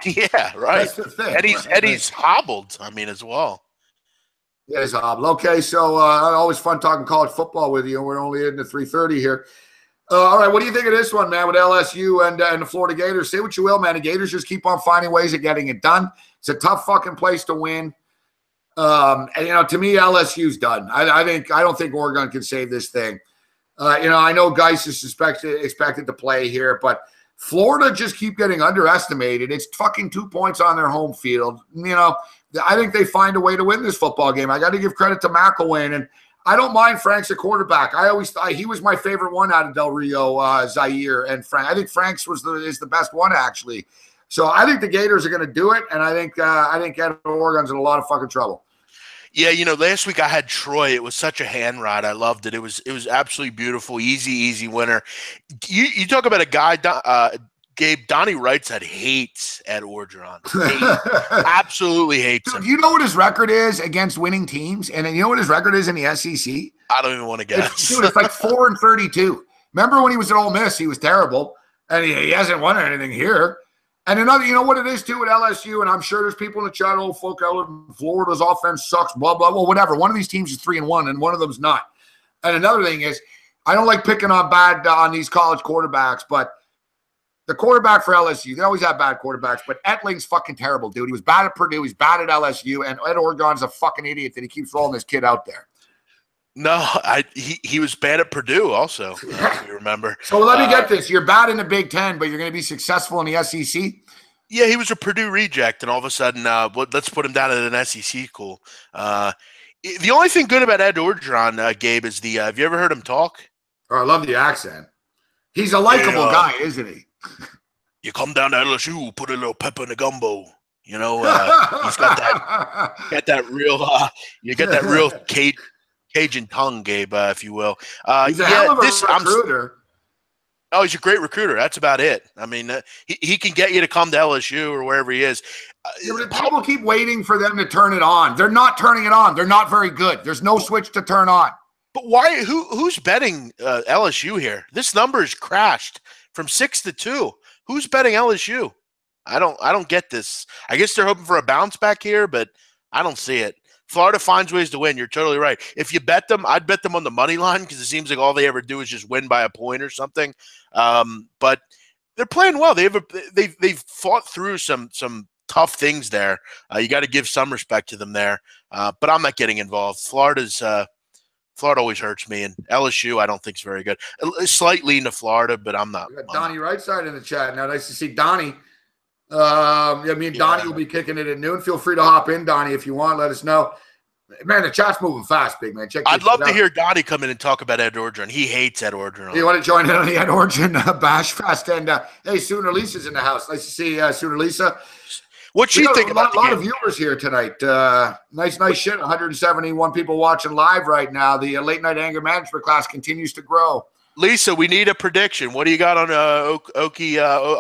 C: Yeah, right.
A: That's the thing.
C: Eddie's hobbled, I mean, as well.
A: Yeah, he's hobbled. Okay, so always fun talking college football with you. We're only in the 3:30 here. All right, what do you think of this one, man, with LSU and the Florida Gators? Say what you will, man. The Gators just keep on finding ways of getting it done. It's a tough fucking place to win. And, to me, LSU's done. I don't think Oregon can save this thing. I know Geis is expected to play here, but Florida just keep getting underestimated. It's fucking 2 points on their home field. I think they find a way to win this football game. I got to give credit to McElwain, and I don't mind Frank's a quarterback. I always thought he was my favorite one out of Del Rio, Zaire, and Frank. I think Frank's is the best one, actually. So I think the Gators are going to do it, and I think Oregon's in a lot of fucking trouble.
C: Yeah, last week I had Troy. It was such a hand ride. I loved it. It was absolutely beautiful. Easy winner. You talk about a guy, Gabe, Donnie Wright said hates Ed Orgeron. Absolutely hates him.
A: Do you know what his record is against winning teams? And you know what his record is in the SEC?
C: I don't even want to guess.
A: It's like 4-32. Remember when he was at Ole Miss? He was terrible. And he hasn't won anything here. And another, you know what it is too with LSU, and I'm sure there's people in the chat, Florida's offense sucks, blah, blah, well, whatever. One of these teams is 3-1, and one of them's not. And another thing is, I don't like picking on these college quarterbacks, but the quarterback for LSU, they always have bad quarterbacks, but Etling's fucking terrible, dude. He was bad at Purdue, he's bad at LSU, and Ed Oregon's a fucking idiot that he keeps rolling this kid out there.
C: No, he was bad at Purdue also, if you remember.
A: So let me get this. You're bad in the Big Ten, but you're going to be successful in the SEC?
C: Yeah, he was a Purdue reject, and all of a sudden, let's put him down at an SEC school. The only thing good about Ed Orgeron, Gabe, is have you ever heard him talk?
A: Oh, I love the accent. He's a likable guy, isn't he?
C: You come down to LSU, put a little pepper in the gumbo. He's got that real, you get that real Cajun tongue, Gabe, if you will.
A: He's a hell of a recruiter.
C: He's a great recruiter. That's about it. I mean, he can get you to come to LSU or wherever he is.
A: People keep waiting for them to turn it on. They're not turning it on. They're not very good. There's no switch to turn on.
C: But why? Who's betting LSU here? This number has crashed from 6 to 2. Who's betting LSU? I don't get this. I guess they're hoping for a bounce back here, but I don't see it. Florida finds ways to win. You're totally right. If you bet them, I'd bet them on the money line because it seems like all they ever do is just win by a point or something. But they're playing well. They've fought through some tough things there. You got to give some respect to them there. But I'm not getting involved. Florida always hurts me, and LSU I don't think is very good. Slightly into Florida, but I'm not.
A: We got Donnie Rightside in the chat now. Nice to see Donnie. Me and Donnie will be kicking it at noon. Feel free to hop in, Donnie, if you want. Let us know. Man, the chat's moving fast, big man.
C: I'd love to hear Donnie come in and talk about Ed Orgeron. He hates Ed Orgeron.
A: You want to join in on the Ed Orgeron bash fest? And hey, Sooner Lisa's in the house. Nice to see Sooner Lisa.
C: What's she think about
A: a lot of viewers here tonight. Nice shit. 171 people watching live right now. The late night anger management class continues to grow.
C: Lisa, we need a prediction. What do you got on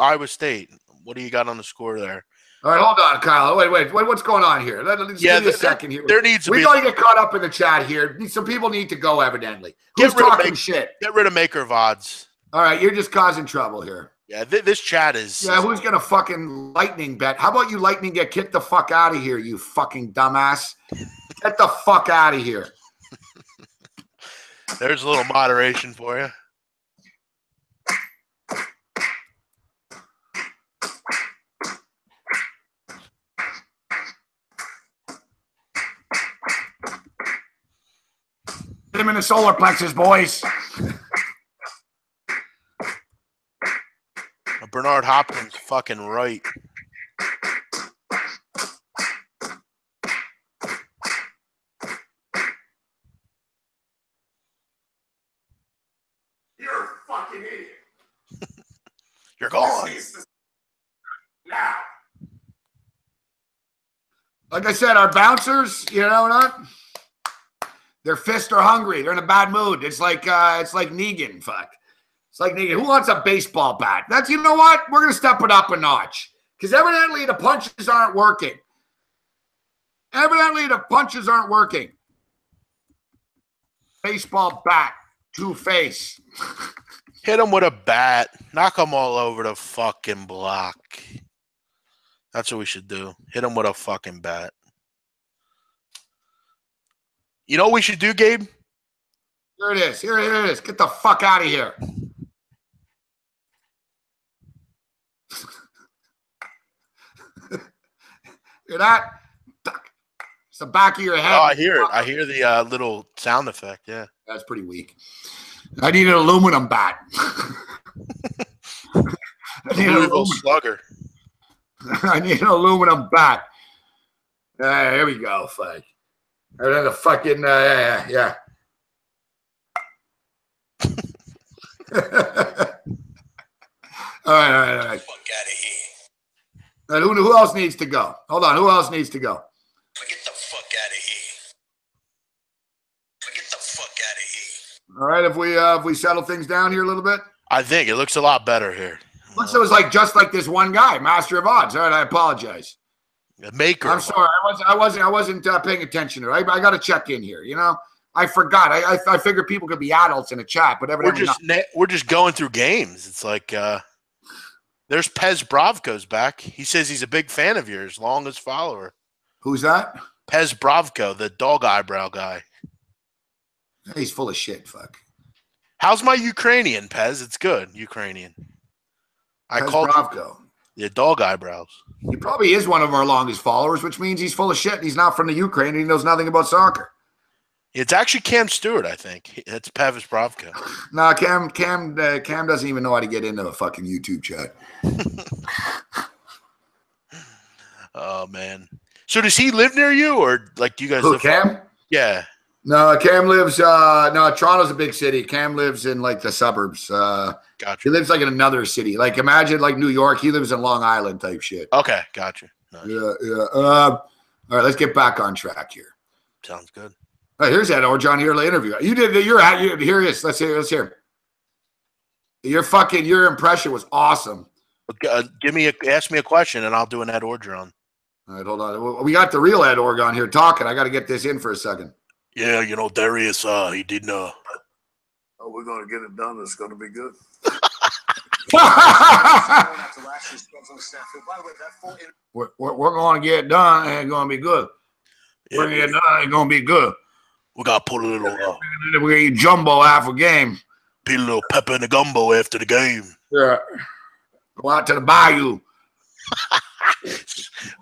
C: Iowa State? What do you got on the score there?
A: All right, hold on, Kyle. Wait. What's going on here? Let's give me a second here. We got to get caught up in the chat here. Some people need to go, evidently. Who's talking shit?
C: Get rid of Maker of Odds.
A: All right, you're just causing trouble here.
C: Yeah, this chat is...
A: Yeah, who's going to fucking lightning bet? How about you lightning get kicked the fuck out of here, you fucking dumbass? Get the fuck out of here.
C: There's a little moderation for you.
A: Hit him in the solar plexus, boys.
C: Bernard Hopkins fucking right.
A: You're a fucking idiot.
C: You're gone.
A: Now. Like I said, our bouncers, their fists are hungry. They're in a bad mood. It's like Negan. Fuck. It's like Negan. Who wants a baseball bat? You know what? We're gonna step it up a notch because evidently the punches aren't working. Baseball bat, Two-Face.
C: Hit him with a bat. Knock him all over the fucking block. That's what we should do. Hit him with a fucking bat. You know what we should do, Gabe?
A: Here it is. Here it is. Get the fuck out of here. Hear that? It's the back of your head.
C: Oh, I hear it. I hear the little sound effect. Yeah.
A: That's pretty weak. I need an aluminum bat. I need an
C: Louisville Slugger.
A: I need an aluminum bat. Here we go. Fuck. And then the fucking, yeah. All right.
B: Fuck out of here.
A: And who else needs to go? Hold on. Who else needs to go?
B: Get the fuck out of here. Get the fuck out of here.
A: All right. If we settle things down here a little bit?
C: I think it looks a lot better here.
A: Looks it was like just like this one guy, Master of Odds. All right. I apologize.
C: The maker.
A: I'm sorry. I wasn't paying attention to it. I got to check in here. You know, I forgot. I figured people could be adults in a chat, but evidently
C: we're just going through games. It's like there's Pez Bravko's back. He says he's a big fan of yours, longest follower.
A: Who's that?
C: Pez Bravko, the dog eyebrow guy.
A: He's full of shit. Fuck.
C: How's my Ukrainian, Pez? It's good, Ukrainian. I
A: Pez
C: called
A: Bravko.
C: Yeah, dog eyebrows.
A: He probably is one of our longest followers, which means he's full of shit. And he's not from the Ukraine and he knows nothing about soccer.
C: It's actually Cam Stewart, I think. It's Pavis Bravko.
A: Nah, Cam doesn't even know how to get into a fucking YouTube chat.
C: Oh man. So does he live near you, or like do you guys live?
A: Cam?
C: Yeah.
A: No, Cam lives. No, Toronto's a big city. Cam lives in like the suburbs.
C: Gotcha.
A: He lives like in another city. Like imagine like New York. He lives in Long Island type shit.
C: Okay, gotcha. Nice.
A: Yeah. All right, let's get back on track here.
C: Sounds good.
A: All right, here's that John here interview. You did. Here it is. Let's hear. Your impression was awesome.
C: Ask me a question, and I'll do an Ed Orgeron.
A: All right, hold on. We got the real Ed Orgeron here talking. I got to get this in for a second.
C: Yeah, Darius, he didn't.
D: Oh, we're going to get it done. It's going to be good.
A: We're going to get it done. And it's going to be good. We're going to get done. It's going to be good.
C: We got to put a little.
A: We're going to eat jumbo after game.
C: Put a little pepper in the gumbo after the game.
A: Yeah. Go out to the bayou.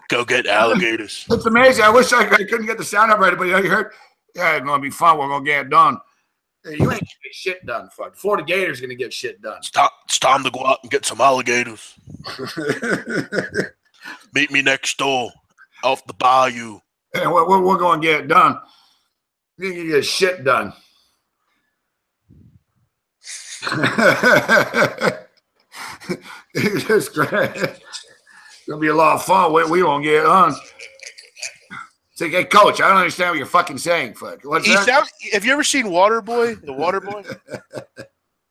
C: Go get alligators.
A: It's amazing. I wish I couldn't get the sound up right, but you heard? Yeah, it's going to be fun. We're going to get it done. Hey, you ain't getting shit done, fuck. Florida Gators going to get shit done.
C: It's time to go out and get some alligators. Meet me next door off the bayou.
A: Hey, we're going to get it done. You're going to get shit done. It's just great. It's going to be a lot of fun. We won't get it done. It's like, hey, coach, I don't understand what you're fucking saying. Fuck. What's that?
C: Have you ever seen Waterboy? The Waterboy?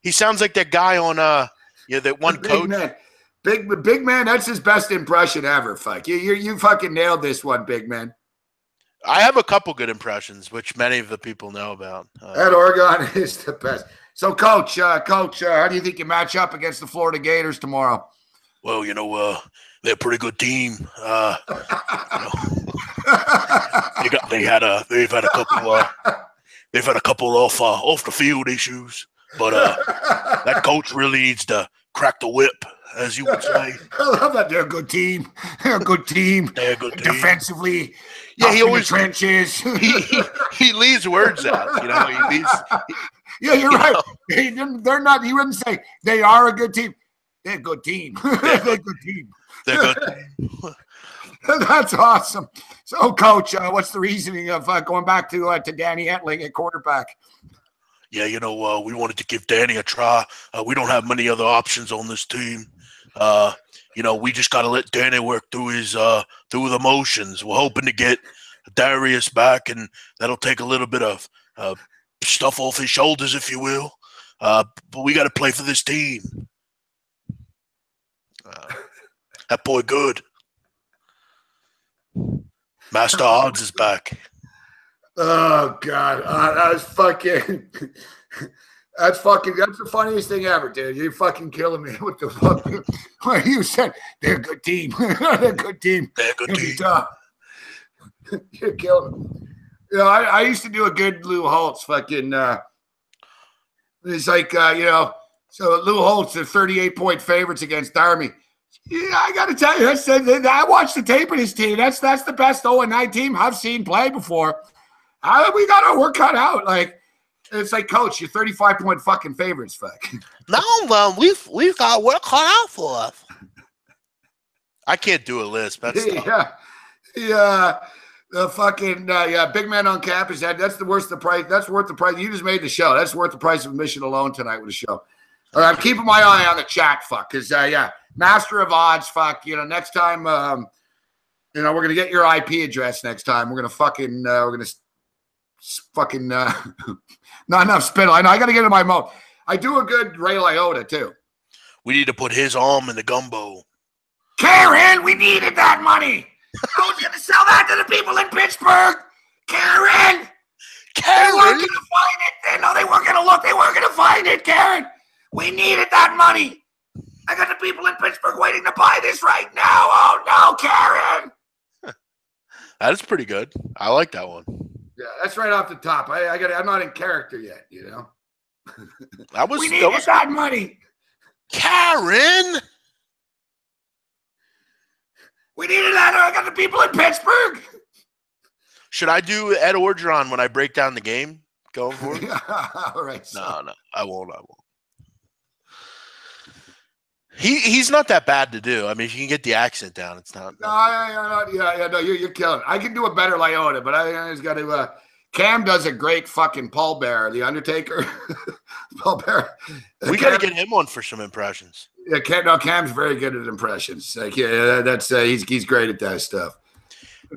C: He sounds like that guy on that one coach.
A: Man. Big man, that's his best impression ever. Fuck. You fucking nailed this one, big man.
C: I have a couple good impressions, which many of the people know about.
A: Ed Orgeron is the best. So, Coach, how do you think you match up against the Florida Gators tomorrow?
C: Well, they're a pretty good team. They've had a couple off the field issues, but that coach really needs to crack the whip, as you would say.
A: I love that they're a good team. They're a good team. Defensively.
C: Yeah, he always
A: trenches.
C: he leaves words out. He leaves.
A: Yeah, you're right. They're not. You wouldn't say they are a good team. They're a good team. They're a good team.
C: They're good.
A: That's awesome. So, Coach, what's the reasoning of going back to Danny Etling at quarterback?
C: Yeah, we wanted to give Danny a try. We don't have many other options on this team. We just got to let Danny work through through the motions. We're hoping to get Darius back, and that'll take a little bit of stuff off his shoulders, if you will. But we got to play for this team. That boy good. Master Odds is back.
A: Oh God, I was fucking. That's the funniest thing ever, dude. You're fucking killing me. What the fuck? What you said? They're a good team. They're a good team.
C: They're a good team.
A: You're killing me. You know, I used to do a good Lou Holtz fucking. It's like so Lou Holtz, they're 38-point favorites against Army. Yeah, I got to tell you, I watched the tape of this team. That's the best 0-9 team I've seen play before. We got our work cut out. Like. It's like, Coach, you're 35-point fucking favorites, fuck.
C: No, we've got work cut out for us. I can't do a list. That's
A: yeah. The fucking big man on campus. That's worth the price. That's worth the price. You just made the show. That's worth the price of admission alone tonight with the show. All right, I'm keeping my eye on the chat, fuck, because master of odds, fuck. You know, next time, we're gonna get your IP address next time. We're gonna fucking not enough spittle. I know. I got to get in my mouth. I do a good Ray Liotta, too.
C: We need to put his arm in the gumbo.
A: Karen, we needed that money. I was going to sell that to the people in Pittsburgh. Karen. They weren't going to find it. No, they weren't going to look. They weren't going to find it, Karen. We needed that money. I got the people in Pittsburgh waiting to buy this right now. Oh, no, Karen.
C: That is pretty good. I like that one.
A: Yeah, that's right off the top. I'm not in character yet, you know.
C: We needed
A: that money.
C: Karen.
A: We needed that. I got the people in Pittsburgh.
C: Should I do Ed Orgeron when I break down the game going forward?
A: All right.
C: No, I won't. He's not that bad to do. I mean, if you can get the accent down, it's not.
A: No, you're killing it. I can do a better Liotta, but I just got to. Cam does a great fucking Paul Bearer, the Undertaker. Paul Bearer.
C: We got to get him on for some impressions.
A: Yeah, Cam's very good at impressions. Like, that's he's great at that stuff.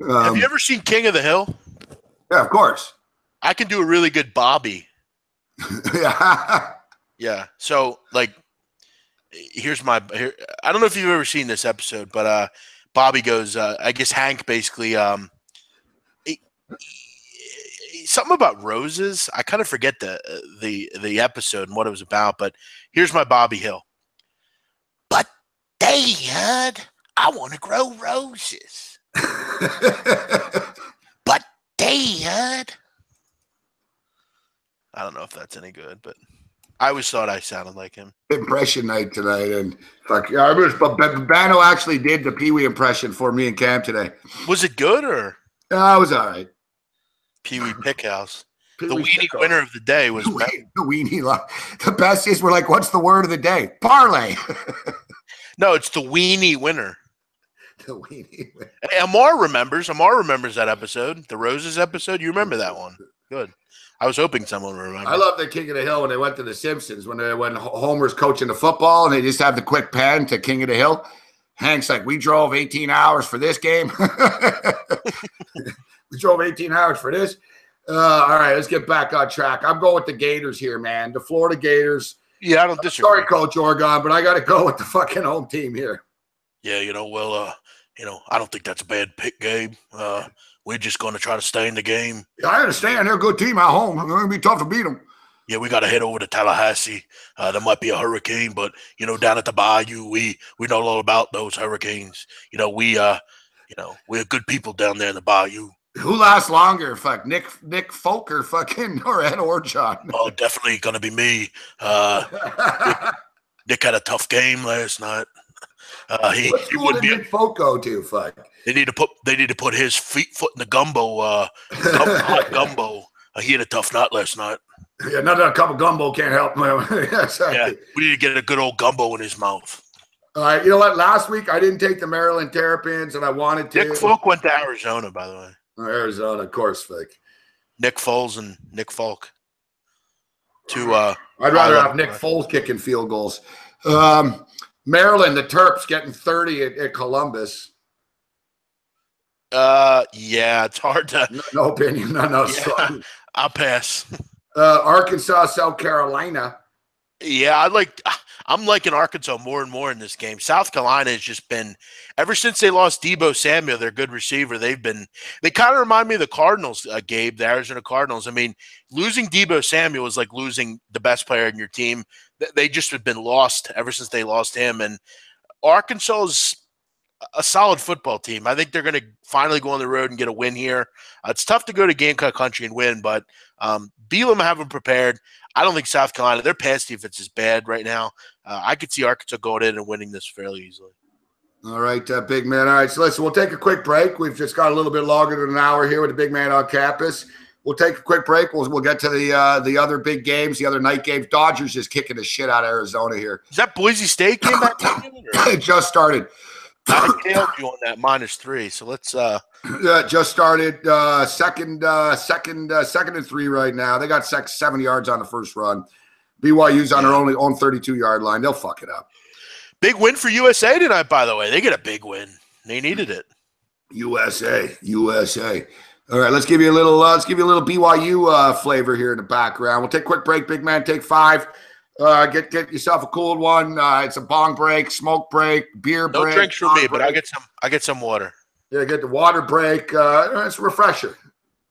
C: Have you ever seen King of the Hill?
A: Yeah, of course.
C: I can do a really good Bobby.
A: Yeah.
C: Yeah. So, like. I don't know if you've ever seen this episode, but Bobby goes, I guess Hank basically, something about roses. I kind of forget the episode and what it was about, but here's my Bobby Hill. But Dad, I want to grow roses. But Dad, I don't know if that's any good, but I always thought I sounded like him.
A: Impression night tonight, and fuck, Bano actually did the Pee Wee impression for me and Cam today.
C: Was it good or?
A: It was all right.
C: Pee Wee Pickhouse. The weenie winner of the day was
A: the weenie. The best is we're like, what's the word of the day? Parlay.
C: No, it's the weenie winner.
A: The weenie winner.
C: Hey, Amar remembers that episode, the Roses episode. You remember that one? Good. I was hoping someone would remember.
A: I love the King of the Hill when they went to the Simpsons, when Homer's coaching the football and they just have the quick pan to King of the Hill. Hank's like, we drove 18 hours for this game. We drove 18 hours for this. All right, let's get back on track. I'm going with the Gators here, man. The Florida Gators.
C: Yeah, I don't disagree.
A: Sorry, Coach Oregon, but I got to go with the fucking home team here.
C: Yeah, I don't think that's a bad pick, Gabe. We're just going to try to stay in the game.
A: Yeah, I understand. They're a good team at home. It's going to be tough to beat them.
C: Yeah, we got to head over to Tallahassee. There might be a hurricane, but, down at the bayou, we know all about those hurricanes. We're good people down there in the bayou.
A: Who lasts longer? Fuck, Nick Folk or Ed Orgeron?
C: Oh, definitely going to be me. Nick had a tough game last night. He would be
A: Nick Folk go to, fuck.
C: They need to put his foot in the gumbo. Gumbo. He had a tough night last night.
A: Yeah, another cup of gumbo can't help him.
C: Yeah, we need to get a good old gumbo in his mouth.
A: All right, you know what? Last week I didn't take the Maryland Terrapins, and I wanted to.
C: Nick Folk went to Arizona, by the way.
A: Arizona, of course, fuck.
C: Nick Foles and Nick Folk.
A: I'd rather have Nick Foles kicking field goals. Maryland, the Terps getting 30 at Columbus.
C: Yeah, it's hard to.
A: No opinion. No.
C: Yeah, I'll pass.
A: Arkansas, South Carolina.
C: Yeah, I'm liking Arkansas more and more in this game. South Carolina has just been, ever since they lost Debo Samuel, their good receiver, they kind of remind me of the Cardinals, Gabe, the Arizona Cardinals. I mean, losing Debo Samuel is like losing the best player in your team. They just have been lost ever since they lost him. And Arkansas is a solid football team. I think they're going to finally go on the road and get a win here. It's tough to go to Gamecock Country and win, but Bielema have them prepared. I don't think South Carolina, their pass defense is bad right now. I could see Arkansas going in and winning this fairly easily.
A: All right, big man. All right, so listen, we'll take a quick break. We've just got a little bit longer than an hour here with the big man on campus. We'll take a quick break. We'll get to the other big games, the other night games. Dodgers just kicking the shit out of Arizona here.
C: Is that Boise State game?
A: It just started.
C: I tailed you on that -3, so let's.
A: Yeah, just started. Second and 3 right now. They got 7 yards on the first run. BYU's on their own 32-yard line. They'll fuck it up.
C: Big win for USA tonight, by the way. They get a big win. They needed it. USA. All right, let's give you a little BYU flavor here in the background. We'll take a quick break, big man. Take 5. Get yourself a cold one. It's a bong break, smoke break, beer break. No drinks for me, but I get some water.
A: Yeah, get the water break. It's a refresher.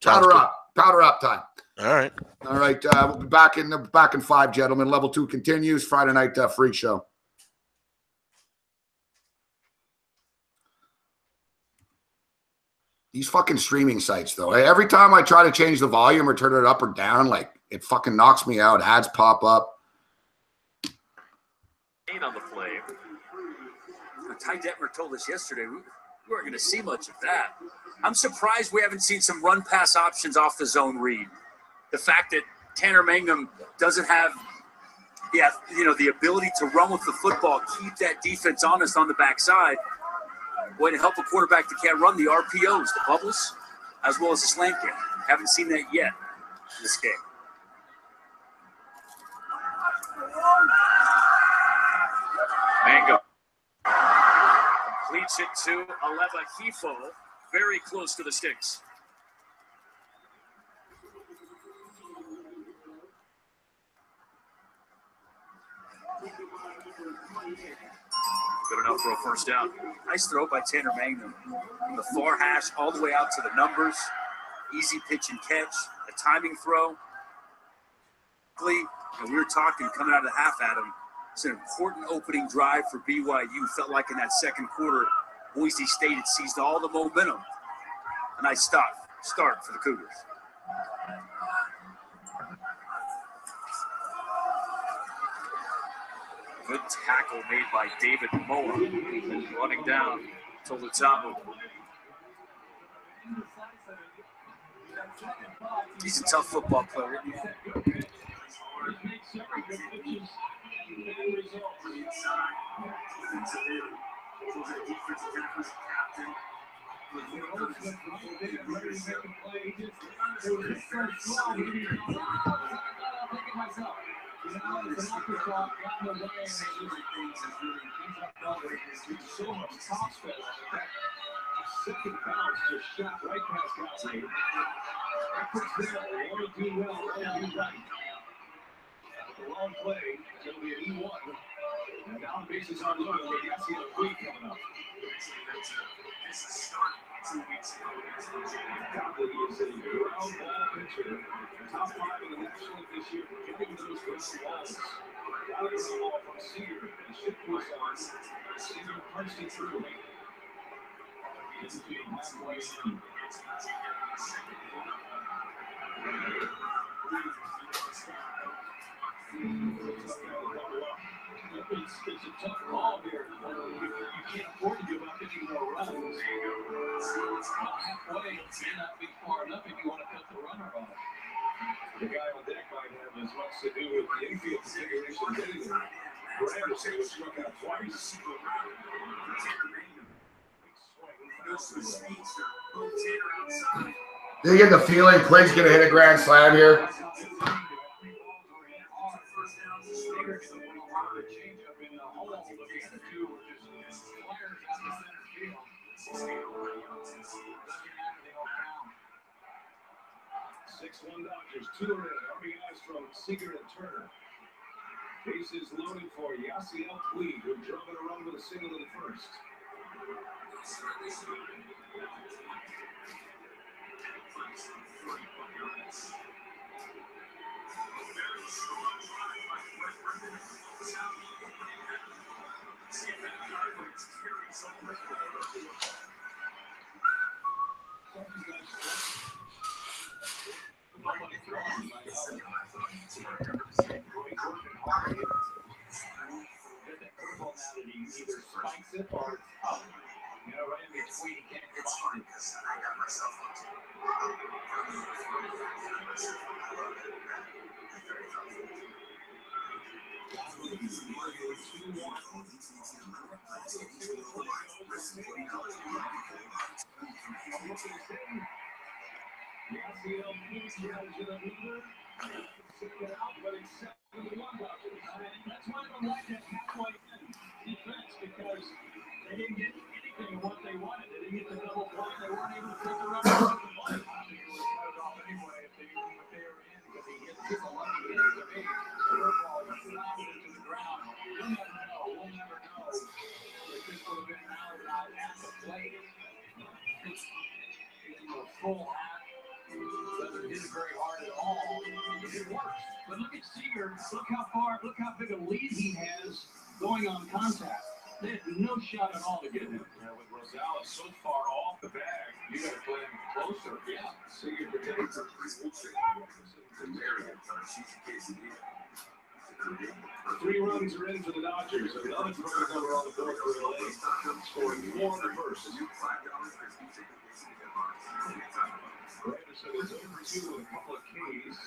A: Powder up time.
C: All right.
A: We'll be back in 5, gentlemen. Level 2 continues. Friday night freak show. These fucking streaming sites, though. Every time I try to change the volume or turn it up or down, like it fucking knocks me out. Ads pop up.
E: On the play. Ty Detmer told us yesterday we weren't going to see much of that. I'm surprised we haven't seen some run pass options off the zone read. The fact that Tanner Mangum doesn't have the ability to run with the football, keep that defense honest on the backside, going to help a quarterback that can't run the RPOs, the bubbles, as well as the slant game. Haven't seen that yet in this game. Mangum completes it to Aleva Hifo, very close to the sticks. Good enough for a first down. Nice throw by Tanner Mangum. From the far hash all the way out to the numbers. Easy pitch and catch. A timing throw. We were talking coming out of the half, Adam. It's an important opening drive for BYU. Felt like in that second quarter, Boise State had seized all the momentum. A nice start for the Cougars. Good tackle made by David Moa. Running down Tolutamo. He's a tough football player.
B: Second bounce just shot right past Gottlieb. The long play, it's going to be an E1. And now bases are loaded. We got to see a week coming up. This is start 2 weeks ago. Gottlieb is a ground ball pitcher. Top 5 in the National League this year for getting those ground balls. Got it from Seager. And shift was on. Seager punched it through. It's being halfway in. It's a tough call here. You can't afford to give up any more runs. Halfway may not be far enough if you want to cut the runner off. The guy on deck might have as much to do with the infield configuration as anything. Anderson was struck out twice.
A: Do you get the feeling Quinn's going to hit a grand slam here?
B: Dodgers, 2 RBIs from Seager and Turner. Bases loaded for Yasiel Puig, who drove it around with a single in the first. Either spikes it or it's up. You know, right in between, he can't combine it. That's why I don't like that halfway in defense, because they didn't get anything of what they wanted. They didn't get the double play. They weren't able to pick the rubber off the play. I think it was cut off anyway if they were in, because he hit the lucky hit to me. The ball just slammed it to the ground. We'll never know. We'll never know if this would have been out or not at the plate. A full hat. Doesn't hit it very hard at all. It works. But look at Seager. Look how big a lead he has going on contact. They had no shot at all to get him. Yeah, with Rosales so far off the bag, you got to play him closer. Yeah. Seager protects him. 3 runs are in for the Dodgers. Another throw number on the board for LA. Scoring 4 in the first. Granderson is over 2 with a couple of Ks.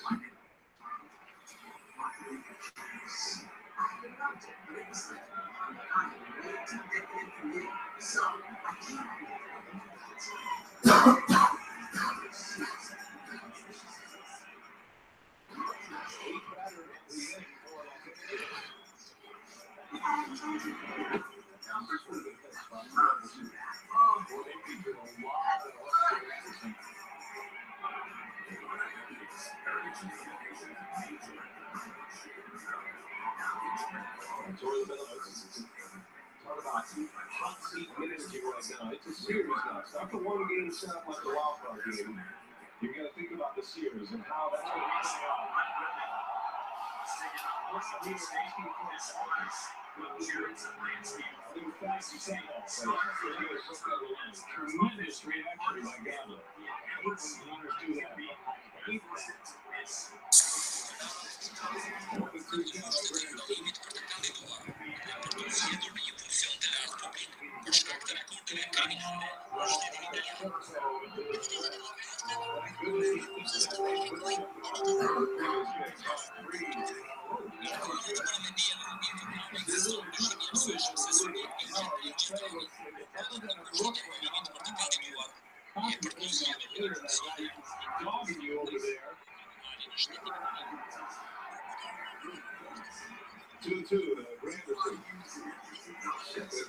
B: Hot seat ministry right now. It's a series now. It's not the one game set up like the wild card game. You got to think about the series and how that's going to play out. Tremendous reaction by Gavin. Do that. Granderson.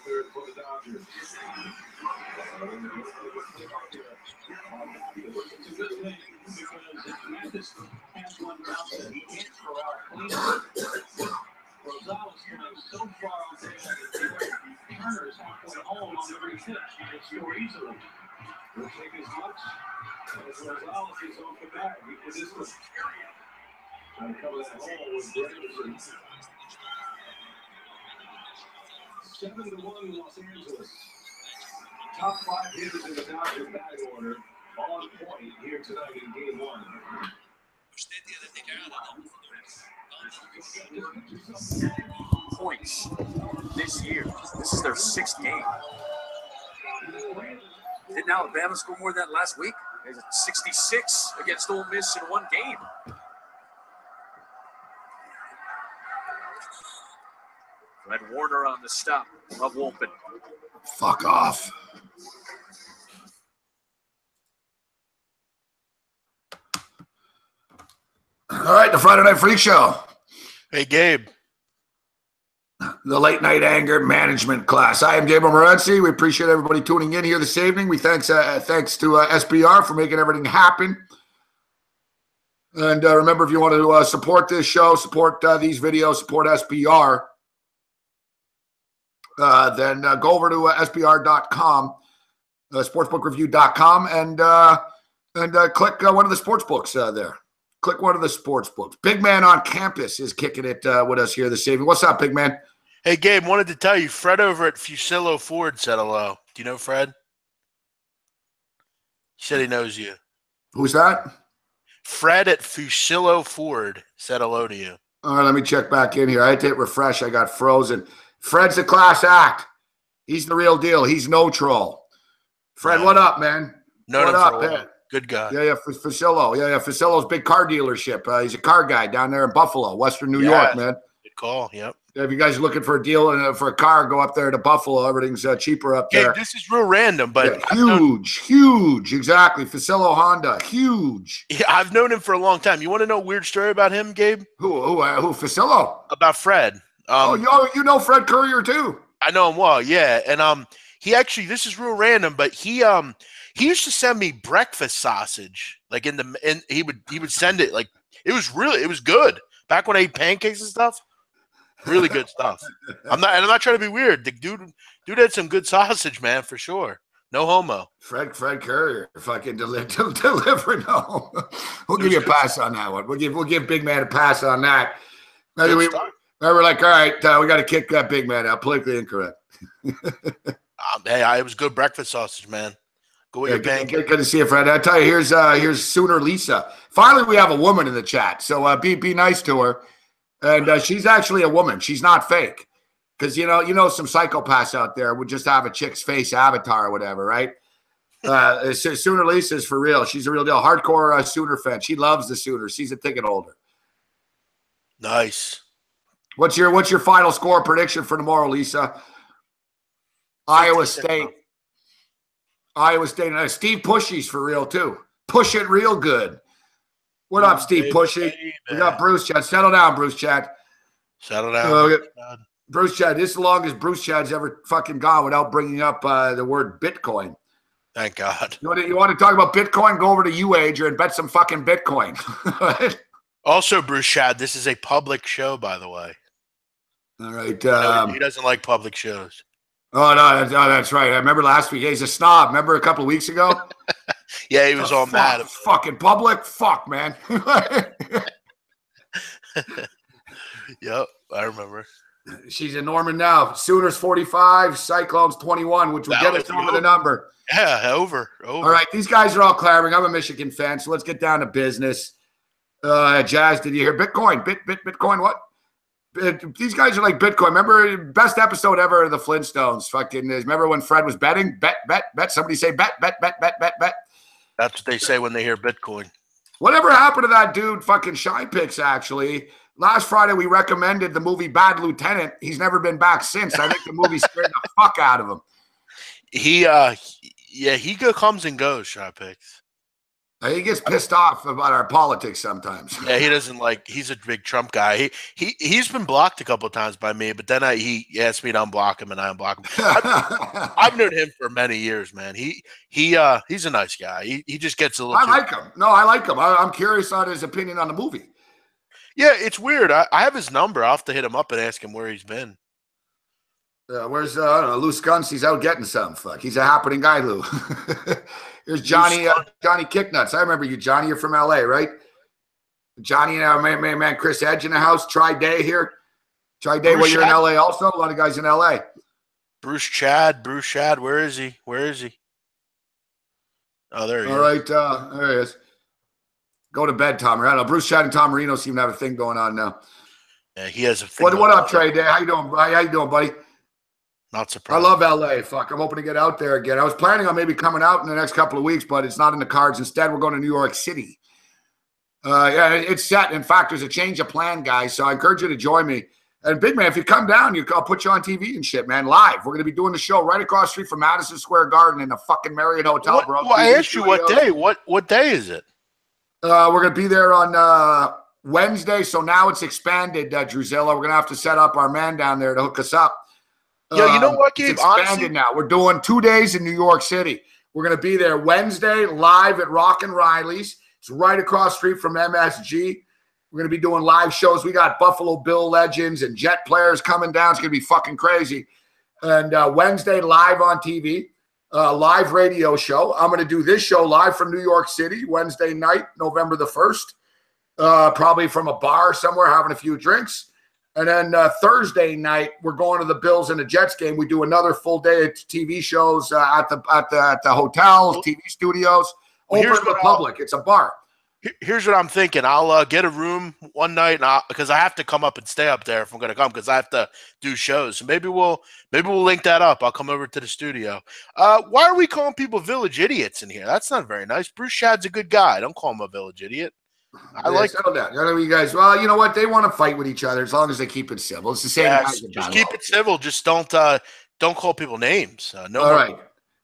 B: Third for the Dodgers. It's a good thing because Mathis has one bounce that he can't throw out cleanly. Rosales coming so far out there that Turner's halfway home on every pitch. He can score easily. We'll take as much as Rosales is off the bat. For this one. Trying to cover that hole with Granderson. 7-1 Los Angeles. Top 5 hitters in the Dodgers batting order on point here tonight in Game 1.
E: Points this year. This is their 6th game. Didn't Alabama score more than that last week? They had 66 against Ole Miss in one game. Red Warner on the stop of Wolpen.
A: Fuck off. All right, the Friday Night Freak Show.
C: Hey, Gabe.
A: The late night anger management class. I am Gabe Morency. We appreciate everybody tuning in here this evening. We thanks to SBR for making everything happen. And remember, if you want to support this show, support these videos, support SBR, then go over to SBR.com, sportsbookreview.com, and click one of the sports books there. Click one of the sports books. Big Man on Campus is kicking it with us here this evening. What's up, Big Man?
C: Hey, Gabe, wanted to tell you, Fred over at Fusillo Ford said hello. Do you know Fred? He said he knows you.
A: Who's that?
C: Fred at Fusillo Ford said hello to you.
A: All right, let me check back in here. I had to hit refresh. I got frozen. Fred's a class act. He's the real deal. He's no troll. Fred, what up, man?
C: What up, man? Good guy.
A: Yeah, Fusillo. Yeah, Fusillo's big car dealership. He's a car guy down there in Buffalo, Western New York, man.
C: Good call, yep.
A: If you guys are looking for a deal for a car, go up there to Buffalo. Everything's cheaper up there.
C: This is real random, but
A: huge. Exactly. Fusillo Honda, huge.
C: Yeah, I've known him for a long time. You want to know a weird story about him, Gabe?
A: Who? Fusillo?
C: About Fred.
A: You know Fred Courier too.
C: I know him well, yeah. And he actually, this is real random, but he used to send me breakfast sausage, like and he would send it like it was good back when I ate pancakes and stuff. Really good stuff. I'm not trying to be weird. The dude had some good sausage, man, for sure. No homo.
A: Fred Courier, fucking delivering home. We'll give you a pass on that one. We'll give Big Man a pass on that. We're like, all right, we got to kick that Big Man out. Politically incorrect.
C: Hey, it was good breakfast sausage, man. Go with your pancake.
A: Good to see you, Fred. I tell you, here's Sooner Lisa. Finally, we have a woman in the chat, so be nice to her. And she's actually a woman. She's not fake. Because, you know, some psychopaths out there would just have a chick's face avatar or whatever, right? Sooner Lisa's for real. She's a real deal. Hardcore Sooner fan. She loves the Sooners. She's a ticket holder.
C: Nice.
A: What's your final score prediction for tomorrow, Lisa? Iowa State. And Steve Pushy's for real, too. Push it real good. What up, Steve Pushy? We got Bruce Chad. Settle down, Bruce Chad.
C: Settle down.
A: Bruce Chad. This is the longest Bruce Chad's ever fucking gone without bringing up the word Bitcoin.
C: Thank God.
A: You want to talk about Bitcoin? Go over to UAger and bet some fucking Bitcoin.
C: Also, Bruce Chad, this is a public show, by the way.
A: All right.
C: He doesn't like public shows.
A: Oh, no, that's right. I remember last week. He's a snob. Remember a couple of weeks ago?
C: Yeah, he was all mad.
A: Fucking public? Fuck, man.
C: Yep, I remember.
A: She's in Norman now. Sooners 45, Cyclones 21, which will get us over the number.
C: Yeah, over.
A: All right, these guys are all clamoring. I'm a Michigan fan, so let's get down to business. Jazz, did you hear Bitcoin? Bitcoin what? These guys are like Bitcoin. Remember, best episode ever of the Flintstones. Fucking, remember when Fred was betting? Bet. Somebody say bet.
C: That's what they say when they hear Bitcoin.
A: Whatever happened to that dude, fucking Shy Picks, actually? Last Friday, we recommended the movie Bad Lieutenant. He's never been back since. I think the movie scared the fuck out of him.
C: He comes and goes, Shy Picks.
A: He gets pissed off about our politics sometimes.
C: Yeah, he doesn't like. He's a big Trump guy. He's been blocked a couple of times by me, but then he asked me to unblock him, and I unblock him. I've known him for many years, man. He's a nice guy. He just gets a little.
A: I like him. No, I like him. I'm curious on his opinion on the movie.
C: Yeah, it's weird. I have his number. I'll have to hit him up and ask him where he's been.
A: Where's I don't know, Lou Skunks? He's out getting something. Fuck, he's a happening guy, Lou. Here's Johnny Kicknuts. I remember you, Johnny. You're from LA, right? Johnny and our man Chris Edge in the house. Tri-Day here. Tri-Day, well, you're in LA also. A lot of guys in LA.
C: Bruce Chad. Where is he? Oh, there he is.
A: All right, there he is. Go to bed, Tom. I don't know. Bruce Chad and Tom Marino seem to have a thing going on now.
C: Yeah, he has a thing.
A: What up, Tri-Day? How you doing? How you doing, buddy?
C: Not surprised.
A: I love LA. Fuck, I'm hoping to get out there again. I was planning on maybe coming out in the next couple of weeks, but it's not in the cards. Instead, we're going to New York City. Yeah, it's set. In fact, there's a change of plan, guys. So I encourage you to join me. And Big Man, if you come down, I'll put you on TV and shit, man. Live. We're going to be doing the show right across the street from Madison Square Garden in the fucking Marriott Hotel, bro.
C: Well, I asked you what day. What day is it?
A: We're going to be there on Wednesday. So now it's expanded, Druzilla. We're going to have to set up our man down there to hook us up.
C: Yeah, you know what, Gabe?
A: It's expanded now. We're doing 2 days in New York City. We're going to be there Wednesday live at Rock and Riley's, It's right across the street from MSG. We're going to be doing live shows. We got Buffalo Bill legends and Jet players coming down. It's going to be fucking crazy. And Wednesday, live on TV, live radio show. I'm going to do this show live from New York City, Wednesday night, November the 1st, probably from a bar somewhere having a few drinks. And then Thursday night, we're going to the Bills and the Jets game. We do another full day of TV shows at the hotels, TV studios, open to the public. It's a bar.
C: Here's what I'm thinking. I'll get a room one night, because I have to come up and stay up there if I'm going to come, because I have to do shows. So maybe we'll link that up. I'll come over to the studio. Why are we calling people village idiots in here? That's not very nice. Bruce Shad's a good guy. Don't call him a village idiot. I like
A: settle down. You know, you guys. Well, you know what? They want to fight with each other as long as they keep it civil. It's the same.
C: Just keep it civil. Just don't call people names. No.
A: All right.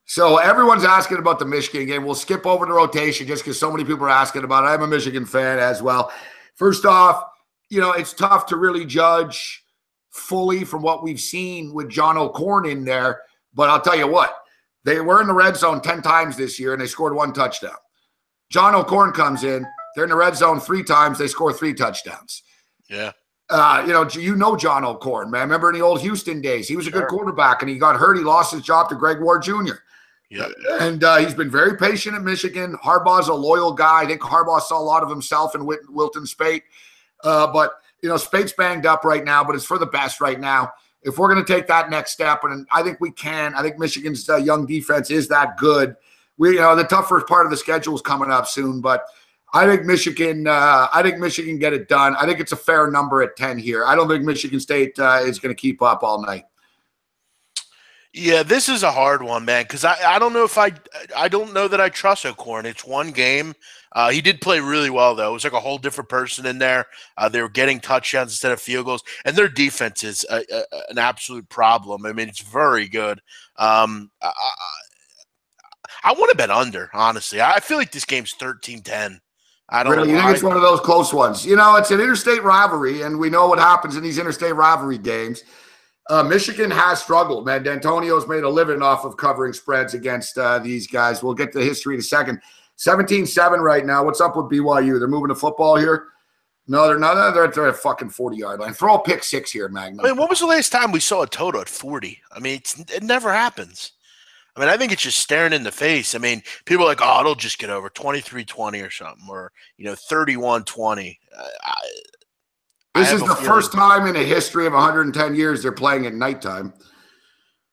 A: So everyone's asking about the Michigan game. We'll skip over the rotation just because so many people are asking about it. I'm a Michigan fan as well. First off, you know, it's tough to really judge fully from what we've seen with John O'Korn in there. But I'll tell you what, they were in the red zone 10 times this year, and they scored 1 touchdown. John O'Korn comes in. They're in the red zone 3 times. They score 3 touchdowns.
C: Yeah.
A: You know John O'Korn, man. Remember in the old Houston days, he was a good quarterback, and he got hurt. He lost his job to Greg Ward Jr.
C: Yeah.
A: And he's been very patient at Michigan. Harbaugh's a loyal guy. I think Harbaugh saw a lot of himself in Wilton Spate. But, you know, Spate's banged up right now, but it's for the best right now. If we're going to take that next step, and I think we can, I think Michigan's young defense is that good. The tougher part of the schedule is coming up soon, but I think Michigan get it done. I think it's a fair number at 10 here. I don't think Michigan State is going to keep up all night.
C: Yeah, this is a hard one, man, because I don't know if I don't know that I trust O'Korn. It's one game. He did play really well, though. It was like a whole different person in there. They were getting touchdowns instead of field goals, and their defense is an absolute problem. I mean, it's very good. I want to bet under, honestly. I feel like this game's 13-10. I don't
A: really. You think it's one of those close ones? You know, it's an interstate rivalry, and we know what happens in these interstate rivalry games. Michigan has struggled, man. D'Antonio's made a living off of covering spreads against these guys. We'll get to the history in a second. 17-7 right now. What's up with BYU? They're moving the football here? No, they're not. They're at their fucking 40-yard line. Throw a pick 6 here, Magnum.
C: I mean, when was the last time we saw a total at 40? I mean, it never happens. I mean, I think it's just staring in the face. I mean, people are like, oh, it'll just get over 23-20 or something, or, 31-20.
A: This is the first time in the history of 110 years they're playing at nighttime.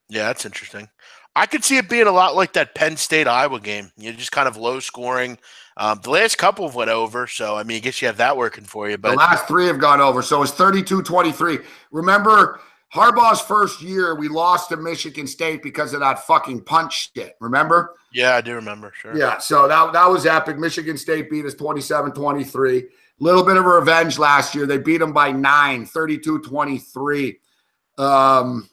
C: Yeah, that's interesting. I could see it being a lot like that Penn State-Iowa game. Just kind of low scoring. The last couple have went over, so, I mean, I guess you have that working for you. But
A: the last 3 have gone over, so it's 32-23. Remember, Harbaugh's first year, we lost to Michigan State because of that fucking punch shit. Remember?
C: Yeah, I do remember, sure.
A: Yeah, so that was epic. Michigan State beat us 27-23. Little bit of revenge last year. They beat them by 9, 32-23 on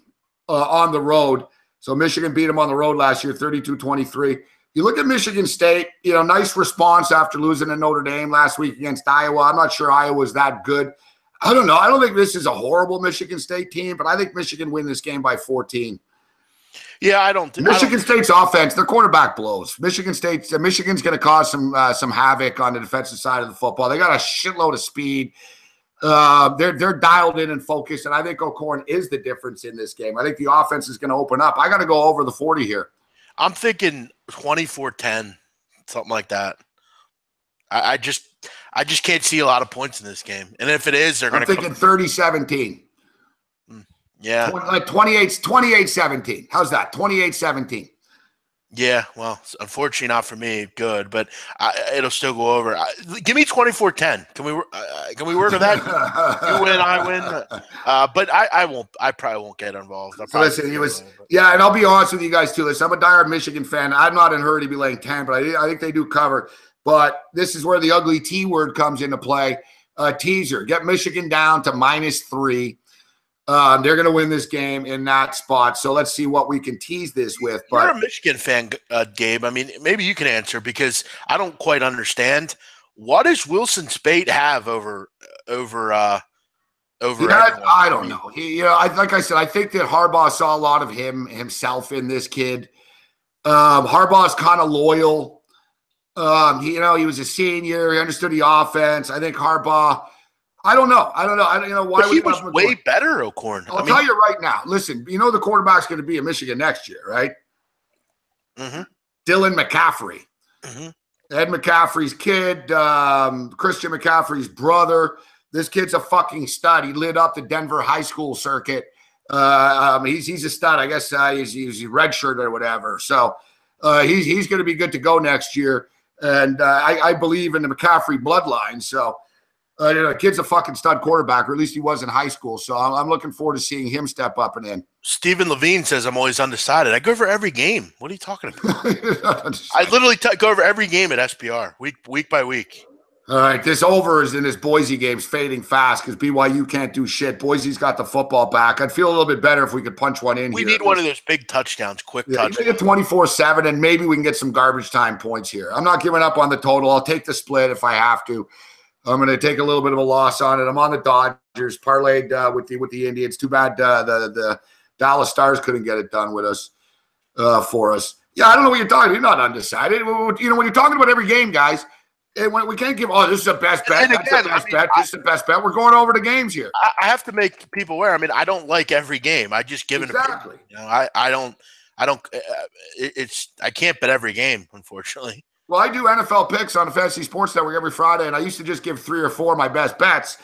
A: the road. So Michigan beat them on the road last year, 32-23. You look at Michigan State, nice response after losing to Notre Dame last week against Iowa. I'm not sure Iowa's that good. I don't know. I don't think this is a horrible Michigan State team, but I think Michigan win this game by 14.
C: Yeah, I don't.
A: Michigan State's offense, their quarterback blows. Michigan's going to cause some havoc on the defensive side of the football. They got a shitload of speed. They're dialed in and focused, and I think O'Korn is the difference in this game. I think the offense is going to open up. I got to go over the 40 here.
C: I'm thinking 24-10, something like that. I just can't see a lot of points in this game, and if it is, they're going to.
A: I'm thinking 30-17.
C: Yeah.
A: Like 28-17. How's that? 28-17.
C: Yeah, well, unfortunately not for me. Good, but it'll still go over. Give me 24-10. Can we work with that? You win, I win. But I won't. I probably won't get involved.
A: So listen, and I'll be honest with you guys too. Listen, I'm a diehard Michigan fan. I'm not in a hurry to be laying 10, but I think they do cover. But this is where the ugly T word comes into play. Teaser. Get Michigan down to -3. They're going to win this game in that spot. So let's see what we can tease this with. But
C: you're a Michigan fan, Gabe. I mean, maybe you can answer because I don't quite understand. What does Wilson Spate have over everyone?
A: I don't know. Like I said, I think that Harbaugh saw a lot of himself in this kid. Harbaugh's kind of loyal. He was a senior. He understood the offense. I think Harbaugh. I don't know. Why
C: but he was way better, O'Korn.
A: I'll tell you right now. Listen, the quarterback's going to be in Michigan next year, right?
C: Mm-hmm.
A: Dylan McCaffrey.
C: Mm-hmm.
A: Ed McCaffrey's kid, Christian McCaffrey's brother. This kid's a fucking stud. He lit up the Denver high school circuit. He's a stud. I guess he's redshirt or whatever. So he's going to be good to go next year. And I believe in the McCaffrey bloodline. So the kid's a fucking stud quarterback, or at least he was in high school. So I'm looking forward to seeing him step up and in.
C: Stephen Levine says I'm always undecided. I go over every game. What are you talking about? I literally go over every game at SPR, week by week.
A: All right, this over is in this Boise game's fading fast because BYU can't do shit. Boise's got the football back. I'd feel a little bit better if we could punch one in.
C: We need one of those big touchdowns, quick touchdowns.
A: Get 24-7, and maybe we can get some garbage time points here. I'm not giving up on the total. I'll take the split if I have to. I'm going to take a little bit of a loss on it. I'm on the Dodgers, parlayed with the Indians. Too bad the Dallas Stars couldn't get it done with us for us. Yeah, I don't know what you're talking about. You're not undecided. When you're talking about every game, guys, when we can't give, this is the best bet. That's the best bet. This is the best bet. We're going over the games here.
C: I have to make people aware. I mean, I don't like every game. I just give it
A: exactly.
C: I don't. I can't bet every game, unfortunately.
A: Well, I do NFL picks on the Fantasy Sports Network every Friday, and I used to just give 3 or 4 of my best bets.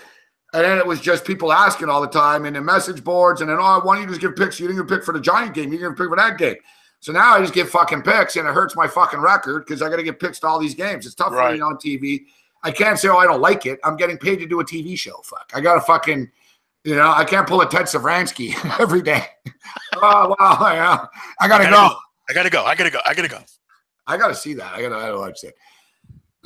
A: And then it was just people asking all the time in the message boards. And then, why don't you just give picks? You didn't give a pick for the Giant game. You didn't give a pick for that game. So now I just give fucking picks, and it hurts my fucking record because I got to give picks to all these games. It's tough for me on TV. I can't say, I don't like it. I'm getting paid to do a TV show. Fuck. I got to fucking, I can't pull a Ted Savransky every day. Oh, wow. Yeah. I got to go.
C: I got to go.
A: I got to see that. I don't watch it.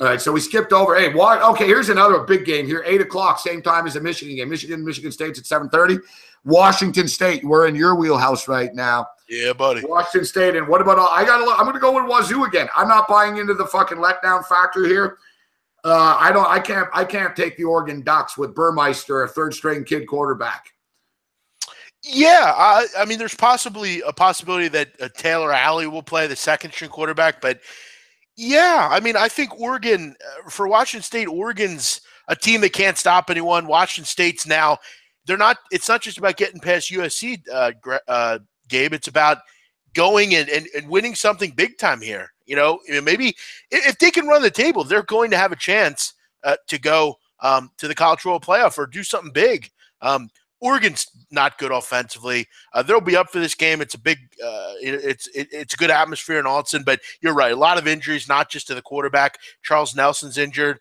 A: All right, so we skipped over. Hey, okay, here's another big game here. 8 o'clock, same time as the Michigan game. Michigan State's at 7:30. Washington State, we're in your wheelhouse right now.
C: Yeah, buddy.
A: Washington State, and what about I'm going to go with Wazoo again. I'm not buying into the fucking letdown factor here. I can't take the Oregon Ducks with Burmeister, a third-string kid quarterback.
C: Yeah, I mean, there's possibly a possibility that Taylor Alley will play the second-string quarterback, but yeah, I mean, I think Oregon for Washington State, Oregon's a team that can't stop anyone. Washington State's now it's not just about getting past USC, Gabe. It's about going and winning something big time here. Maybe if they can run the table, they're going to have a chance to go to the college football playoff or do something big. Oregon's not good offensively. They'll be up for this game. It's a big, it's a good atmosphere in Alton, but you're right. A lot of injuries, not just to the quarterback. Charles Nelson's injured.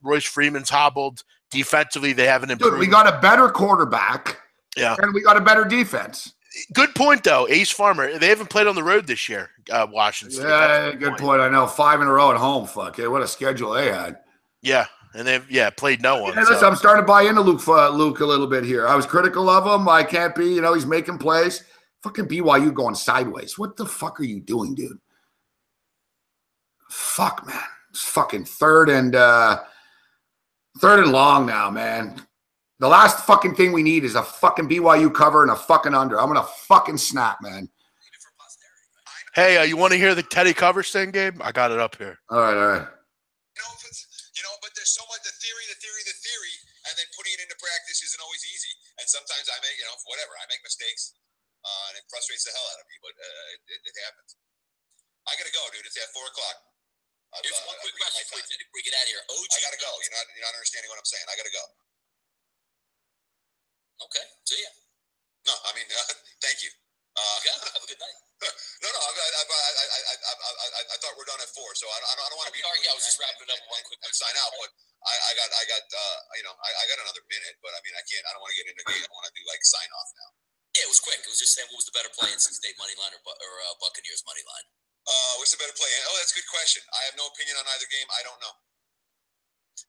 C: Royce Freeman's hobbled. Defensively, they haven't improved.
A: Dude, we got a better quarterback.
C: Yeah,
A: and we got a better defense.
C: Good point, though. Ace Farmer. They haven't played on the road this year. Washington State.
A: Yeah, good point. I know 5 in a row at home. Fuck, what a schedule they had.
C: Yeah. And they've played no one.
A: Yeah, listen, I'm starting to buy into Luke a little bit here. I was critical of him. I can't be. He's making plays. Fucking BYU going sideways. What the fuck are you doing, dude? Fuck, man. It's fucking third and long now, man. The last fucking thing we need is a fucking BYU cover and a fucking under. I'm gonna fucking snap, man.
C: Hey, you want to hear the Teddy covers thing, Gabe? I got it up here.
A: All right.
F: But there's so much the theory, and then putting it into practice isn't always easy. And sometimes I make, I make mistakes, and it frustrates the hell out of me. But it happens. I gotta go, dude. It's at 4 o'clock.
G: Here's one quick question before we get out of here. OG,
F: I gotta go. You're not understanding what I'm saying. I gotta go.
G: Okay. See ya.
F: No, I mean, thank you.
G: Okay. Have a good night.
F: No, I thought we're done at 4, so I don't want to be.
G: Sorry, I was just wrapping it up one quick.
F: And sign out, but I got another minute, but I mean, I can't. I don't want to get into the game. I want to do sign off now.
G: Yeah, it was quick. It was just saying what was the better play in NC State money line or Buccaneers money line.
F: What's the better play? Oh, that's a good question. I have no opinion on either game. I don't know.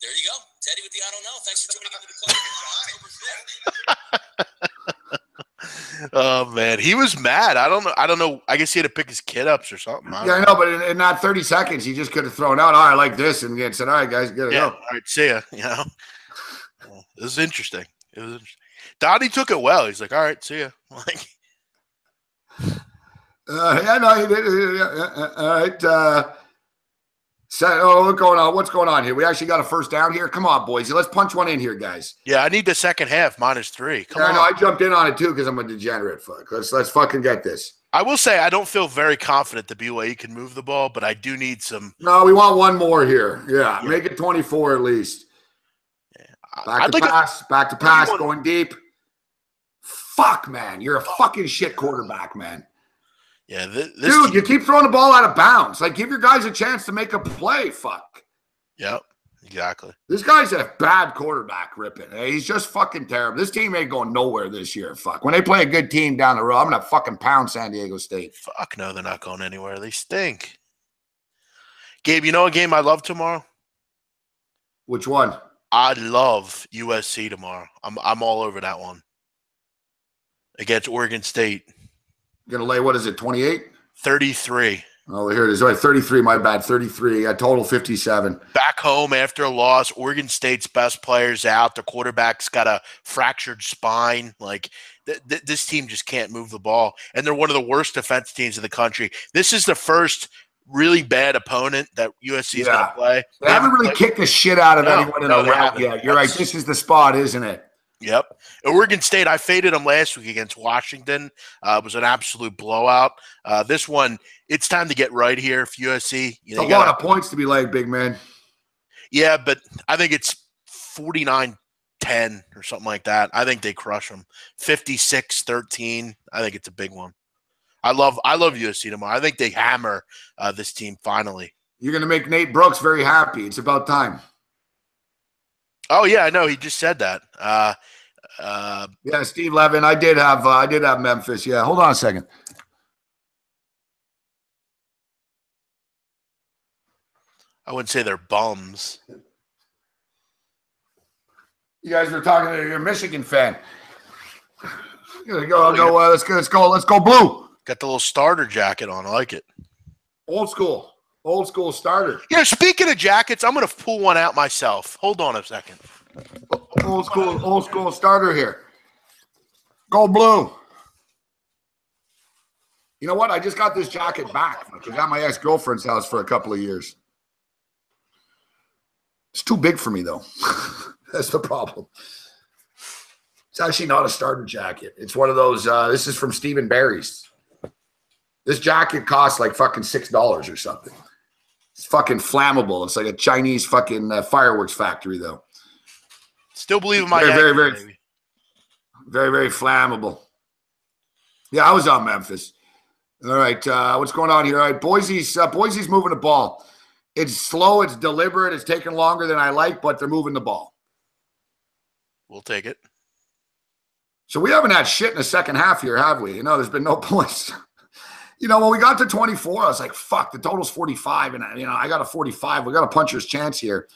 G: There you go, Teddy with the I don't know. Thanks for tuning into the club.
C: Oh man, he was mad. I don't know. I guess he had to pick his kid ups or something.
A: I know, but in not 30 seconds, he just could have thrown out, I like this, and said, all right, guys, gotta go.
C: All right, see ya. It was interesting. Donnie took it well. He's like, all right, see ya.
A: He did. All right. What's going on here? We actually got a first down here. Come on, boys. Let's punch one in here, guys.
C: Yeah, I need the second half -3. Come on.
A: I know. I jumped in on it too because I'm a degenerate. Fuck. Let's fucking get this.
C: I will say I don't feel very confident that BYU can move the ball, but I do need some.
A: No, we want one more here. Yeah. Make it 24 at least. Yeah. Back to pass, going deep. Fuck, man. You're a fucking shit quarterback, man.
C: Yeah,
A: dude, you keep throwing the ball out of bounds. Like, give your guys a chance to make a play. Fuck.
C: Yep, exactly.
A: This guy's a bad quarterback, Rippin. He's just fucking terrible. This team ain't going nowhere this year. Fuck. When they play a good team down the road, I'm going to fucking pound San Diego State.
C: Fuck no, they're not going anywhere. They stink. Gabe, you know a game I love tomorrow?
A: Which one?
C: I love USC tomorrow. I'm all over that one. Against Oregon State.
A: Going to lay, what is it, 28?
C: 33.
A: Oh, here it is. All right, 33, my bad. 33. A total 57.
C: Back home after a loss, Oregon State's best player's out. The quarterback's got a fractured spine. Like, this team just can't move the ball. And they're one of the worst defense teams in the country. This is the first really bad opponent that USC is going to play.
A: They haven't really kicked the shit out of anyone in the round yet. You're right. This is the spot, isn't it?
C: Yep. Oregon State, I faded them last week against Washington. It was an absolute blowout. This one, it's time to get right here for USC.
A: It's a lot of points to be laid, big man.
C: Yeah, but I think it's 49-10 or something like that. I think they crush them. 56-13. I think it's a big one. I love USC tomorrow. I think they hammer this team finally.
A: You're going to make Nate Brooks very happy. It's about time.
C: Oh yeah, I know. He just said that.
A: Yeah, Steve Levin. I did have Memphis. Yeah, hold on a second.
C: I wouldn't say they're bums.
A: You guys were talking to your Michigan fan. Let's go blue.
C: Got the little starter jacket on. I like it.
A: Old school starter.
C: Yeah, speaking of jackets, I'm going to pull one out myself. Hold on a second.
A: Old school starter here. Go blue. You know what? I just got this jacket back. I was at my ex-girlfriend's house for a couple of years. It's too big for me, though. That's the problem. It's actually not a starter jacket. It's one of those, this is from Stephen Barry's. This jacket costs like fucking $6 or something. It's fucking flammable. It's like a Chinese fucking fireworks factory, though.
C: Still believe in my
A: very flammable. Yeah, I was on Memphis. All right, what's going on here? All right, Boise's moving the ball. It's slow. It's deliberate. It's taking longer than I like, but they're moving the ball.
C: We'll take it.
A: So we haven't had shit in the second half here, have we? There's been no points. When we got to 24, I was like, fuck, the total's 45, and, I got a 45. We got a puncher's chance here.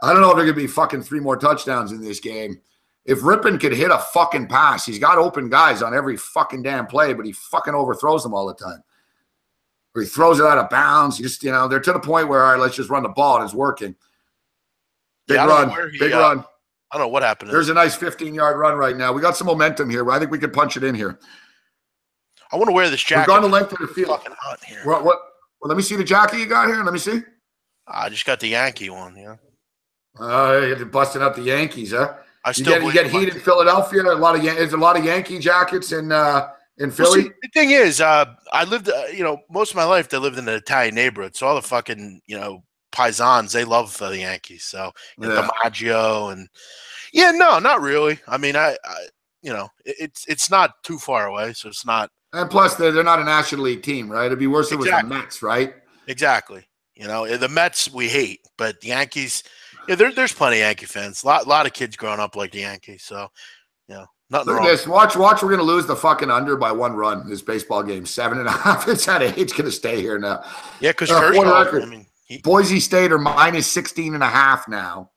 A: I don't know if there could be fucking 3 more touchdowns in this game. If Rippin could hit a fucking pass, he's got open guys on every fucking damn play, but he fucking overthrows them all the time. Or he throws it out of bounds. They're to the point where, all right, let's just run the ball, and it's working. Big run.
C: I don't know what happened.
A: There's a nice 15-yard run right now. We got some momentum here. I think we could punch it in here.
C: I want to wear this jacket.
A: We're going to length of the field.
C: Fucking hot here.
A: What? Well, let me see the jacket you got here. Let me see.
C: I just got the Yankee one. Yeah.
A: You're busting up the Yankees, huh? You get heat in Philadelphia. There's a lot of Yankee jackets in Philly.
C: See, the thing is, I lived, most of my life they lived in an Italian neighborhood, so all the fucking, paisans, they love the Yankees. So DiMaggio and no, not really. I mean, it's not too far away, so it's not. And
A: plus, they're not a National League team, right? It'd be worse if it was the Mets, right?
C: Exactly. The Mets we hate, but the Yankees. Yeah, there's plenty of Yankee fans. A lot of kids growing up like the Yankees. So, nothing wrong.
A: This. Watch. We're going to lose the fucking under by 1 run this baseball game. 7.5. It's at 8. It's going to stay here now.
C: Yeah, because Kershaw.
A: Boise State are minus 16.5 now.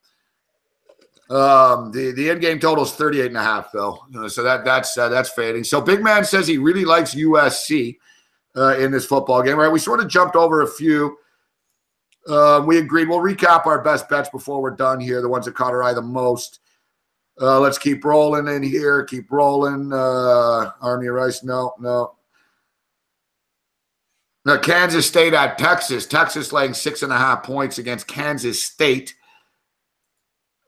A: The end game total is 38.5 though. So that's fading. So Big Man says he really likes USC in this football game. Right? We sort of jumped over a few. We agreed. We'll recap our best bets before we're done here, the ones that caught our eye the most. Let's keep rolling in here. Keep rolling. Army of Rice. No. Now, Kansas State at Texas. Texas laying 6.5 points against Kansas State.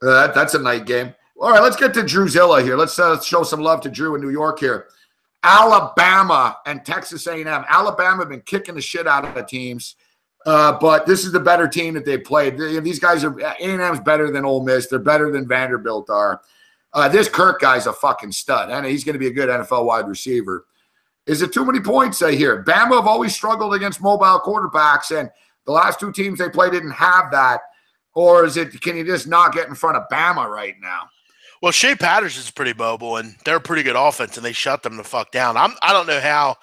A: That's a night game. All right, let's get to Drewzilla here. Let's show some love to Drew in New York here. Alabama and Texas A&M. Alabama have been kicking the shit out of the teams, but this is the better team that they played. These guys are A&M's better than Ole Miss. They're better than Vanderbilt are. This Kirk guy's a fucking stud, and he's going to be a good NFL wide receiver. Is it too many points here? Bama have always struggled against mobile quarterbacks, and the last two teams they played didn't have that. Or can you just not get in front of Bama right now?
C: Well, Shea Patterson's pretty mobile, and they're a pretty good offense, and they shut them the fuck down. I don't know how.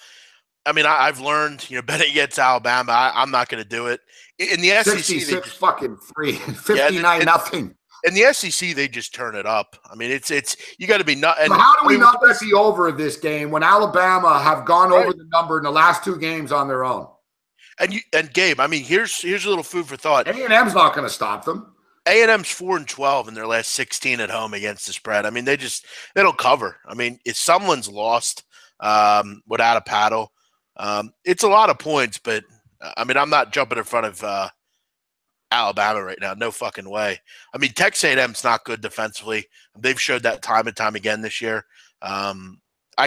C: I mean, I've learned, Bennett gets Alabama. I'm not going to do it. In the SEC,
A: 66 fucking 3, 59 nothing.
C: In the SEC, they just turn it up. I mean, it's you got to be not.
A: So how do we not bet the over of this game when Alabama have gone over the number in the last two games on their own?
C: And Gabe, I mean, here's a little food for thought.
A: A&M's not going to stop them.
C: A&M's 4-12 in their last 16 at home against the spread. I mean, they don't cover. I mean, if someone's lost without a paddle, it's a lot of points. But I mean, I'm not jumping in front of Alabama right now. No fucking way. I mean, Texas A&M's not good defensively. They've showed that time and time again this year. I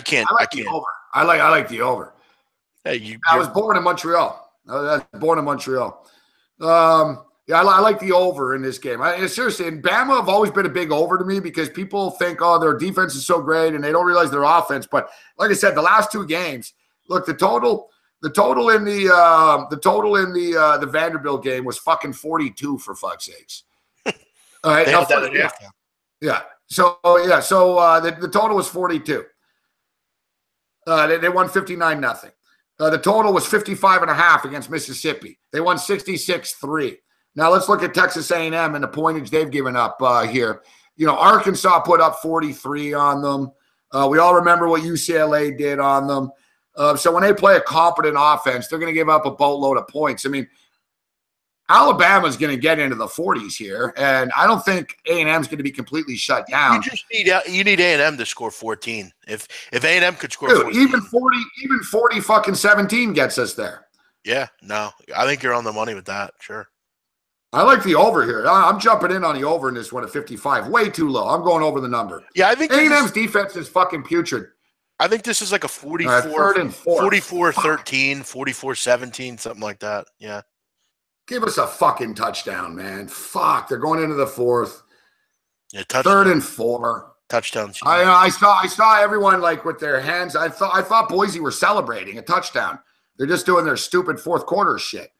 C: can't.
A: The over. I like the over.
C: Hey,
A: I was born in Montreal. Yeah, I like the over in this game. Seriously, and Bama have always been a big over to me because people think, their defense is so great, and they don't realize their offense. But like I said, the last two games, look, the total in the Vanderbilt game was fucking 42 for fuck's sakes. All right, yeah. So the total was 42. They won 59-0. The total was 55.5 against Mississippi. They won 66-3. Now let's look at Texas A&M and the pointage they've given up here. Arkansas put up 43 on them. We all remember what UCLA did on them. So when they play a competent offense, they're going to give up a boatload of points. I mean, Alabama's going to get into the 40s here, and I don't think A&M's going to be completely shut down.
C: You need A&M to score 14. If A&M could score 14.
A: even 40 fucking 17 gets us there.
C: Yeah, no, I think you're on the money with that. Sure.
A: I like the over here. I'm jumping in on the over in this one at 55. Way too low. I'm going over the number.
C: Yeah, I think
A: A&M's defense is fucking putrid.
C: I think this is like a 44-13, 44-17, something like that. Yeah.
A: Give us a fucking touchdown, man. Fuck, they're going into the fourth.
C: Yeah, touchdown.
A: 3rd and 4.
C: Touchdowns.
A: I saw everyone like with their hands. I thought Boise were celebrating a touchdown. They're just doing their stupid fourth quarter shit.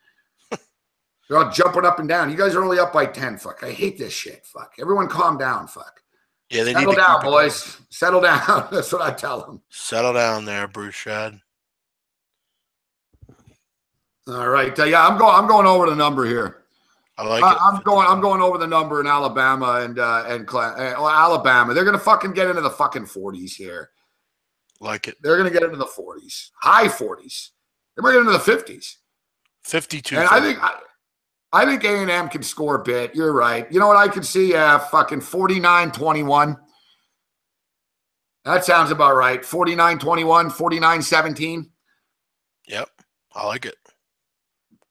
A: They're all jumping up and down. You guys are only up by 10. Fuck. I hate this shit. Fuck. Everyone calm down. Fuck.
C: Yeah, they
A: Settle
C: need to
A: down, boys. Settle down. That's what I tell them.
C: Settle down there, Bruce Shad.
A: All right. Yeah, I'm going over the number here.
C: I like it.
A: I'm going over the number in Alabama and Alabama. They're going to fucking get into the fucking 40s here.
C: Like it.
A: They're going to get into the 40s. High 40s. They might get into the 50s.
C: 52.
A: And I think A&M can score a bit. You're right. You know what I could see? Fucking 49-21. That sounds about right. 49-21, 49-17.
C: Yep. I like it.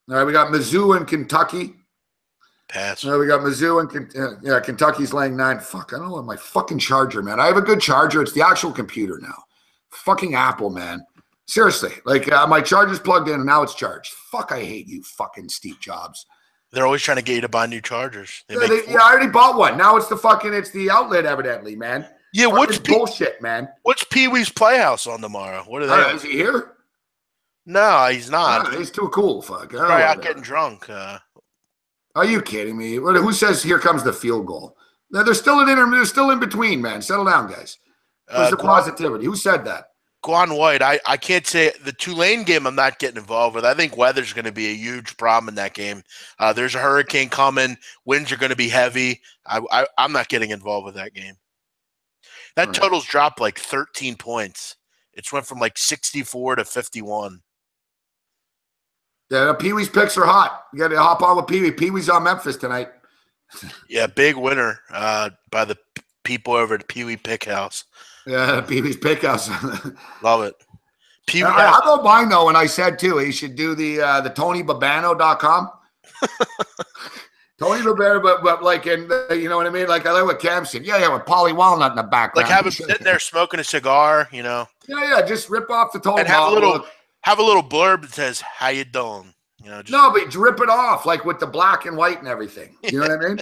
A: All right, we got Mizzou and Kentucky.
C: Pass.
A: All right, we got Mizzou and Kentucky's laying 9. Fuck, I don't know my fucking charger, man. I have a good charger. It's the actual computer now. Fucking Apple, man. Seriously. Like, my charger's plugged in and now it's charged. Fuck, I hate you, fucking Steve Jobs.
C: They're always trying to get you to buy new chargers.
A: I already bought one. Now it's the outlet, evidently, man.
C: Yeah, what's
A: bullshit, man?
C: What's Pee Wee's Playhouse on tomorrow? What are they?
A: Is he here?
C: No, he's not.
A: He's too cool. Fuck.
C: Probably out getting drunk.
A: Are you kidding me? Who says here comes the field goal? They're still they're still in between, man. Settle down, guys. Where's the positivity? Who said that?
C: Quan White, I can't say the Tulane game I'm not getting involved with. I think weather's going to be a huge problem in that game. There's a hurricane coming. Winds are going to be heavy. I'm not getting involved with that game. That total's dropped like 13 points. It's went from like 64 to 51.
A: Yeah, Pee Wee's picks are hot. You got to hop on with Pee Wee. Pee Wee's on Memphis tonight.
C: Yeah, big winner by the people over at Pee Wee Pick House.
A: Yeah, Pee Wee's Pick House.
C: Love it.
A: I don't mind though. And I said too, he should do the TonyBabano.com. Tony Babano, but like in you know what I mean? Like I like what Cam said. Yeah, with Polly Walnut in the background.
C: Like have him sitting there smoking a cigar, you know.
A: Yeah, just rip off the Tony
C: and have a little blurb that says "How you doing?" You know,
A: no, but rip it off like with the black and white and everything. You know what I mean?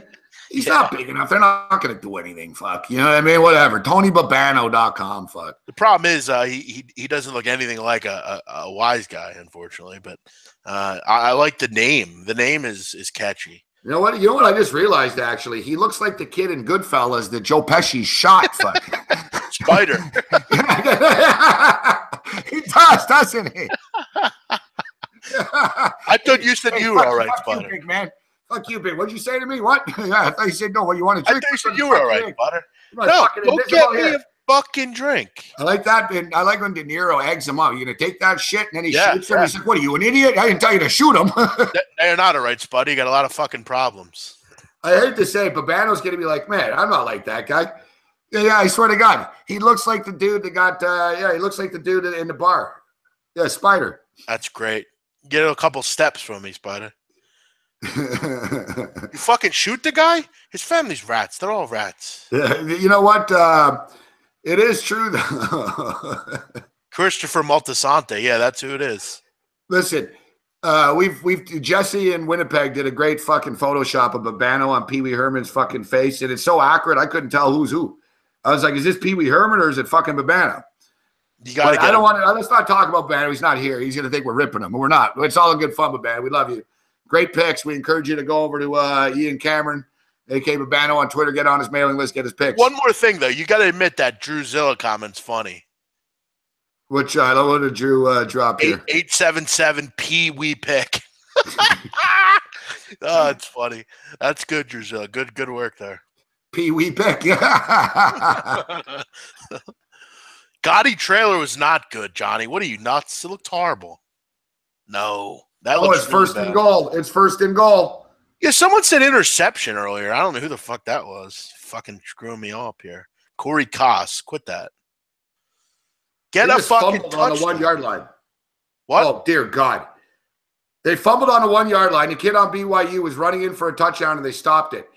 A: He's not big enough. They're not going to do anything. Fuck. You know what I mean? Whatever. TonyBabano.com. Fuck.
C: The problem is he doesn't look anything like a wise guy, unfortunately. But I like the name. The name is catchy.
A: You know what? I just realized actually, he looks like the kid in Goodfellas that Joe Pesci shot. Fuck.
C: Spider.
A: He does, doesn't he?
C: I thought you said you were all right, Spider.
A: You, big man. Fuck you, big. What'd you say to me? What? Yeah, I thought you said no. What you want to drink?
C: I thought you said you were all right, Spider.
A: No,
C: go get me a fucking drink.
A: I like that. And I like when De Niro eggs him up. You're gonna take that shit, and then he shoots him. He's like, "What are you, an idiot? I didn't tell you to shoot him."
C: They're not all right, Spud. You got a lot of fucking problems.
A: I hate to say, Babano's gonna be like, "Man, I'm not like that guy." Yeah, I swear to God, he looks like the dude that got. He looks like the dude in the bar. Yeah, Spider.
C: That's great. Get a couple steps from me, Spider. You fucking shoot the guy? His family's rats. They're all rats.
A: You know what? It is true, though.
C: Christopher Maltasante. Yeah, that's who it is.
A: Listen, we've Jesse in Winnipeg did a great fucking Photoshop of Babano on Pee Wee Herman's fucking face, and it's so accurate I couldn't tell who's who. I was like, is this Pee Wee Herman or is it fucking Babano?
C: You gotta
A: I don't want to. Let's not talk about Babano. He's not here. He's gonna think we're ripping him, but we're not. It's all in good fun, Babano. We love you. Great picks. We encourage you to go over to Ian Cameron, a.k.a. Babano on Twitter. Get on his mailing list. Get his picks.
C: One more thing, though. You got to admit that Drew Zilla comment's funny.
A: Which I don't want to Drew drop here.
C: 877 Pee Wee pick. Oh, it's funny. That's good, Drew Zilla. Good work there.
A: Pee Wee pick.
C: Gotti trailer was not good, Johnny. What are you, nuts? It looked horrible. No.
A: It's first and goal. It's first and goal.
C: Yeah, someone said interception earlier. I don't know who the fuck that was. Fucking screwing me up here. Corey Koss. Quit that. Get a fucking touchdown.
A: On the 1 yard line.
C: What?
A: Oh, dear God. They fumbled on the 1 yard line. The kid on BYU was running in for a touchdown, and they stopped it.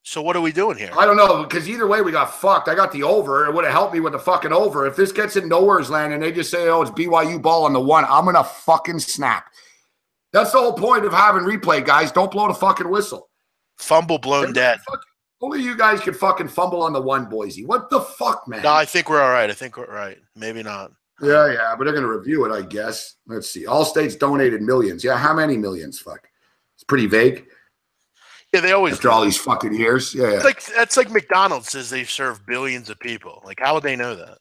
C: So what are we doing here?
A: I don't know, because either way we got fucked. I got the over. It would have helped me with the fucking over. If this gets in nowhere's land and they just say, oh, it's BYU ball on the 1, I'm going to fucking snap. That's the whole point of having replay, guys. Don't blow the fucking whistle.
C: Fumble blown dead.
A: Only you guys can fucking fumble on the 1, Boise. What the fuck, man?
C: No, I think we're all right. Maybe not.
A: Yeah, but they're going to review it, I guess. Let's see. All states donated millions. Yeah, how many millions? Fuck. It's pretty vague.
C: Yeah, they always
A: after all these fucking years. Yeah.
C: That's like McDonald's says they serve billions of people. Like, how would they know that?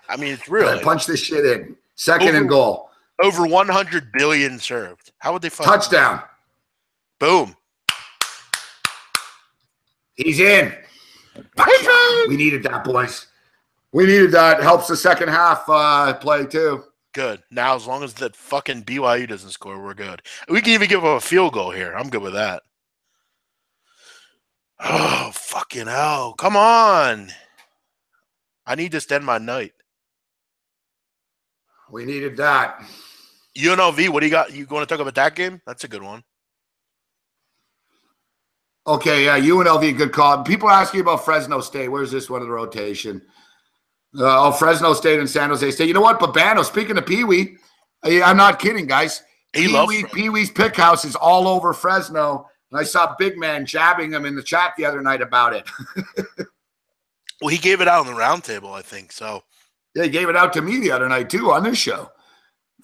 C: I mean, it's real.
A: Right, punch this shit in. Second and goal.
C: Over 100 billion served. How would they find
A: touchdown?
C: Boom.
A: He's in. We needed that, boys. We needed that. Helps the second half play too.
C: Good. Now, as long as that fucking BYU doesn't score, we're good. We can even give them a field goal here. I'm good with that. Oh, fucking hell. Come on. I need this to end my night.
A: We needed that.
C: UNLV, what do you got? You going to talk about that game? That's a good one.
A: Okay, yeah, UNLV, good call. People ask you about Fresno State. Where's this one in the rotation? Fresno State and San Jose State. You know what? Babano, speaking of Pee Wee, I'm not kidding, guys. Pee Wee's Pick House is all over Fresno. And I saw Big Man jabbing him in the chat the other night about it.
C: Well, he gave it out on the roundtable, I think. So
A: yeah, he gave it out to me the other night, too, on this show.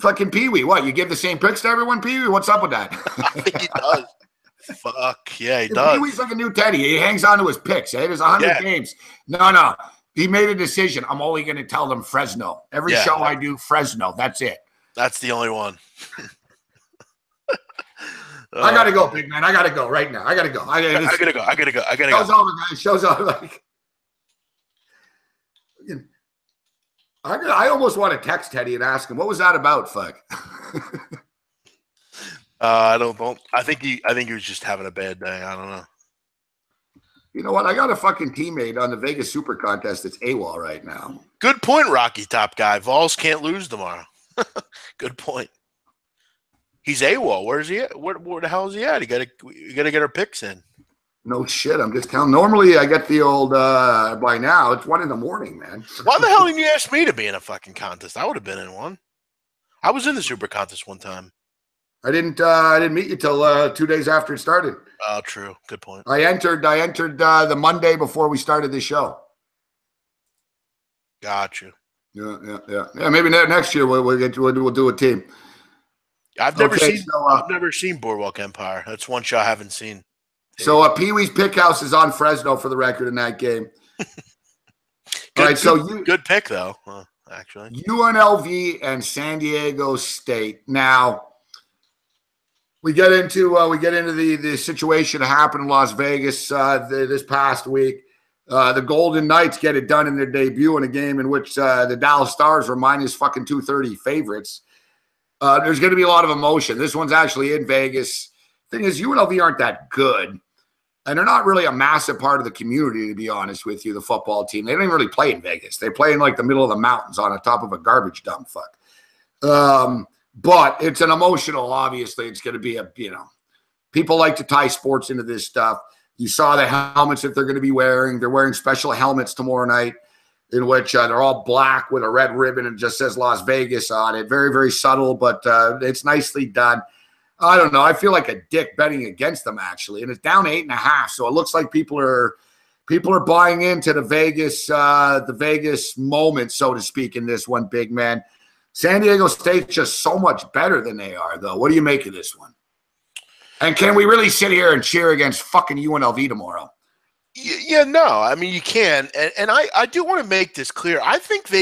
A: Fucking Pee Wee. What, you give the same picks to everyone, Pee Wee? What's up with that?
C: I think he does. Fuck, yeah, he does.
A: Pee Wee's like a new Teddy. He hangs on to his picks. There's 100 games. No. He made a decision. I'm only going to tell them Fresno. Every show I do, Fresno. That's it.
C: That's the only one.
A: I got to go, big man. I got to go right now. I got to go. I got to go. Show's over, guys. Show's over. Like, I almost want to text Teddy and ask him, what was that about, fuck?
C: I think he was just having a bad day. I don't know.
A: You know what? I got a fucking teammate on the Vegas Super Contest that's AWOL right now.
C: Good point, Rocky Top Guy. Vols can't lose tomorrow. Good point. He's AWOL. Where's he at? Where the hell is he at? You gotta get our picks in.
A: No shit. I'm just telling. Normally, I get the old. By now, it's 1 a.m, man.
C: Why the hell didn't you ask me to be in a fucking contest? I would have been in one. I was in the Super Contest one time.
A: I didn't meet you till 2 days after it started.
C: Oh, true. Good point.
A: I entered the Monday before we started the show.
C: Got you.
A: Yeah. Maybe next year we'll do a team.
C: I've never seen Boardwalk Empire. That's one show I haven't seen.
A: So Pee Wee's Pickhouse is on Fresno for the record in that game.
C: Good pick though. Actually,
A: UNLV and San Diego State. Now we get into the situation that happened in Las Vegas this past week. The Golden Knights get it done in their debut in a game in which the Dallas Stars were minus fucking 230 favorites. There's going to be a lot of emotion. This one's actually in Vegas. Thing is, UNLV aren't that good. And they're not really a massive part of the community, to be honest with you, the football team. They don't even really play in Vegas. They play in like the middle of the mountains on the top of a garbage dump. But it's an emotional, obviously. It's going to be people like to tie sports into this stuff. You saw the helmets that they're going to be wearing. They're wearing special helmets tomorrow night in which they're all black with a red ribbon and it just says Las Vegas on it. Very, very subtle, but it's nicely done. I don't know. I feel like a dick betting against them, actually. And it's down 8.5. So it looks like people are buying into the Vegas moment, so to speak, in this one, big man. San Diego State's just so much better than they are, though. What do you make of this one? And can we really sit here and cheer against fucking UNLV tomorrow?
C: Yeah, no. I mean, you can. And I do want to make this clear. I think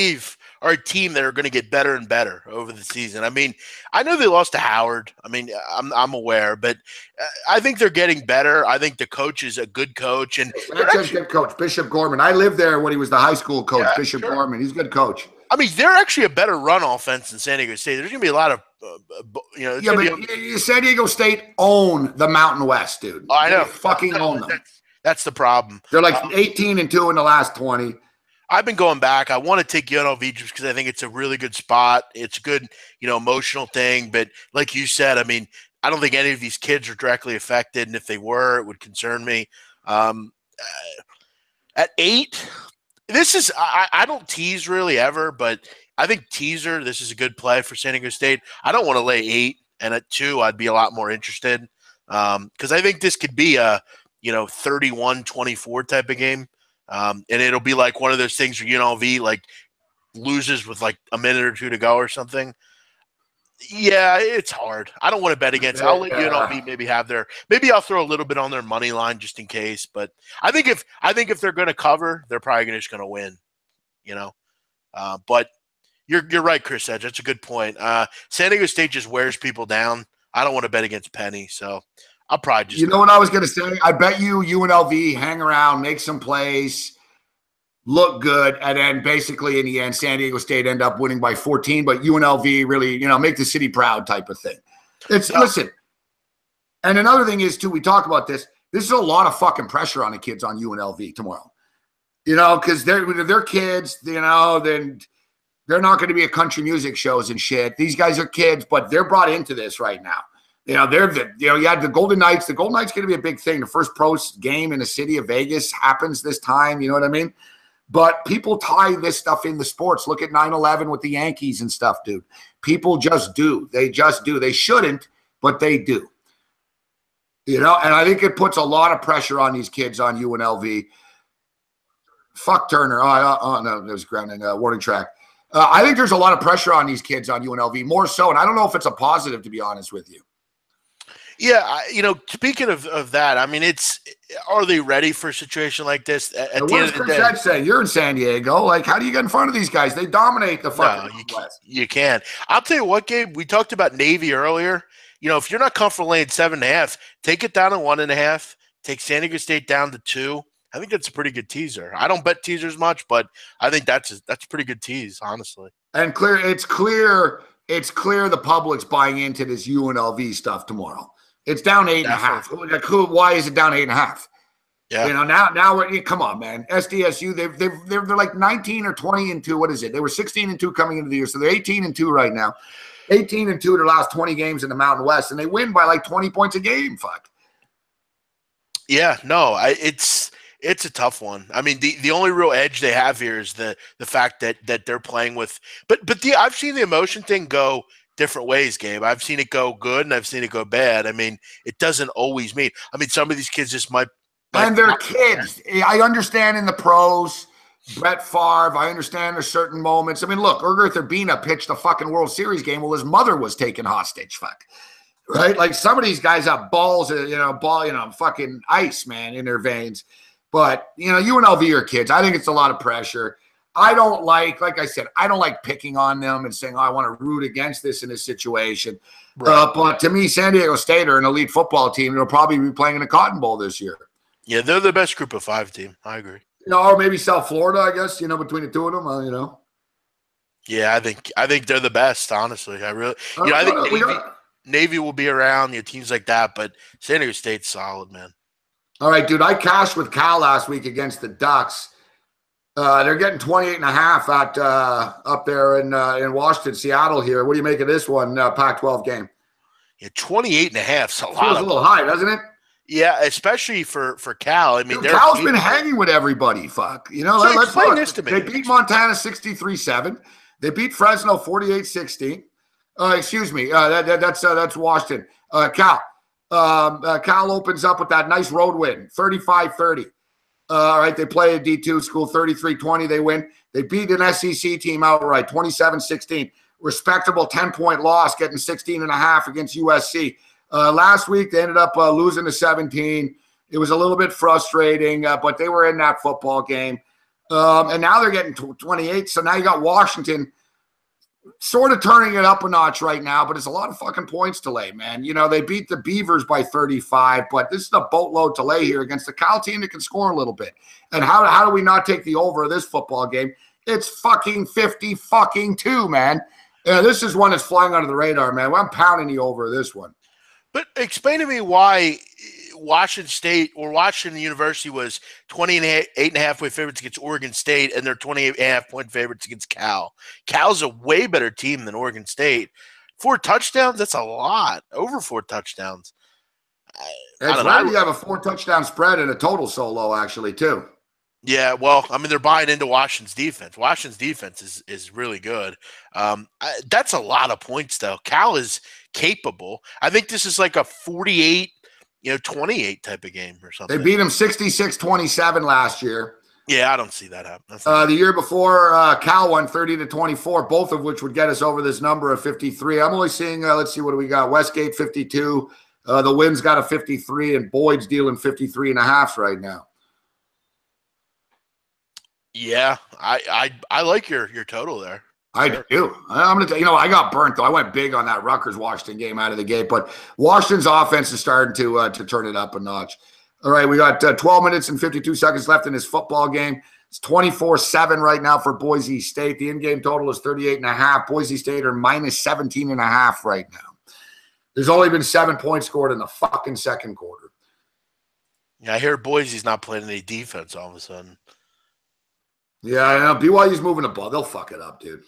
C: are a team that are going to get better and better over the season. I mean, I know they lost to Howard. I mean, I'm aware, but I think they're getting better. I think the coach is a good coach. And
A: that's a good coach, Bishop Gorman. I lived there when he was the high school coach, yeah, Bishop Gorman. He's a good coach.
C: I mean, they're actually a better run offense than San Diego State. There's going to be a lot of,
A: San Diego State own the Mountain West, dude.
C: Oh, I know.
A: They fucking own them.
C: That's the problem.
A: They're like 18-2 in the last 20.
C: I've been going back. I want to take UNLV just because I think it's a really good spot. It's a good, emotional thing. But like you said, I mean, I don't think any of these kids are directly affected. And if they were, it would concern me. At 8, this is I don't tease really ever, but I think teaser, this is a good play for San Diego State. I don't want to lay 8. And at 2, I'd be a lot more interested because I think this could be a, 31-24 type of game. And it'll be like one of those things where UNLV like loses with like a minute or 2 to go or something. Yeah, it's hard. I don't want to bet against. I'll let UNLV maybe I'll throw a little bit on their money line just in case. But I think if they're going to cover, they're probably just going to win. But you're right, Chris Edge. That's a good point. San Diego State just wears people down. I don't want to bet against Penny, so I'll probably just.
A: You know what I was going to say? I bet you UNLV hang around, make some plays, look good, and then basically in the end, San Diego State end up winning by 14. But UNLV really, make the city proud type of thing. Listen. And another thing is too, we talk about this. This is a lot of fucking pressure on the kids on UNLV tomorrow. Because they're kids. Then they're not going to be at country music shows and shit. These guys are kids, but they're brought into this right now. You had the Golden Knights. The Golden Knights going to be a big thing. The first pro game in the city of Vegas happens this time. You know what I mean? But people tie this stuff into sports. Look at 9/11 with the Yankees and stuff, dude. People just do. They just do. They shouldn't, but they do. And I think it puts a lot of pressure on these kids on UNLV. Fuck Turner. Oh no, there's grounding warning track. I think there's a lot of pressure on these kids on UNLV, more so, and I don't know if it's a positive, to be honest with you.
C: Yeah, speaking of that, I mean, are they ready for a situation like this? At the end of the day,
A: Chris say? You're in San Diego. Like, how do you get in front of these guys? They dominate the fucking West.
C: You can. I'll tell you what, Gabe. We talked about Navy earlier. If you're not comfortable laying 7.5, take it down to 1.5. Take San Diego State down to 2. I think that's a pretty good teaser. I don't bet teasers much, but I think that's a pretty good tease, honestly.
A: And it's clear the public's buying into this UNLV stuff tomorrow. It's down 8.5. Why is it down 8.5?
C: Yeah.
A: Now come on, man. SDSU, they're like 19 or 20-2. What is it? They were 16-2 coming into the year, so they're 18-2 right now. 18-2 their last 20 games in the Mountain West, and they win by like 20 points a game. Fuck.
C: Yeah, no, it's a tough one. I mean, the only real edge they have here is the fact that they're playing with, but I've seen the emotion thing go different ways, Gabe. I've seen it go good and I've seen it go bad. I mean, it doesn't always mean. I mean, some of these kids just might
A: and they're kids. I understand in the pros, Brett Favre. I understand there's certain moments. I mean, look, Urgurth Urbina pitched a fucking World Series game while his mother was taken hostage. Fuck. Right? Like some of these guys have balls, fucking ice, man, in their veins. But, UNLV are kids. I think it's a lot of pressure. I don't like I said, I don't like picking on them and saying, I want to root against this in this situation. Right. But to me, San Diego State are an elite football team. They'll probably be playing in the Cotton Bowl this year.
C: Yeah, they're the best group of 5 team. I agree.
A: Or maybe South Florida, I guess, between the two of them,
C: Yeah, I think they're the best, honestly. I really I think Navy will be around, teams like that, but San Diego State's solid, man.
A: All right, dude. I cashed with Cal last week against the Ducks. They're getting 28.5 at up there in Washington, Seattle here. What do you make of this one, Pac-12 game?
C: Yeah, 28.5 is a lot.
A: Feels a little high, doesn't it?
C: Yeah, especially for Cal. I mean,
A: Cal's been hanging with everybody. Fuck.
C: So explain this to me.
A: They beat Montana 63-7. They beat Fresno 48-16. Excuse me. That's Washington. Cal. Cal opens up with that nice road win, 35-30. All right, they play a D2 school, 33-20. They win. They beat an SEC team outright, 27-16. Respectable 10-point loss, getting 16.5 against USC. Last week, they ended up losing to 17. It was a little bit frustrating, but they were in that football game. And now they're getting 28. So now you got Washington sort of turning it up a notch right now, but it's a lot of fucking points to lay, man. They beat the Beavers by 35, but this is a boatload to lay here against the Cal team that can score a little bit. And how do we not take the over of this football game? It's fucking 50-2, man. This is one that's flying under the radar, man. I'm pounding the over of this one.
C: But explain to me why Washington State or Washington University was 28.5 point favorites against Oregon State, and they're 28.5 point favorites against Cal. Cal's a way better team than Oregon State. 4 touchdowns, that's a lot. Over 4 touchdowns.
A: It's rare you have a 4-touchdown spread and a total so low, actually, too.
C: Yeah, well, I mean, they're buying into Washington's defense. Washington's defense is really good. That's a lot of points, though. Cal is capable. I think this is like a 48, 28 type of game or something.
A: They beat them 66-27 last year.
C: Yeah, I don't see that happen.
A: The year before, Cal won 30-24, both of which would get us over this number of 53. I'm only seeing, let's see, what do we got? Westgate 52. The Wind's got a 53, and Boyd's dealing 53.5 right now.
C: Yeah, I like your total there.
A: I do. I'm going to tell you, I got burnt, though. I went big on that Rutgers-Washington game out of the gate, but Washington's offense is starting to turn it up a notch. All right, we got 12 minutes and 52 seconds left in this football game. It's 24-7 right now for Boise State. The in-game total is 38.5. Boise State are minus 17.5 right now. There's only been 7 points scored in the fucking second quarter.
C: Yeah, I hear Boise's not playing any defense all of a sudden.
A: Yeah, I know. BYU's moving the ball. They'll fuck it up, dude.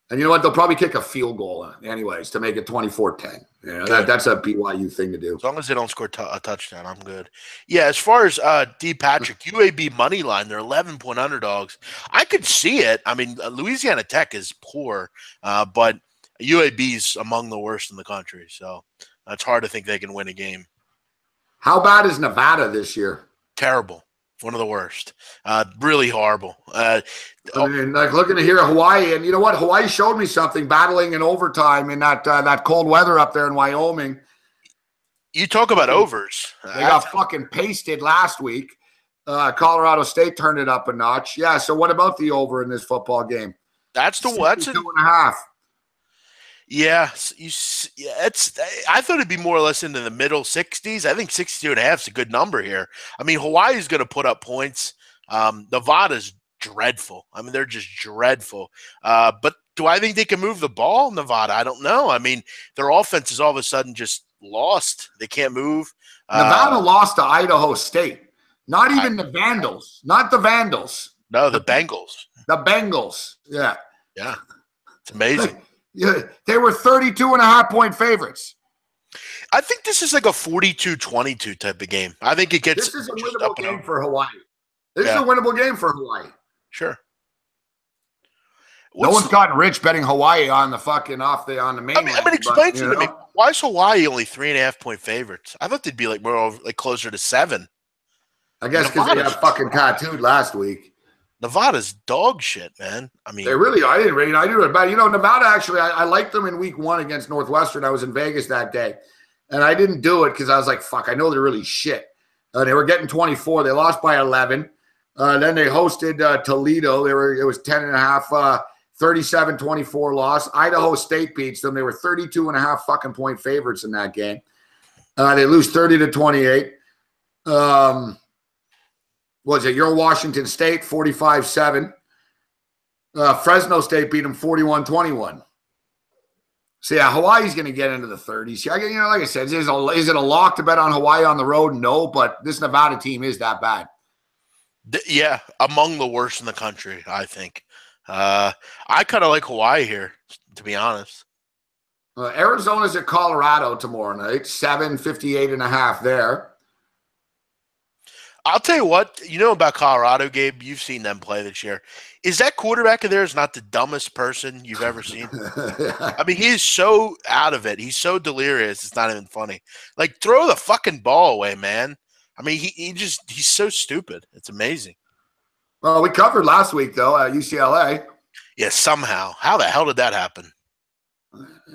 A: And you know what? They'll probably kick a field goal anyways to make it 24-10. That's a BYU thing to do.
C: As long as they don't score a touchdown, I'm good. Yeah, as far as D. Patrick, UAB money line, they're 11-point underdogs. I could see it. I mean, Louisiana Tech is poor, but UAB's among the worst in the country. So it's hard to think they can win a game.
A: How bad is Nevada this year?
C: Terrible. One of the worst. Really horrible.
A: I mean, like looking to hear Hawaii, and you know what? Hawaii showed me something battling in overtime in that cold weather up there in Wyoming.
C: You talk about overs.
A: They got fucking pasted last week. Colorado State turned it up a notch. Yeah, so what about the over in this football game?
C: That's
A: 2.5.
C: Yeah, I thought it'd be more or less into the middle 60s. I think 62.5 is a good number here. I mean, Hawaii's going to put up points. Nevada's dreadful. I mean, they're just dreadful. But do I think they can move the ball, Nevada? I don't know. I mean, their offense is all of a sudden just lost. They can't move.
A: Nevada lost to Idaho State. Not even the Vandals. Not the Vandals.
C: No, the Bengals.
A: The Bengals. Yeah.
C: Yeah. It's amazing.
A: Yeah, they were 32.5-point favorites.
C: I think this is like a 42-22 type of game. I think it gets.
A: This is a winnable game for Hawaii. This is
C: Yeah.
A: a winnable game for Hawaii.
C: Sure.
A: No one's gotten rich betting Hawaii on the fucking on the mainland.
C: I mean, explain to me, why is Hawaii only 3.5-point favorites? I thought they'd be like more like closer to 7.
A: I guess because they got fucking tattooed last week.
C: Nevada's dog shit, man. I mean,
A: they really. I didn't rate. I do it bad. Nevada actually. I liked them in week 1 against Northwestern. I was in Vegas that day, and I didn't do it because I was like, "Fuck, I know they're really shit." They were getting 24. They lost by 11. Then they hosted Toledo. It was 10.5. 37-24 loss. Idaho State beats them. They were 32.5 fucking point favorites in that game. They lose 30-28. Was it your Washington State 45-7? Fresno State beat them 41-21. So yeah, Hawaii's going to get into the 30s. Like I said, is it a lock to bet on Hawaii on the road? No, but this Nevada team is that bad.
C: Yeah, among the worst in the country, I think. I kind of like Hawaii here, to be honest.
A: Arizona's at Colorado tomorrow night, 758.5 there.
C: I'll tell you what, about Colorado, Gabe, you've seen them play this year. Is that quarterback of theirs not the dumbest person you've ever seen? I mean, he is so out of it. He's so delirious. It's not even funny. Like, throw the fucking ball away, man. I mean, he's so stupid. It's amazing.
A: Well, we covered last week, though, at UCLA.
C: Yeah, somehow. How the hell did that happen?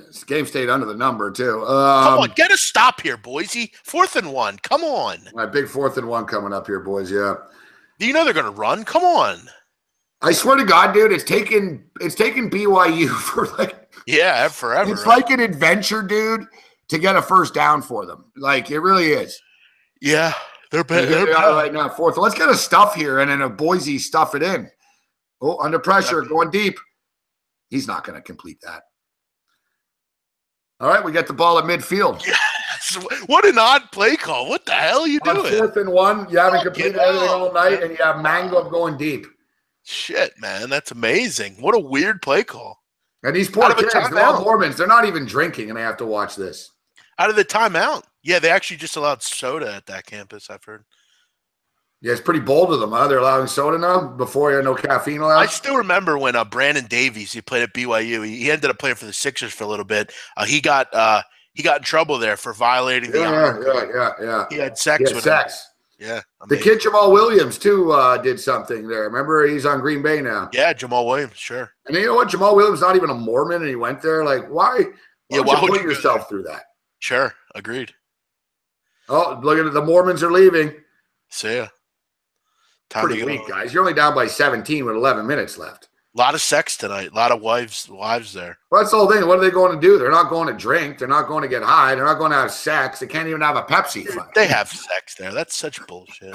A: This game stayed under the number, too.
C: Come on, get a stop here, Boise. 4th and 1. Come on.
A: My big 4th and 1 coming up here, boys, yeah.
C: Do you know they're going to run? Come on.
A: I swear to God, dude, it's taken BYU for
C: yeah, forever.
A: It's like an adventure, dude, to get a first down for them. Like, it really is.
C: Yeah. They're bad
A: right now, 4th. Let's get a stuff here, and then a Boise stuff it in. Oh, under pressure, going deep. He's not going to complete that. All right, we get the ball at midfield.
C: Yes. What an odd play call. What the hell are you doing?
A: 4th and 1, you haven't completed anything all night, and you have Mango going deep.
C: Shit, man, that's amazing. What a weird play call.
A: And these poor kids, they're all Mormons. They're not even drinking, and they have to watch this.
C: Out of the timeout. Yeah, they actually just allowed soda at that campus, I've heard.
A: Yeah, it's pretty bold of them, huh? They're allowing soda now before you had no caffeine allowed.
C: I still remember when Brandon Davies, he played at BYU. He ended up playing for the Sixers for a little bit. He got in trouble there for violating the
A: yeah.
C: He had sex with him. Yeah.
A: The kid Jamal Williams, too, did something there. Remember, he's on Green Bay now.
C: Yeah, Jamal Williams, sure.
A: And you know what? Jamal Williams not even a Mormon, and he went there. Like, why would you put yourself through that?
C: Sure, agreed.
A: Oh, look at it. The Mormons are leaving.
C: See ya.
A: Pretty weak, guys. You're only down by 17 with 11 minutes left.
C: A lot of sex tonight. A lot of wives there.
A: Well, that's the whole thing. What are they going to do? They're not going to drink. They're not going to get high. They're not going to have sex. They can't even have a Pepsi.
C: They have sex there. That's such bullshit.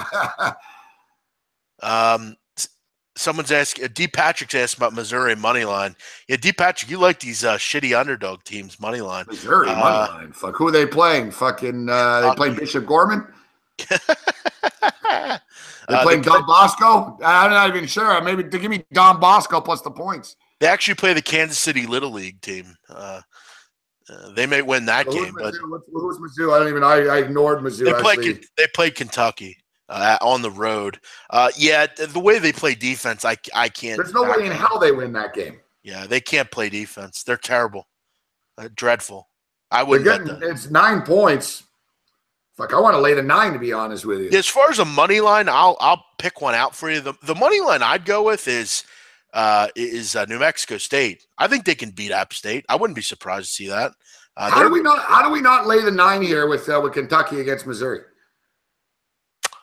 C: Someone's asking, D. Patrick's asked about Missouri money line. Yeah, D. Patrick, you like these shitty underdog teams money line.
A: Missouri money line. Fuck, who are they playing? Fucking, they playing Bishop Gorman? They're playing Don Bosco? I'm not even sure. Maybe give me Don Bosco plus the points.
C: They actually play the Kansas City Little League team. They may win that game. But
A: who's Mizzou? I ignored Mizzou.
C: They played Kentucky on the road. Yeah, the way they play defense, I can't.
A: There's no way in hell they win that game.
C: Yeah, they can't play defense. They're terrible. Dreadful. I wouldn't bet that.
A: It's 9 points. Fuck, I want to lay the 9, to be honest with you.
C: As far as a money line, I'll pick one out for you. The money line I'd go with is New Mexico State. I think they can beat App State. I wouldn't be surprised to see that.
A: How do we not lay the 9 here with Kentucky against Missouri?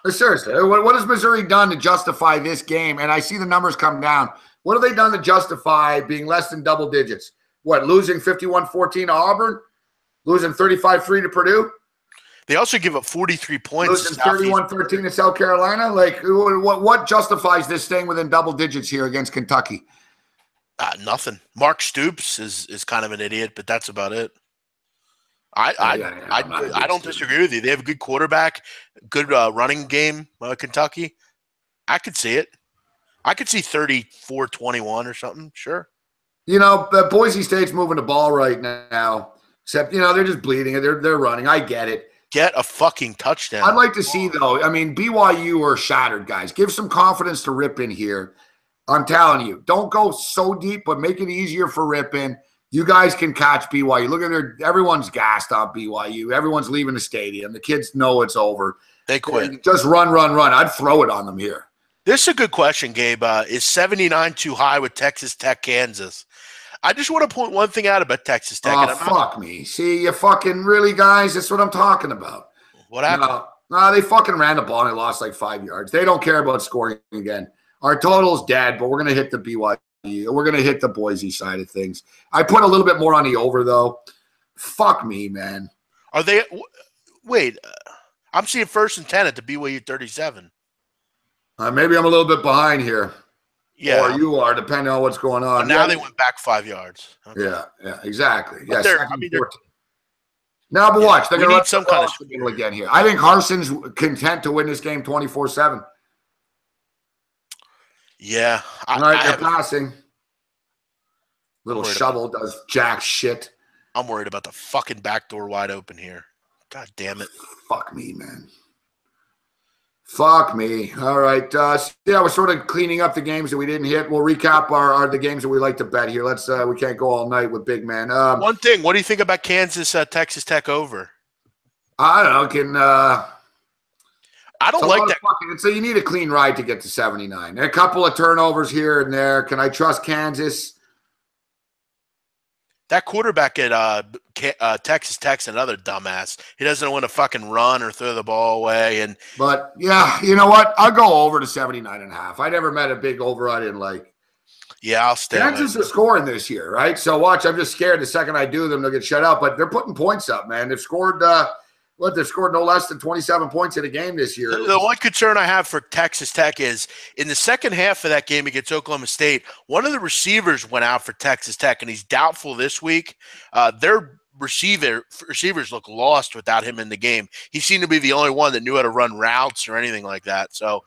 A: Seriously, what has Missouri done to justify this game? And I see the numbers come down. What have they done to justify being less than double digits? What, losing 51-14 to Auburn? Losing 35-3 to Purdue?
C: They also give up 43 points.
A: Losing 31-13 to South Carolina? Like, what justifies this staying within double digits here against Kentucky?
C: Nothing. Mark Stoops is kind of an idiot, but that's about it. I don't disagree with you. They have a good quarterback, good running game, Kentucky. I could see it. I could see 34-21 or something. Sure.
A: Boise State's moving the ball right now, except, they're just bleeding. They're running. I get it.
C: Get a fucking touchdown.
A: I'd like to see, though, BYU are shattered, guys. Give some confidence to Ripon here. I'm telling you, don't go so deep, but make it easier for Ripon. You guys can catch BYU. Look at everyone's gassed on BYU. Everyone's leaving the stadium. The kids know it's over.
C: They quit.
A: Just run. I'd throw it on them here.
C: This is a good question, Gabe. Is 79 too high with Texas Tech, Kansas? I just want to point one thing out about Texas Tech.
A: Oh, fuck me. See, you fucking really, guys? That's what I'm talking about.
C: What happened?
A: No, they fucking ran the ball and they lost like 5 yards. They don't care about scoring again. Our total's dead, but we're going to hit the BYU. We're going to hit the Boise side of things. I put a little bit more on the over, though. Fuck me, man.
C: Are they – wait. I'm seeing 1st and 10 at the BYU 37.
A: Maybe I'm a little bit behind here.
C: Yeah.
A: Or you are, depending on what's going on.
C: But now they went back 5 yards.
A: Okay. Yeah, exactly.
C: But
A: Now, but watch. They're going to run
C: some kind of
A: again here. I think Harson's content to win this game 24-7.
C: Yeah.
A: All right, they're passing. Little shovel does jack shit.
C: I'm worried about the fucking back door wide open here. God damn it.
A: Fuck me, man. Fuck me. All right. We're sort of cleaning up the games that we didn't hit. We'll recap the games that we like to bet here. We can't go all night with big man.
C: One thing. What do you think about Kansas Texas Tech over?
A: I don't know.
C: I don't like that.
A: So you need a clean ride to get to 79. A couple of turnovers here and there. Can I trust Kansas?
C: That quarterback at Texas Tech's another dumbass. He doesn't want to fucking run or throw the ball away.
A: But, yeah, you know what? I'll go over to 79.5. I never met a big over I didn't like.
C: Yeah, I'll stay.
A: Kansas is scoring this year, right? So, watch. I'm just scared the second I do them, they'll get shut out. But they're putting points up, man. They've scored they've scored no less than 27 points in a game this year.
C: The one concern I have for Texas Tech is in the second half of that game against Oklahoma State, one of the receivers went out for Texas Tech, and he's doubtful this week. Their receivers look lost without him in the game. He seemed to be the only one that knew how to run routes or anything like that. So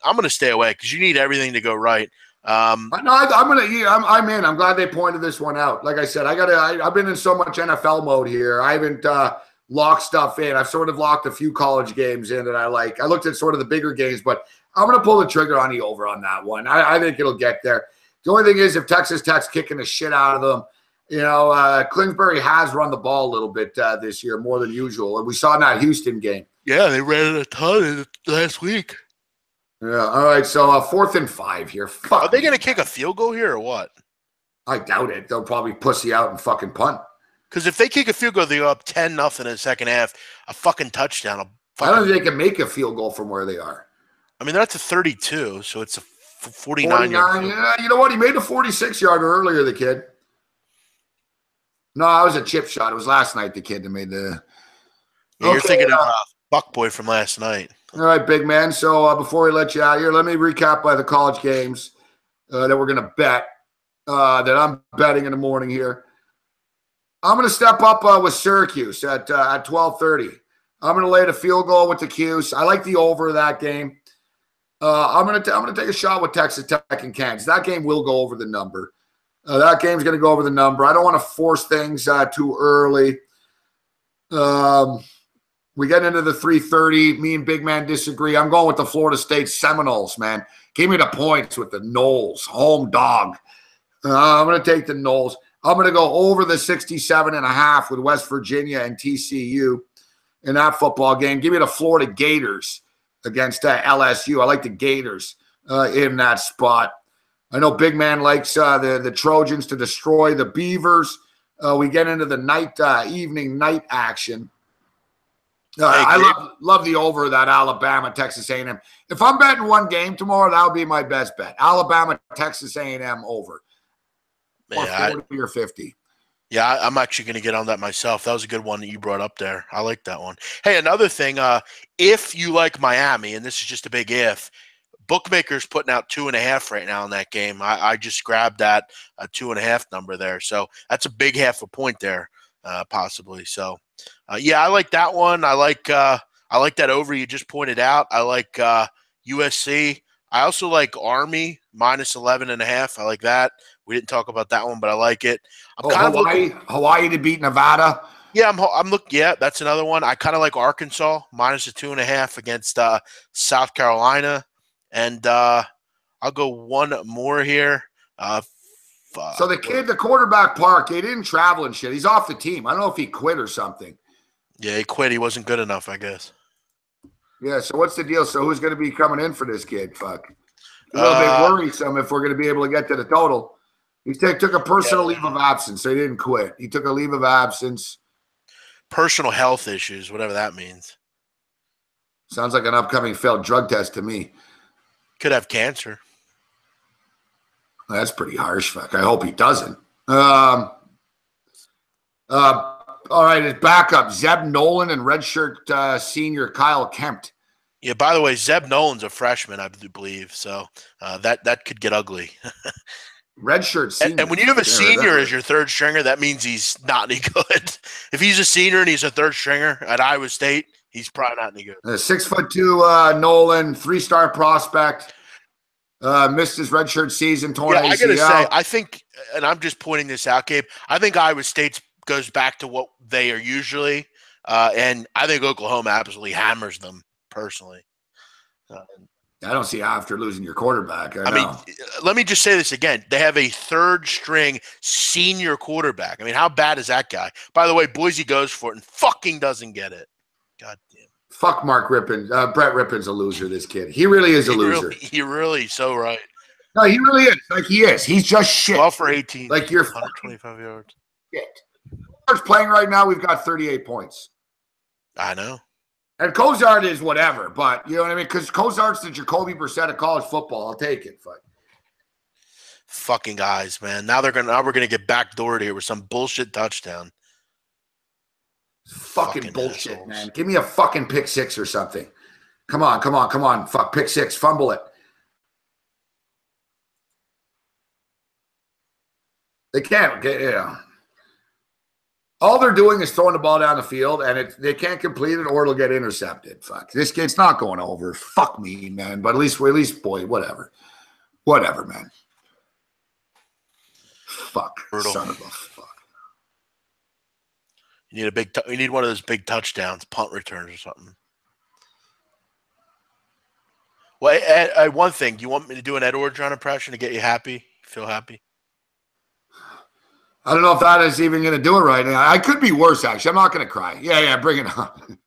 C: I'm going to stay away because you need everything to go right.
A: I'm in. I'm glad they pointed this one out. Like I said, I've been in so much NFL mode here. I haven't locked stuff in. I've sort of locked a few college games in that I like. I looked at sort of the bigger games, but I'm going to pull the trigger on the over on that one. I think it'll get there. The only thing is if Texas Tech's kicking the shit out of them, Clinsbury has run the ball a little bit this year, more than usual. And we saw in that Houston game.
C: Yeah, they ran it a ton last week.
A: Yeah, all right. So 4th and 5 here. Fuck.
C: Are they going to kick a field goal here or what?
A: I doubt it. They'll probably pussy out and fucking punt.
C: Because if they kick a field goal, they go up 10-0 in the second half. A fucking touchdown.
A: I don't think they can make a field goal from where they are.
C: I mean, that's a 32, so it's a 49-yard.
A: Yeah, you know what? He made a 46-yarder earlier, the kid. No, it was a chip shot. It was last night, the kid that made the –
C: You're thinking of Buck Boy from last night.
A: All right, big man. So before we let you out here, let me recap by the college games that we're going to bet, that I'm betting in the morning here. I'm going to step up with Syracuse at 12:30. I'm going to lay the field goal with the Cuse. I like the over of that game. I'm going to take a shot with Texas Tech and Kansas. That game will go over the number. That game's going to go over the number. I don't want to force things too early. We get into the 3:30. Me and Big Man disagree. I'm going with the Florida State Seminoles, man. Give me the points with the Noles, home dog. I'm going to take the Noles. I'm going to go over the 67.5 with West Virginia and TCU in that football game. Give me the Florida Gators against LSU. I like the Gators in that spot. I know Big Man likes the Trojans to destroy the Beavers. We get into the evening night action. I love the over that Alabama, Texas A&M. If I'm betting one game tomorrow, that would be my best bet. Alabama, Texas A&M over.
C: Yeah,
A: 40 or 50.
C: Yeah, I'm actually going to get on that myself. That was a good one that you brought up there. I like that one. Hey, another thing, if you like Miami, and this is just a big if, bookmakers putting out 2.5 right now in that game. I just grabbed that 2.5 number there. So that's a big half a point there. possibly. So, yeah, I like that one. I like that over you just pointed out. I like USC. I also like Army minus 11.5. I like that. We didn't talk about that one, but I like it. I'm kind
A: Hawaii,
C: of
A: Hawaii to beat Nevada.
C: Yeah, I'm looking. Yeah, that's another one. I kind of like Arkansas minus a 2.5 against South Carolina, and I'll go one more here.
A: So the quarterback Park, he didn't travel and shit. He's off the team. I don't know if he quit or something.
C: Yeah, he quit. He wasn't good enough, I guess.
A: Yeah. So what's the deal? So who's going to be coming in for this kid? Fuck. A little bit worrisome if we're going to be able to get to the total. He took a personal leave of absence, so he didn't quit. He took a leave of absence.
C: Personal health issues, whatever that means.
A: Sounds like an upcoming failed drug test to me.
C: Could have cancer.
A: That's pretty harsh. Fuck. I hope he doesn't. All right, his backup, Zeb Nolan and redshirt senior Kyle Kempt.
C: Yeah, by the way, Zeb Nolan's a freshman, I do believe. So that could get ugly.
A: Redshirt senior.
C: And when you have a senior as your third stringer, that means he's not any good. If he's a senior and he's a third stringer at Iowa State, he's probably not any good.
A: 6'2" Nolan, 3-star prospect. Missed his redshirt season, torn ACL.
C: I gotta say, I think, and I'm just pointing this out, Gabe, I think Iowa State goes back to what they are usually, and I think Oklahoma absolutely hammers them personally.
A: I don't see how after losing your quarterback. I
C: mean, let me just say this again. They have a third-string senior quarterback. I mean, how bad is that guy? By the way, Boise goes for it and fucking doesn't get it. God damn.
A: Fuck Mark Rippon. Brett Rippon's a loser, this kid. He really is a loser.
C: He really so right.
A: No, he really is. Like, he is. He's just shit.
C: 12 for 18.
A: Like, you're
C: 125 yards.
A: Shit. Who's playing right now, we've got 38 points.
C: I know.
A: And Cozart is whatever, but you know what I mean? Because Cozart's the Jacoby Brissett of college football. I'll take it. Fuck.
C: Fucking guys, man. Now we're gonna get backdoored here with some bullshit touchdown.
A: Fucking bullshit, assholes. Man. Give me a fucking pick six or something. Come on. Fuck, pick six. Fumble it. They can't. Yeah. All they're doing is throwing the ball down the field, and they can't complete it or it'll get intercepted. Fuck. This kid's not going over. Fuck me, man. But at least, boy, whatever. Whatever, man. Fuck.
C: Brutal.
A: Son of a fuck.
C: You need one of those big touchdowns, punt returns or something. Well, one thing. You want me to do an Ed Orgeron impression to get you happy? Feel happy?
A: I don't know if that is even going to do it right now. I could be worse, actually. I'm not going to cry. Yeah, bring it on.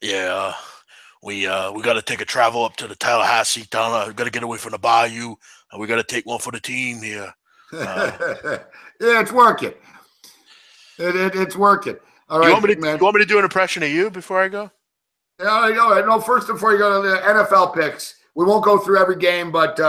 C: Yeah, we got to take a travel up to the Tallahassee town. We got to get away from the bayou. We got to take one for the team here.
A: Yeah, it's working. It's working. All right,
C: you want me to do an impression of you before I go?
A: Yeah, I know. No, first, before you go to the NFL picks, we won't go through every game, but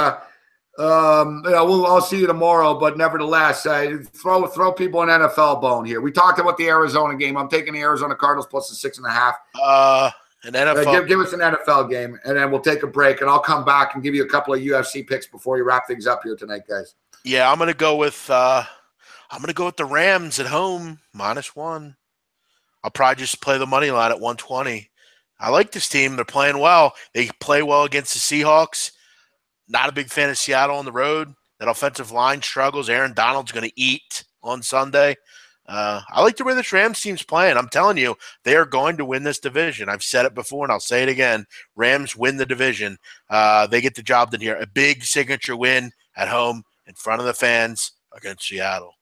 A: I'll see you tomorrow. But nevertheless, throw people an NFL bone here. We talked about the Arizona game. I'm taking the Arizona Cardinals plus the 6.5.
C: An NFL.
A: Give us an NFL game, and then we'll take a break, and I'll come back and give you a couple of UFC picks before you wrap things up here tonight, guys.
C: Yeah, I'm gonna go with the Rams at home -1. I'll probably just play the money line at 120. I like this team. They're playing well. They play well against the Seahawks. Not a big fan of Seattle on the road. That offensive line struggles. Aaron Donald's going to eat on Sunday. I like the way this Rams team's playing. I'm telling you, they are going to win this division. I've said it before, and I'll say it again. Rams win the division. They get the job done here. A big signature win at home in front of the fans against Seattle.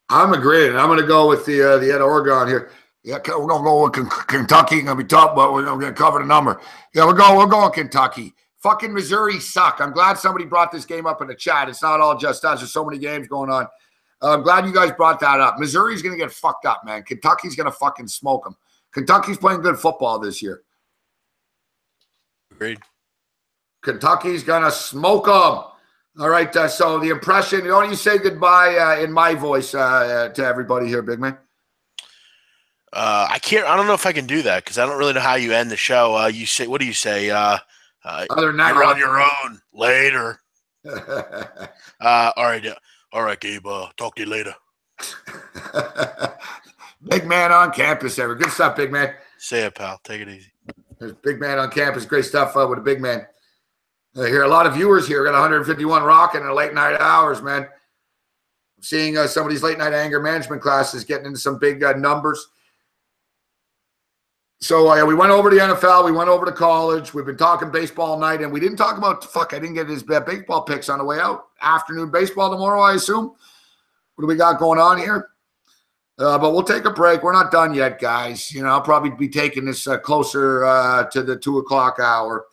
A: I'm agreeing. I'm going to go with the Ed Oregon here. Yeah, we're going to go with Kentucky. Going to be tough, but we're going to cover the number. Yeah, we're going Kentucky. Fucking Missouri suck. I'm glad somebody brought this game up in the chat. It's not all just us. There's so many games going on. I'm glad you guys brought that up. Missouri's going to get fucked up, man. Kentucky's going to fucking smoke them. Kentucky's playing good football this year.
C: Agreed.
A: Kentucky's going to smoke them. All right, so the impression, don't you say goodbye in my voice to everybody here, big man?
C: I can't. I don't know if I can do that because I don't really know how you end the show. You say, what do you say?
A: Other than that,
C: you're on your own. Later. All right, Gabe. Talk to you later.
A: Big man on campus, ever. Good stuff, big man.
C: Say it, pal. Take it easy.
A: There's big man on campus. Great stuff with a big man. I hear a lot of viewers here. Got 151 rocking in the late night hours, man. I'm seeing some of these late night anger management classes getting into some big numbers. So we went over to the NFL. We went over to college. We've been talking baseball all night, and we didn't talk about, I didn't get his baseball picks on the way out. Afternoon baseball tomorrow, I assume. What do we got going on here? But we'll take a break. We're not done yet, guys. You know, I'll probably be taking this closer to the 2 o'clock hour.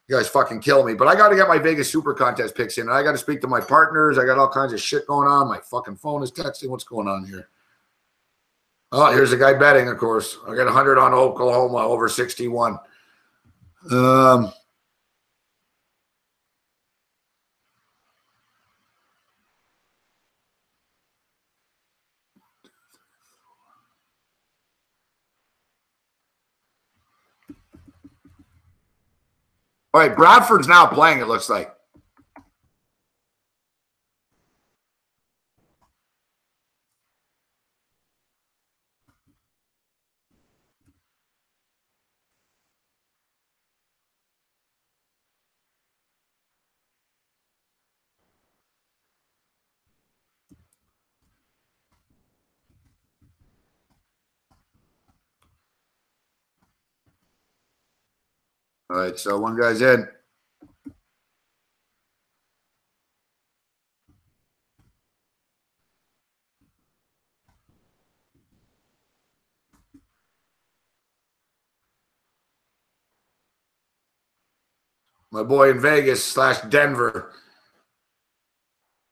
A: You guys fucking kill me. But I got to get my Vegas Super Contest picks in. I got to speak to my partners. I got all kinds of shit going on. My fucking phone is texting. What's going on here? Oh, here's a guy betting, of course. I got 100 on Oklahoma over 61. All right, Bradford's now playing, it looks like. All right, so one guy's in. My boy in Vegas / Denver.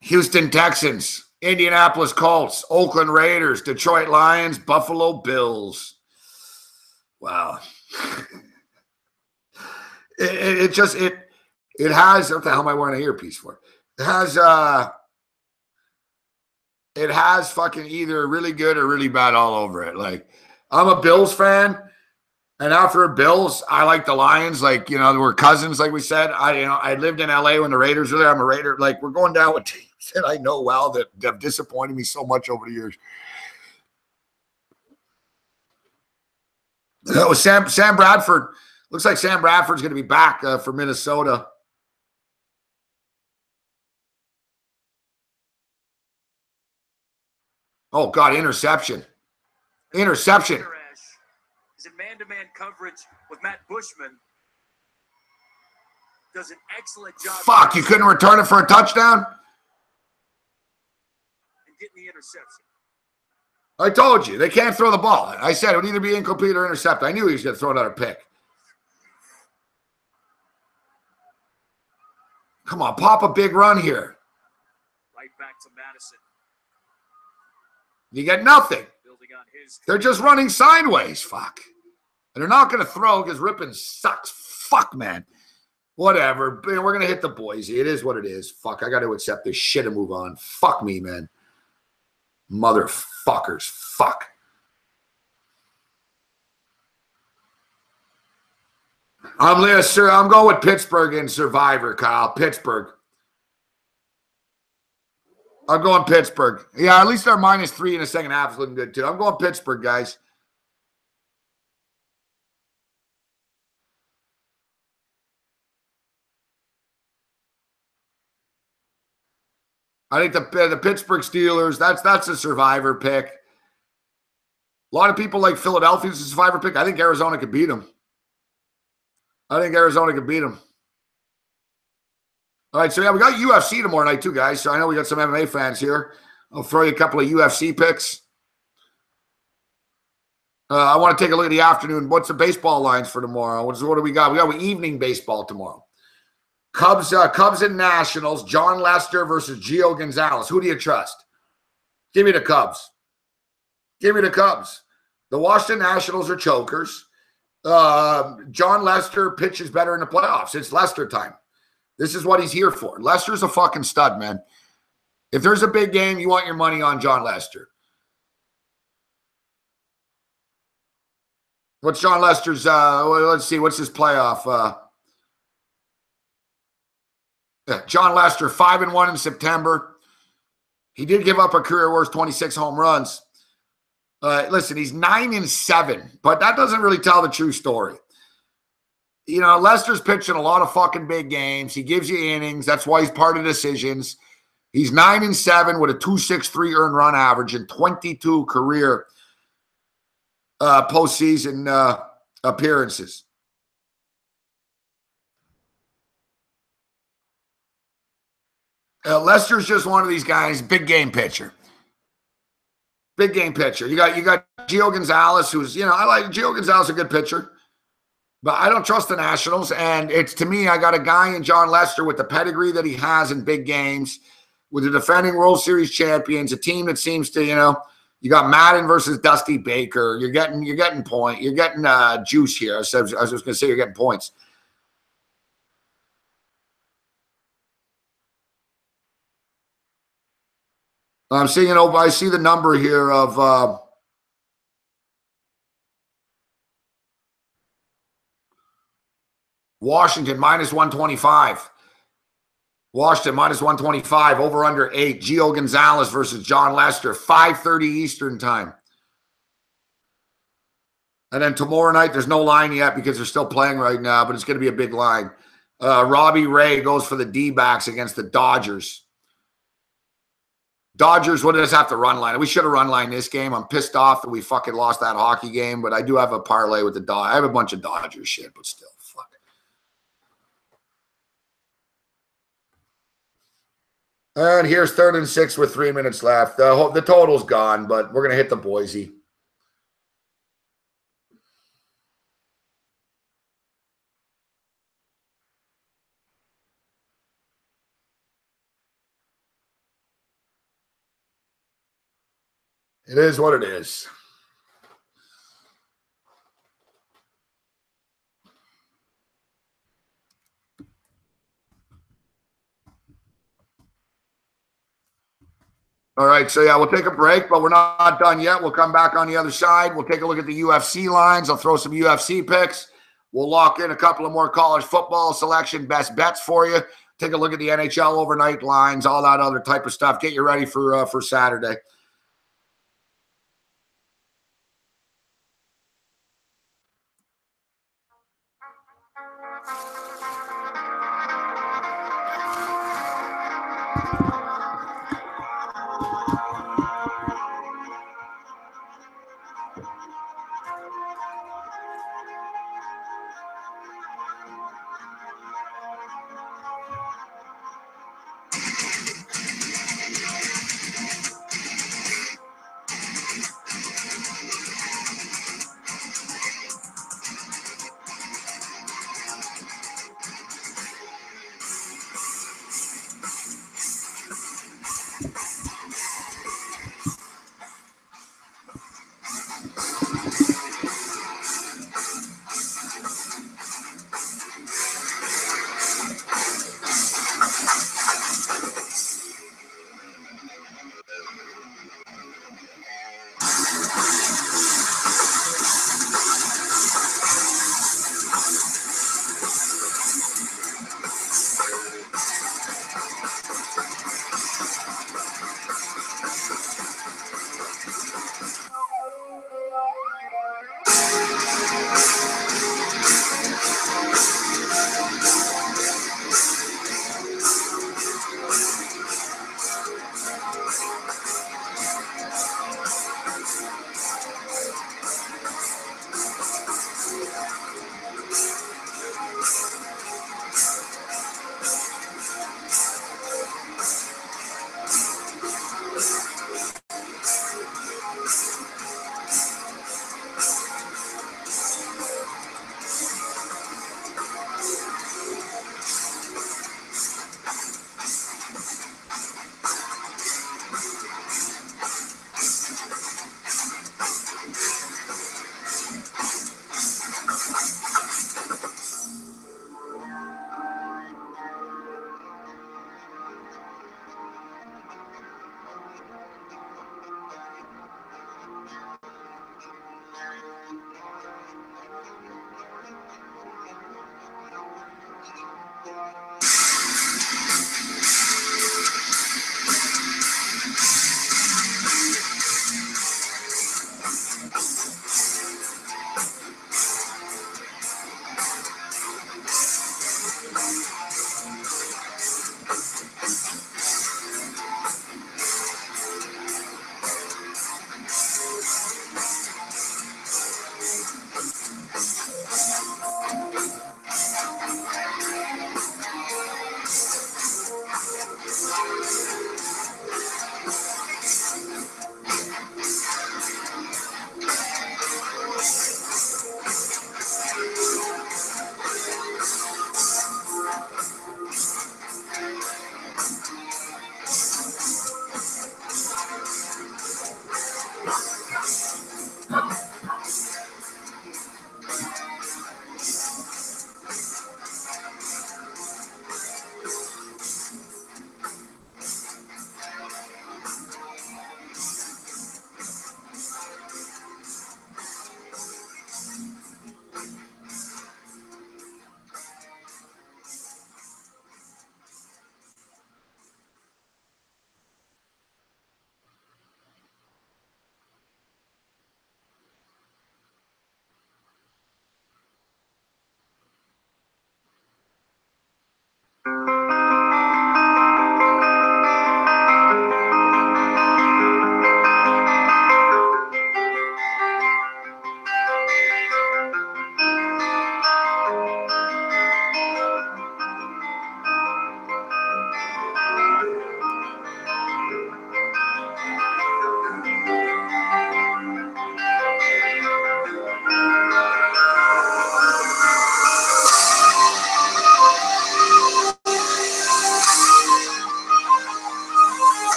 A: Houston Texans, Indianapolis Colts, Oakland Raiders, Detroit Lions, Buffalo Bills. Wow. It has, what the hell am I wearing an earpiece for? It has fucking either really good or really bad all over it. Like, I'm a Bills fan, and after Bills, I like the Lions. Like, you know, we're cousins, like we said. I lived in LA when the Raiders were there. I'm a Raider. Like, we're going down with teams that I know well that have disappointed me so much over the years. That was Sam Bradford. Looks like Sam Bradford's going to be back for Minnesota. Oh, God, interception. Interception.
E: Is in man-to-man coverage with Matt Bushman. Does an excellent job.
A: Fuck, you couldn't return it for a touchdown?
E: And getting the interception.
A: I told you, they can't throw the ball. I said it would either be incomplete or intercept. I knew he was going to throw another pick. Come on, pop a big run here.
E: Right back to Madison.
A: You get nothing.
E: Building on his.
A: They're just running sideways. Fuck. And they're not going to throw because Rippon sucks. Fuck, man. Whatever. We're going to hit the Boise. It is what it is. Fuck, I got to accept this shit and move on. Fuck me, man. Motherfuckers. Fuck. I'm going with Pittsburgh in Survivor, Kyle. Pittsburgh. I'm going Pittsburgh. Yeah, at least our -3 in the second half is looking good, too. I'm going Pittsburgh, guys. I think the Pittsburgh Steelers, that's a Survivor pick. A lot of people like Philadelphia as a Survivor pick. I think Arizona could beat them. All right, so yeah, we got UFC tomorrow night too, guys. So I know we got some MMA fans here. I'll throw you a couple of UFC picks. I want to take a look at the afternoon. What's the baseball lines for tomorrow? What do we got? We got evening baseball tomorrow. Cubs and Nationals. John Lester versus Gio Gonzalez. Who do you trust? Give me the Cubs. The Washington Nationals are chokers. John Lester pitches better in the playoffs. It's Lester time. This is what he's here for. Lester's a fucking stud, man. If there's a big game, you want your money on John Lester. What's John Lester's, let's see, what's his playoff? John Lester, 5-1 in September. He did give up a career worst 26 home runs. Listen, he's 9-7, but that doesn't really tell the true story. You know, Lester's pitching a lot of fucking big games. He gives you innings. That's why he's part of decisions. He's 9-7 with a 2.63 earned run average and 22 career postseason appearances. Lester's just one of these guys, big game pitcher. Big game pitcher. You got Gio Gonzalez, who's, you know, I like Gio Gonzalez, a good pitcher, but I don't trust the Nationals. And it's, to me, I got a guy in John Lester with the pedigree that he has in big games, with the defending World Series champions, a team that seems to, you know, you got Madden versus Dusty Baker. You're getting juice here. I was just going to say you're getting points. I'm seeing I see the number here of Washington -125. Washington -125, over under 8. Gio Gonzalez versus John Lester, 5:30 Eastern time. And then tomorrow night, there's no line yet because they're still playing right now, but it's going to be a big line. Robbie Ray goes for the D-backs against the Dodgers. Dodgers, what does have to run line? We should have run line this game. I'm pissed off that we fucking lost that hockey game, but I do have a parlay with the Dodgers. I have a bunch of Dodgers shit, but still, fuck. And here's 3rd and 6 with 3 minutes left. The total's gone, but we're going to hit the Boise. It is what it is. All right, so yeah, we'll take a break, but we're not done yet. We'll come back on the other side. We'll take a look at the UFC lines. I'll throw some UFC picks. We'll lock in a couple of more college football selection best bets for you. Take a look at the NHL overnight lines, all that other type of stuff. Get you ready for Saturday.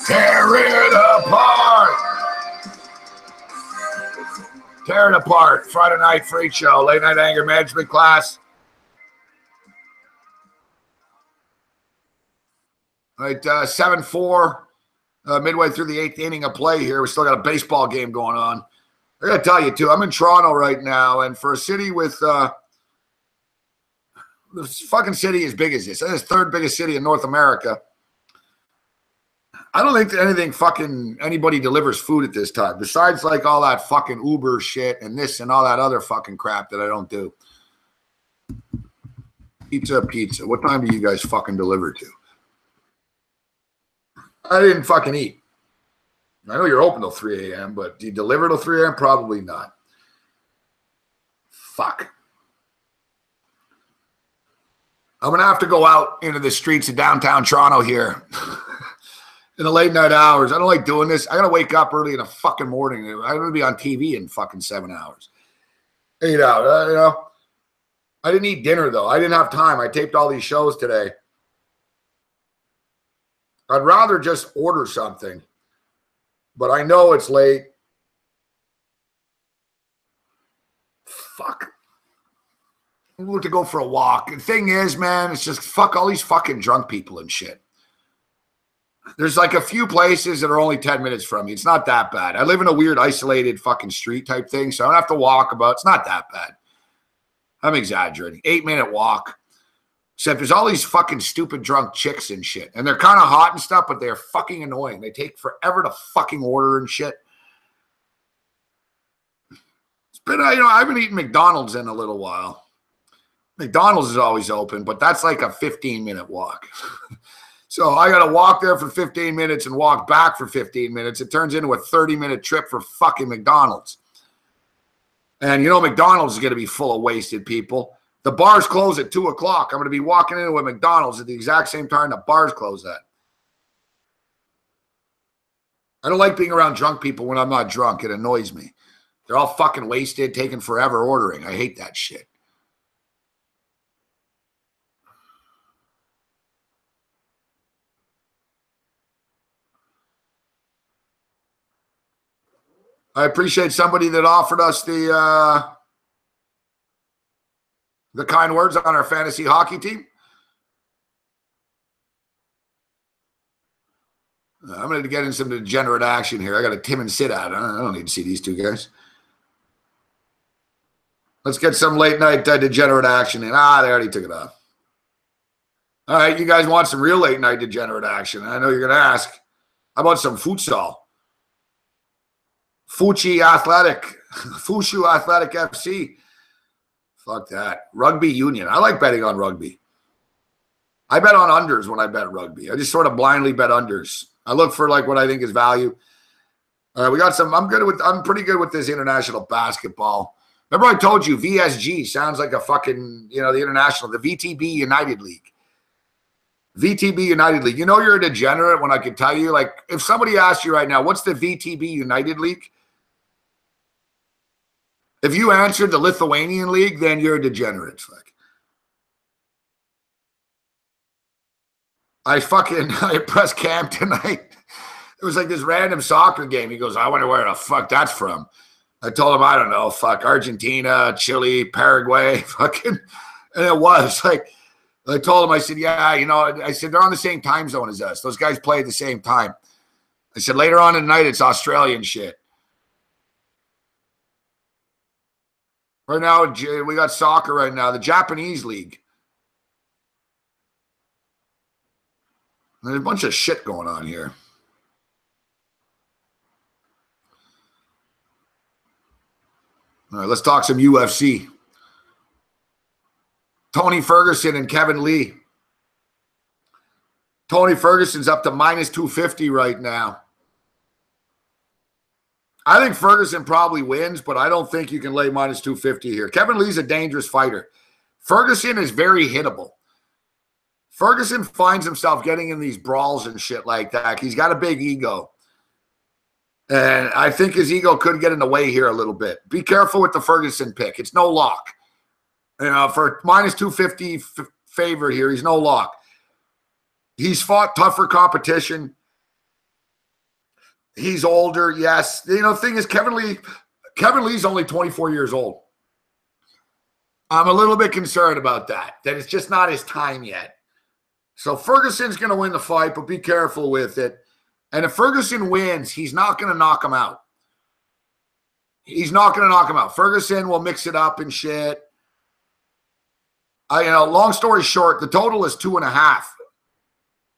A: Tear it apart. Tear it apart. Friday night freak show. Late night anger management class. All right, 7-4. Midway through the 8th inning of play here. We still got a baseball game going on. I got to tell you, too, I'm in Toronto right now, and for a city with this fucking city as big as this, it's the 3rd biggest city in North America. I don't think that anything fucking anybody delivers food at this time, besides like all that fucking Uber shit and this and all that other fucking crap that I don't do. Pizza. What time do you guys fucking deliver to? I didn't fucking eat. I know you're open till 3 a.m., but do you deliver till 3 a.m.? Probably not. Fuck. I'm going to have to go out into the streets of downtown Toronto here in the late night hours. I don't like doing this. I got to wake up early in the fucking morning. I'm going to be on TV in fucking 7 hours. 8 hours. You know, I didn't eat dinner, though. I didn't have time. I taped all these shows today. I'd rather just order something, but I know it's late. Fuck. I'm going to go for a walk. The thing is, man, it's just fuck all these fucking drunk people and shit. There's like a few places that are only 10 minutes from me. It's not that bad. I live in a weird isolated fucking street type thing, so I don't have to walk about. It's not that bad. I'm exaggerating. 8-minute walk. Except there's all these fucking stupid drunk chicks and shit. And they're kind of hot and stuff, but they're fucking annoying. They take forever to fucking order and shit. It's been, I haven't eaten McDonald's in a little while. McDonald's is always open, but that's like a 15-minute walk. So I got to walk there for 15 minutes and walk back for 15 minutes. It turns into a 30-minute trip for fucking McDonald's. And McDonald's is going to be full of wasted people. The bars close at 2 o'clock. I'm going to be walking into a McDonald's at the exact same time the bars close at. I don't like being around drunk people when I'm not drunk. It annoys me. They're all fucking wasted, taking forever ordering. I hate that shit. I appreciate somebody that offered us the kind words on our fantasy hockey team. I'm going to get in some degenerate action here. I got a Tim and Sid out. I don't need to see these two guys. Let's get some late night degenerate action in. They already took it off. All right, you guys want some real late night degenerate action. I know you're going to ask. How about some futsal? Fushu Athletic FC. Fuck that. Rugby union. I like betting on rugby. I bet on unders when I bet rugby. I just sort of blindly bet unders. I look for like what I think is value. We got some. I'm pretty good with this international basketball. Remember I told you VSG sounds like a fucking, the international, the VTB United League. VTB United League. You're a degenerate when I could tell you, like, if somebody asked you right now, what's the VTB United League? If you answered the Lithuanian League, then you're a degenerate. Fuck. I pressed Cam tonight. It was like this random soccer game. He goes, I wonder where the fuck that's from. I told him, I don't know, fuck, Argentina, Chile, Paraguay, fucking. And it was like, I told him, I said, yeah, I said, they're on the same time zone as us. Those guys play at the same time. I said, later on in the night, it's Australian shit. Right now, we got soccer right now, the Japanese league. There's a bunch of shit going on here. All right, let's talk some UFC. Tony Ferguson and Kevin Lee. Tony Ferguson's up to minus 250 right now. I think Ferguson probably wins, but I don't think you can lay minus 250 here. Kevin Lee's a dangerous fighter. Ferguson is very hittable. Ferguson finds himself getting in these brawls and shit like that. He's got a big ego. And I think his ego could get in the way here a little bit. Be careful with the Ferguson pick. It's no lock. For minus 250 favor here, he's no lock. He's fought tougher competition. He's older, yes. The thing is, Kevin Lee's only 24 years old. I'm a little bit concerned about that it's just not his time yet. So Ferguson's going to win the fight, but be careful with it. And if Ferguson wins, he's not going to knock him out. He's not going to knock him out. Ferguson will mix it up and shit. Long story short, the total is 2.5.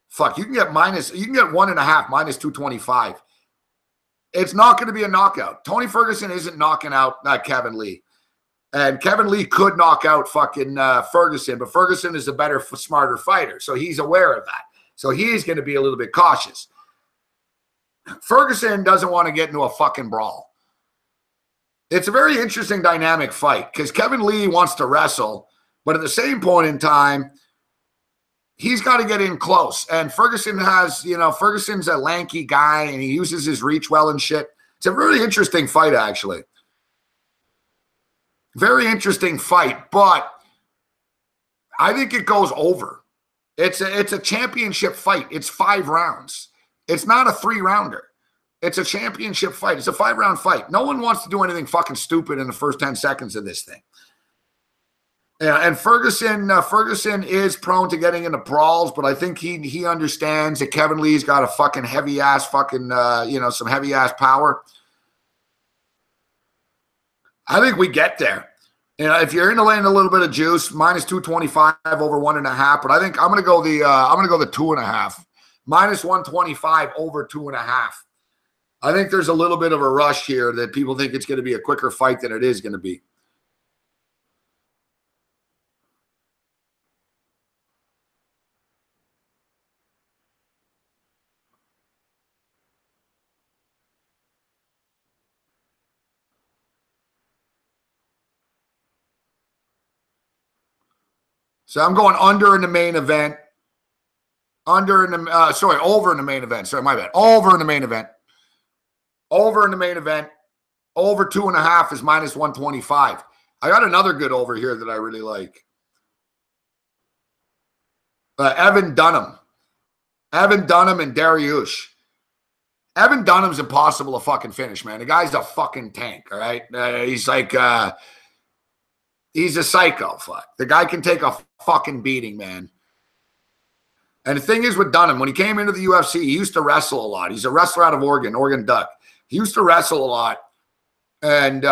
A: Fuck, you can get 1.5 minus 225. It's not going to be a knockout. Tony Ferguson isn't knocking out Kevin Lee. And Kevin Lee could knock out fucking Ferguson, but Ferguson is a better, smarter fighter. So he's aware of that. So he's going to be a little bit cautious. Ferguson doesn't want to get into a fucking brawl. It's a very interesting dynamic fight because Kevin Lee wants to wrestle, but at the same point in time, he's got to get in close. And Ferguson Ferguson's a lanky guy and he uses his reach well and shit. It's a really interesting fight, actually. Very interesting fight, but I think it goes over. It's a championship fight. It's 5 rounds. It's not a 3-rounder. It's a championship fight. It's a 5-round fight. No one wants to do anything fucking stupid in the first 10 seconds of this thing. Yeah, and Ferguson is prone to getting into brawls, but I think he understands that Kevin Lee's got a fucking heavy ass some heavy ass power. I think we get there. If you're into laying a little bit of juice, minus 225 over 1.5. But I think I'm gonna go the 2.5, minus 125 over 2.5. I think there's a little bit of a rush here that people think it's going to be a quicker fight than it is going to be. So I'm going under in the main event. Over in the main event. Sorry, my bad. Over in the main event. Over in the main event. Over 2.5 is minus 125. I got another good over here that I really like. Evan Dunham. Evan Dunham and Dariush. Evan Dunham's impossible to fucking finish, man. The guy's a fucking tank, all right? He's like... He's a psycho, fuck. The guy can take a fucking beating, man. And the thing is with Dunham, when he came into the UFC, he used to wrestle a lot. He's a wrestler out of Oregon Duck. He used to wrestle a lot. And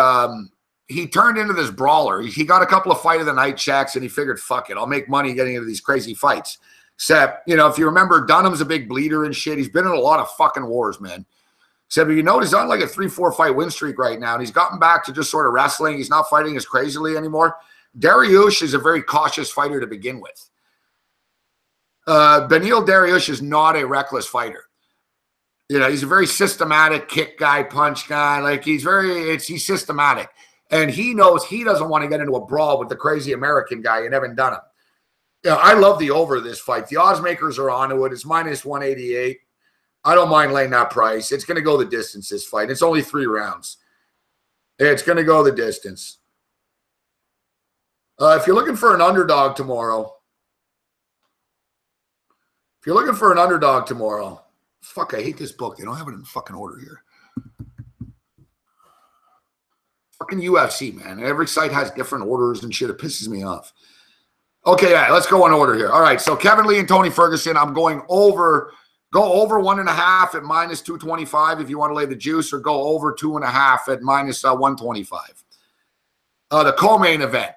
A: he turned into this brawler. He got a couple of fight of the night checks, and he figured, fuck it, I'll make money getting into these crazy fights. Except, if you remember, Dunham's a big bleeder and shit. He's been in a lot of fucking wars, man. Except, if you notice, he's on like a 3-4 fight win streak right now, and he's gotten back to just sort of wrestling. He's not fighting as crazily anymore. Dariush is a very cautious fighter to begin with. Beneil Dariush is not a reckless fighter. He's a very systematic kick guy, punch guy. Like he's systematic. And he knows he doesn't want to get into a brawl with the crazy American guy in Evan Dunham. I love the over of this fight. The odds makers are onto it. It's minus 188. I don't mind laying that price. It's going to go the distance, this fight. It's only 3 rounds. It's going to go the distance. If you're looking for an underdog tomorrow, fuck, I hate this book. They don't have it in fucking order here. Fucking UFC, man. Every site has different orders and shit. It pisses me off. Okay, yeah, let's go in order here. All right, so Kevin Lee and Tony Ferguson, I'm going over. Go over 1.5 at minus 225 if you want to lay the juice, or go over 2.5 at minus 125. The co-main event,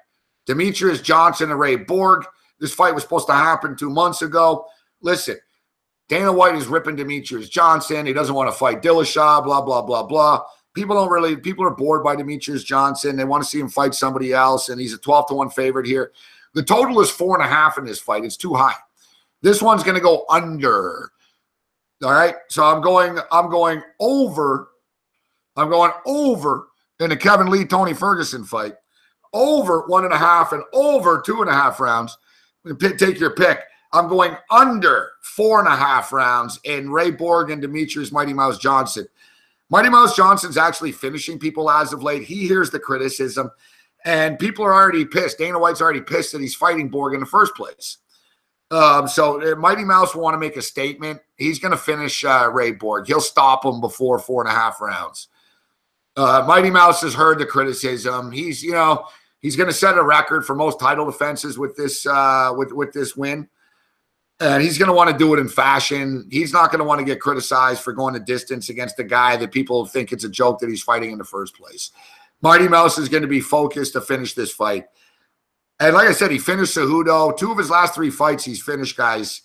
A: Demetrius Johnson and Ray Borg. This fight was supposed to happen 2 months ago. Listen, Dana White is ripping Demetrius Johnson. He doesn't want to fight Dillashaw, blah, blah, blah, blah. People are bored by Demetrius Johnson. They want to see him fight somebody else, and he's a 12-1 favorite here. The total is 4.5 in this fight. It's too high. This one's going to go under. All right, so I'm going over. I'm going over in the Kevin Lee Tony Ferguson fight. Over 1.5 and over 2.5 rounds. Take your pick. I'm going under 4.5 rounds in Ray Borg and Demetrius Mighty Mouse Johnson. Mighty Mouse Johnson's actually finishing people as of late. He hears the criticism, and people are already pissed. Dana White's already pissed that he's fighting Borg in the first place. So Mighty Mouse will want to make a statement. He's going to finish Ray Borg. He'll stop him before 4.5 rounds. Mighty Mouse has heard the criticism. He's going to set a record for most title defenses with this with this win. And he's going to want to do it in fashion. He's not going to want to get criticized for going the distance against a guy that people think it's a joke that he's fighting in the first place. Mighty Mouse is going to be focused to finish this fight. And like I said, he finished Cejudo. 2 of his last 3 fights he's finished, guys.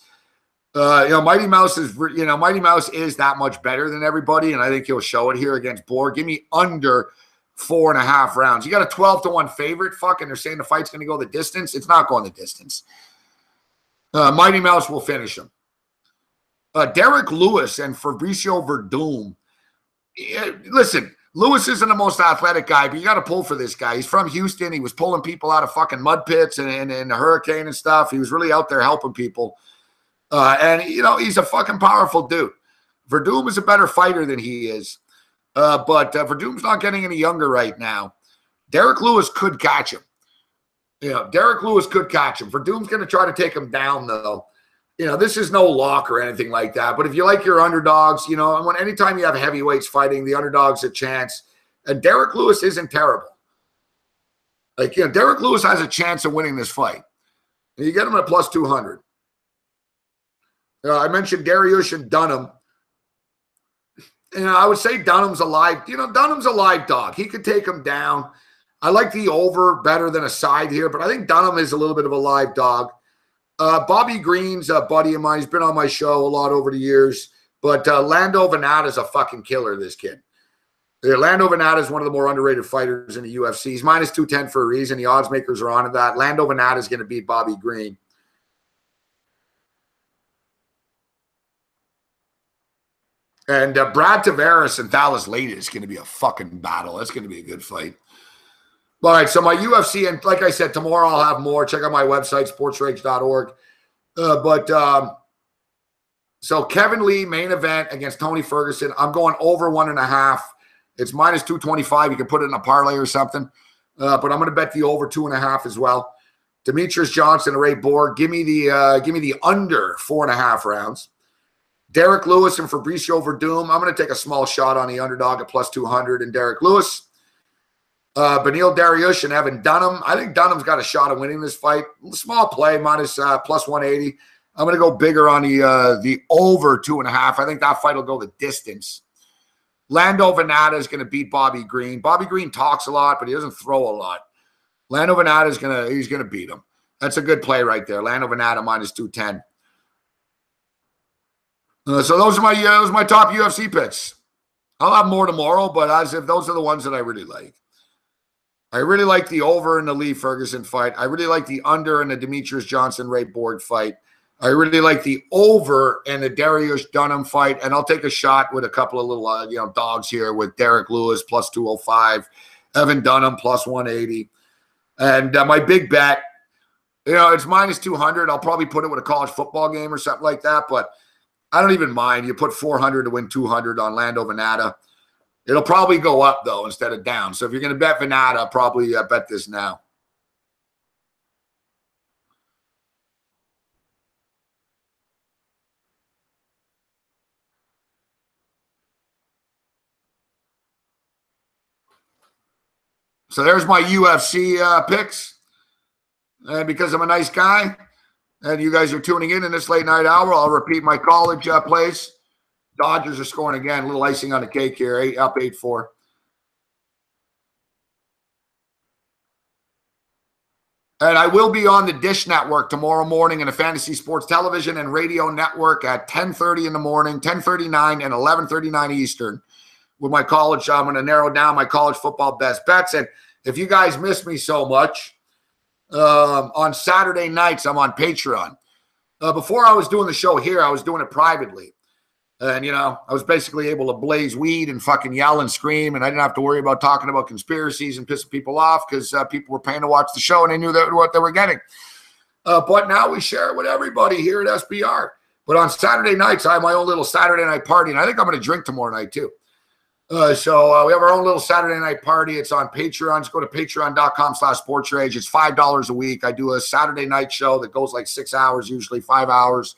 A: Mighty Mouse is that much better than everybody, and I think he'll show it here against Borg. Give me under 4.5 rounds. You got a 12-1 favorite. Fucking, they're saying the fight's going to go the distance. It's not going the distance. Mighty Mouse will finish him. Derek Lewis and Fabricio Verdum. Listen, Lewis isn't the most athletic guy, but you got to pull for this guy. He's from Houston. He was pulling people out of fucking mud pits and the hurricane and stuff. He was really out there helping people. And he's a fucking powerful dude. Verdum is a better fighter than he is. But Verdum's not getting any younger right now. Derek Lewis could catch him. Derek Lewis could catch him. Verdum's going to try to take him down, though. This is no lock or anything like that. But if you like your underdogs, and anytime you have heavyweights fighting, the underdog's a chance. And Derek Lewis isn't terrible. Derek Lewis has a chance of winning this fight. And you get him at plus 200. I mentioned Dariush and Dunham. I would say Dunham's a live, Dunham's a live dog. He could take him down. I like the over better than a side here, but I think Dunham is a little bit of a live dog. Bobby Green's a buddy of mine. He's been on my show a lot over the years. But Lando Venata is a fucking killer, this kid. Lando Venata is one of the more underrated fighters in the UFC. He's minus 210 for a reason. The odds makers are on to that. Lando Venata is going to beat Bobby Green. And Brad Tavares and Thales Leda is going to be a fucking battle. That's going to be a good fight. All right, so my UFC, and like I said, tomorrow I'll have more. Check out my website, sportsrage.org. So Kevin Lee, main event against Tony Ferguson. I'm going over 1.5. It's minus 225. You can put it in a parlay or something. But I'm going to bet the over 2.5 as well. Demetrius Johnson and Ray Borg. Give me the under 4.5 rounds. Derek Lewis and Fabricio Verdum. I'm going to take a small shot on the underdog at plus 200 and Derek Lewis. Beneil Dariush and Evan Dunham. I think Dunham's got a shot of winning this fight. Small play, minus plus 180. I'm going to go bigger on the over 2.5. I think that fight will go the distance. Lando Venata is going to beat Bobby Green. Bobby Green talks a lot, but he doesn't throw a lot. Lando Venata is going to beat him. That's a good play right there. Lando Venata minus 210. So those are my top UFC picks. I'll have more tomorrow, but as if those are the ones that I really like. I really like the over in the Lee Ferguson fight. I really like the under in the Demetrius Johnson Ray Borg fight. I really like the over in the Dariush Dunham fight, and I'll take a shot with a couple of little dogs here with Derek Lewis plus 205, Evan Dunham plus 180, and my big bet, it's minus 200. I'll probably put it with a college football game or something like that, but I don't even mind. You put 400 to win 200 on Lando Venata. It'll probably go up, though, instead of down. So if you're going to bet Venata, probably bet this now. So there's my UFC picks. And because I'm a nice guy, and you guys are tuning in this late night hour, I'll repeat my college plays. Dodgers are scoring again. A little icing on the cake here. Up 8-4. And I will be on the Dish Network tomorrow morning in the Fantasy Sports Television and Radio Network at 10:30 in the morning, 10:39 and 11:39 Eastern with my college. I'm going to narrow down my college football best bets. And if you guys miss me so much, on Saturday nights, I'm on Patreon. Before I was doing the show here, I was doing it privately. And, I was basically able to blaze weed and fucking yell and scream, and I didn't have to worry about talking about conspiracies and pissing people off because people were paying to watch the show and they knew what they were getting. But now we share it with everybody here at SBR. But on Saturday nights, I have my own little Saturday night party, and I think I'm going to drink tomorrow night too. So we have our own little Saturday night party. It's on Patreon. Just go to patreon.com/sportsrage. It's $5 a week. I do a Saturday night show that goes like 6 hours, usually 5 hours,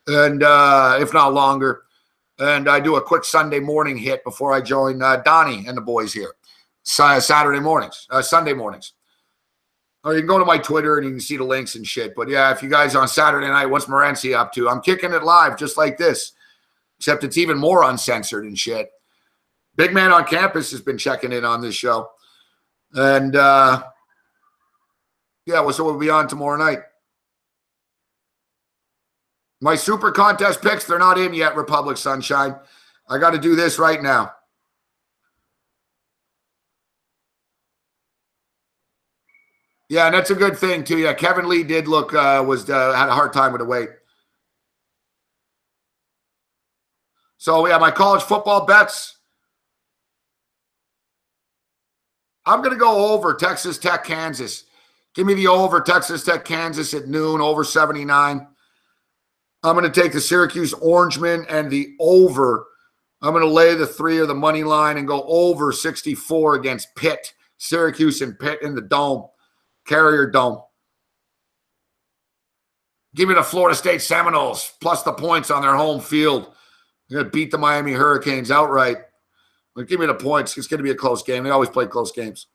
A: and if not longer. And I do a quick Sunday morning hit before I join Donnie and the boys here. Sunday mornings. Or you can go to my Twitter and you can see the links and shit. But yeah, if you guys on Saturday night, what's Morency up to? I'm kicking it live just like this, except it's even more uncensored and shit. Big Man on Campus has been checking in on this show. And yeah, well, so we'll be on tomorrow night. My super contest picks, they're not in yet, Republic Sunshine. I got to do this right now. Yeah, and that's a good thing, too. Yeah, Kevin Lee did look, had a hard time with the weight. So, yeah, my college football bets. I'm going to go over Texas Tech, Kansas. Give me the over Texas Tech, Kansas at noon, over 79. I'm going to take the Syracuse Orangemen and the over. I'm going to lay the 3 of the money line and go over 64 against Pitt. Syracuse and Pitt in the Dome. Carrier Dome. Give me the Florida State Seminoles plus the points on their home field. They're going to beat the Miami Hurricanes outright. But give me the points. It's going to be a close game. They always play close games.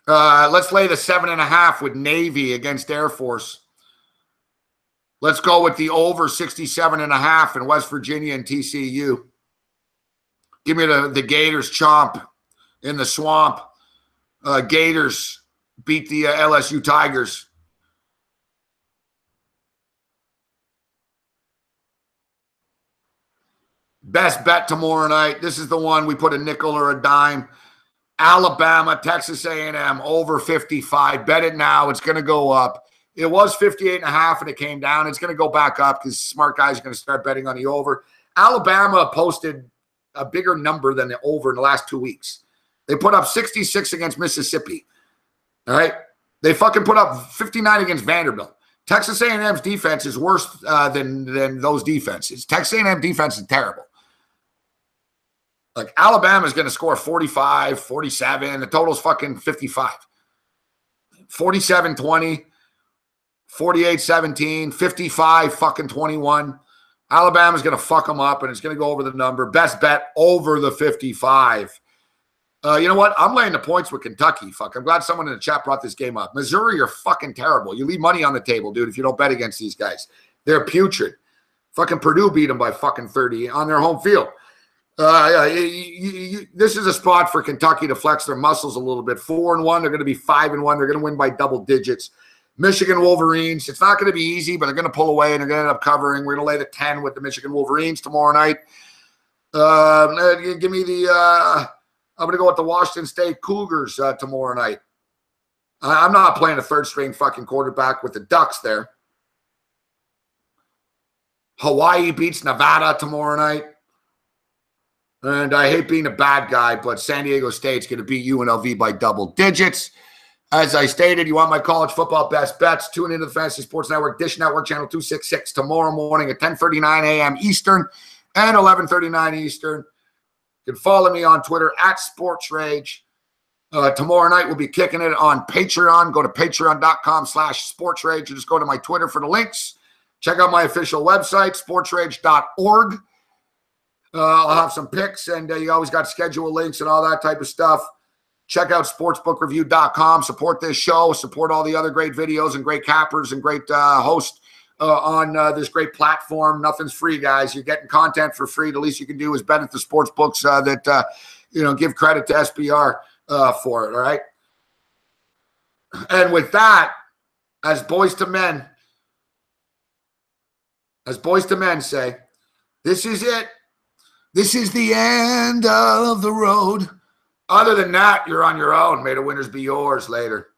A: Let's lay the 7.5 with Navy against Air Force. Let's go with the over 67.5 in West Virginia and TCU. Give me the Gators chomp in the swamp. Gators beat the LSU Tigers. Best bet tomorrow night. This is the one we put a nickel or a dime. Alabama, Texas A&M, over 55. Bet it now. It's going to go up. It was 58.5 and it came down. It's going to go back up because smart guys are going to start betting on the over. Alabama posted a bigger number than the over in the last 2 weeks. They put up 66 against Mississippi. All right? They fucking put up 59 against Vanderbilt. Texas A&M's defense is worse than those defenses. Texas A&M defense is terrible. Like, Alabama's going to score 45, 47. The total's fucking 55. 47-20, 48-17, 55 fucking 21. Alabama's going to fuck them up, and it's going to go over the number. Best bet over the 55. You know what? I'm laying the points with Kentucky. Fuck. I'm glad someone in the chat brought this game up. Missouri, you're fucking terrible. You leave money on the table, dude, if you don't bet against these guys. They're putrid. Fucking Purdue beat them by fucking 30 on their home field. This is a spot for Kentucky to flex their muscles a little bit. 4-1. They're going to be 5-1. They're going to win by double digits. Michigan Wolverines. It's not going to be easy, but they're going to pull away and they're going to end up covering. We're going to lay the 10 with the Michigan Wolverines tomorrow night. Give me the I'm going to go with the Washington State Cougars tomorrow night. I'm not playing a third-string fucking quarterback with the Ducks there. Hawaii beats Nevada tomorrow night. And I hate being a bad guy, but San Diego State's going to beat UNLV by double digits. As I stated, you want my college football best bets, tune into the Fantasy Sports Network, Dish Network Channel 266 tomorrow morning at 10:39 a.m. Eastern and 11:39 Eastern. You can follow me on Twitter at SportsRage. Tomorrow night, we'll be kicking it on Patreon. Go to patreon.com/SportsRage. Just go to my Twitter for the links. Check out my official website, sportsrage.org. I'll have some picks, and you always got schedule links and all that type of stuff. Check out sportsbookreview.com. Support this show. Support all the other great videos and great cappers and great hosts on this great platform. Nothing's free, guys. You're getting content for free. The least you can do is bet at the sports books that give credit to SBR for it, all right? And with that, as boys to men say, this is it. This is the end of the road. Other than that, you're on your own. May the winners be yours later.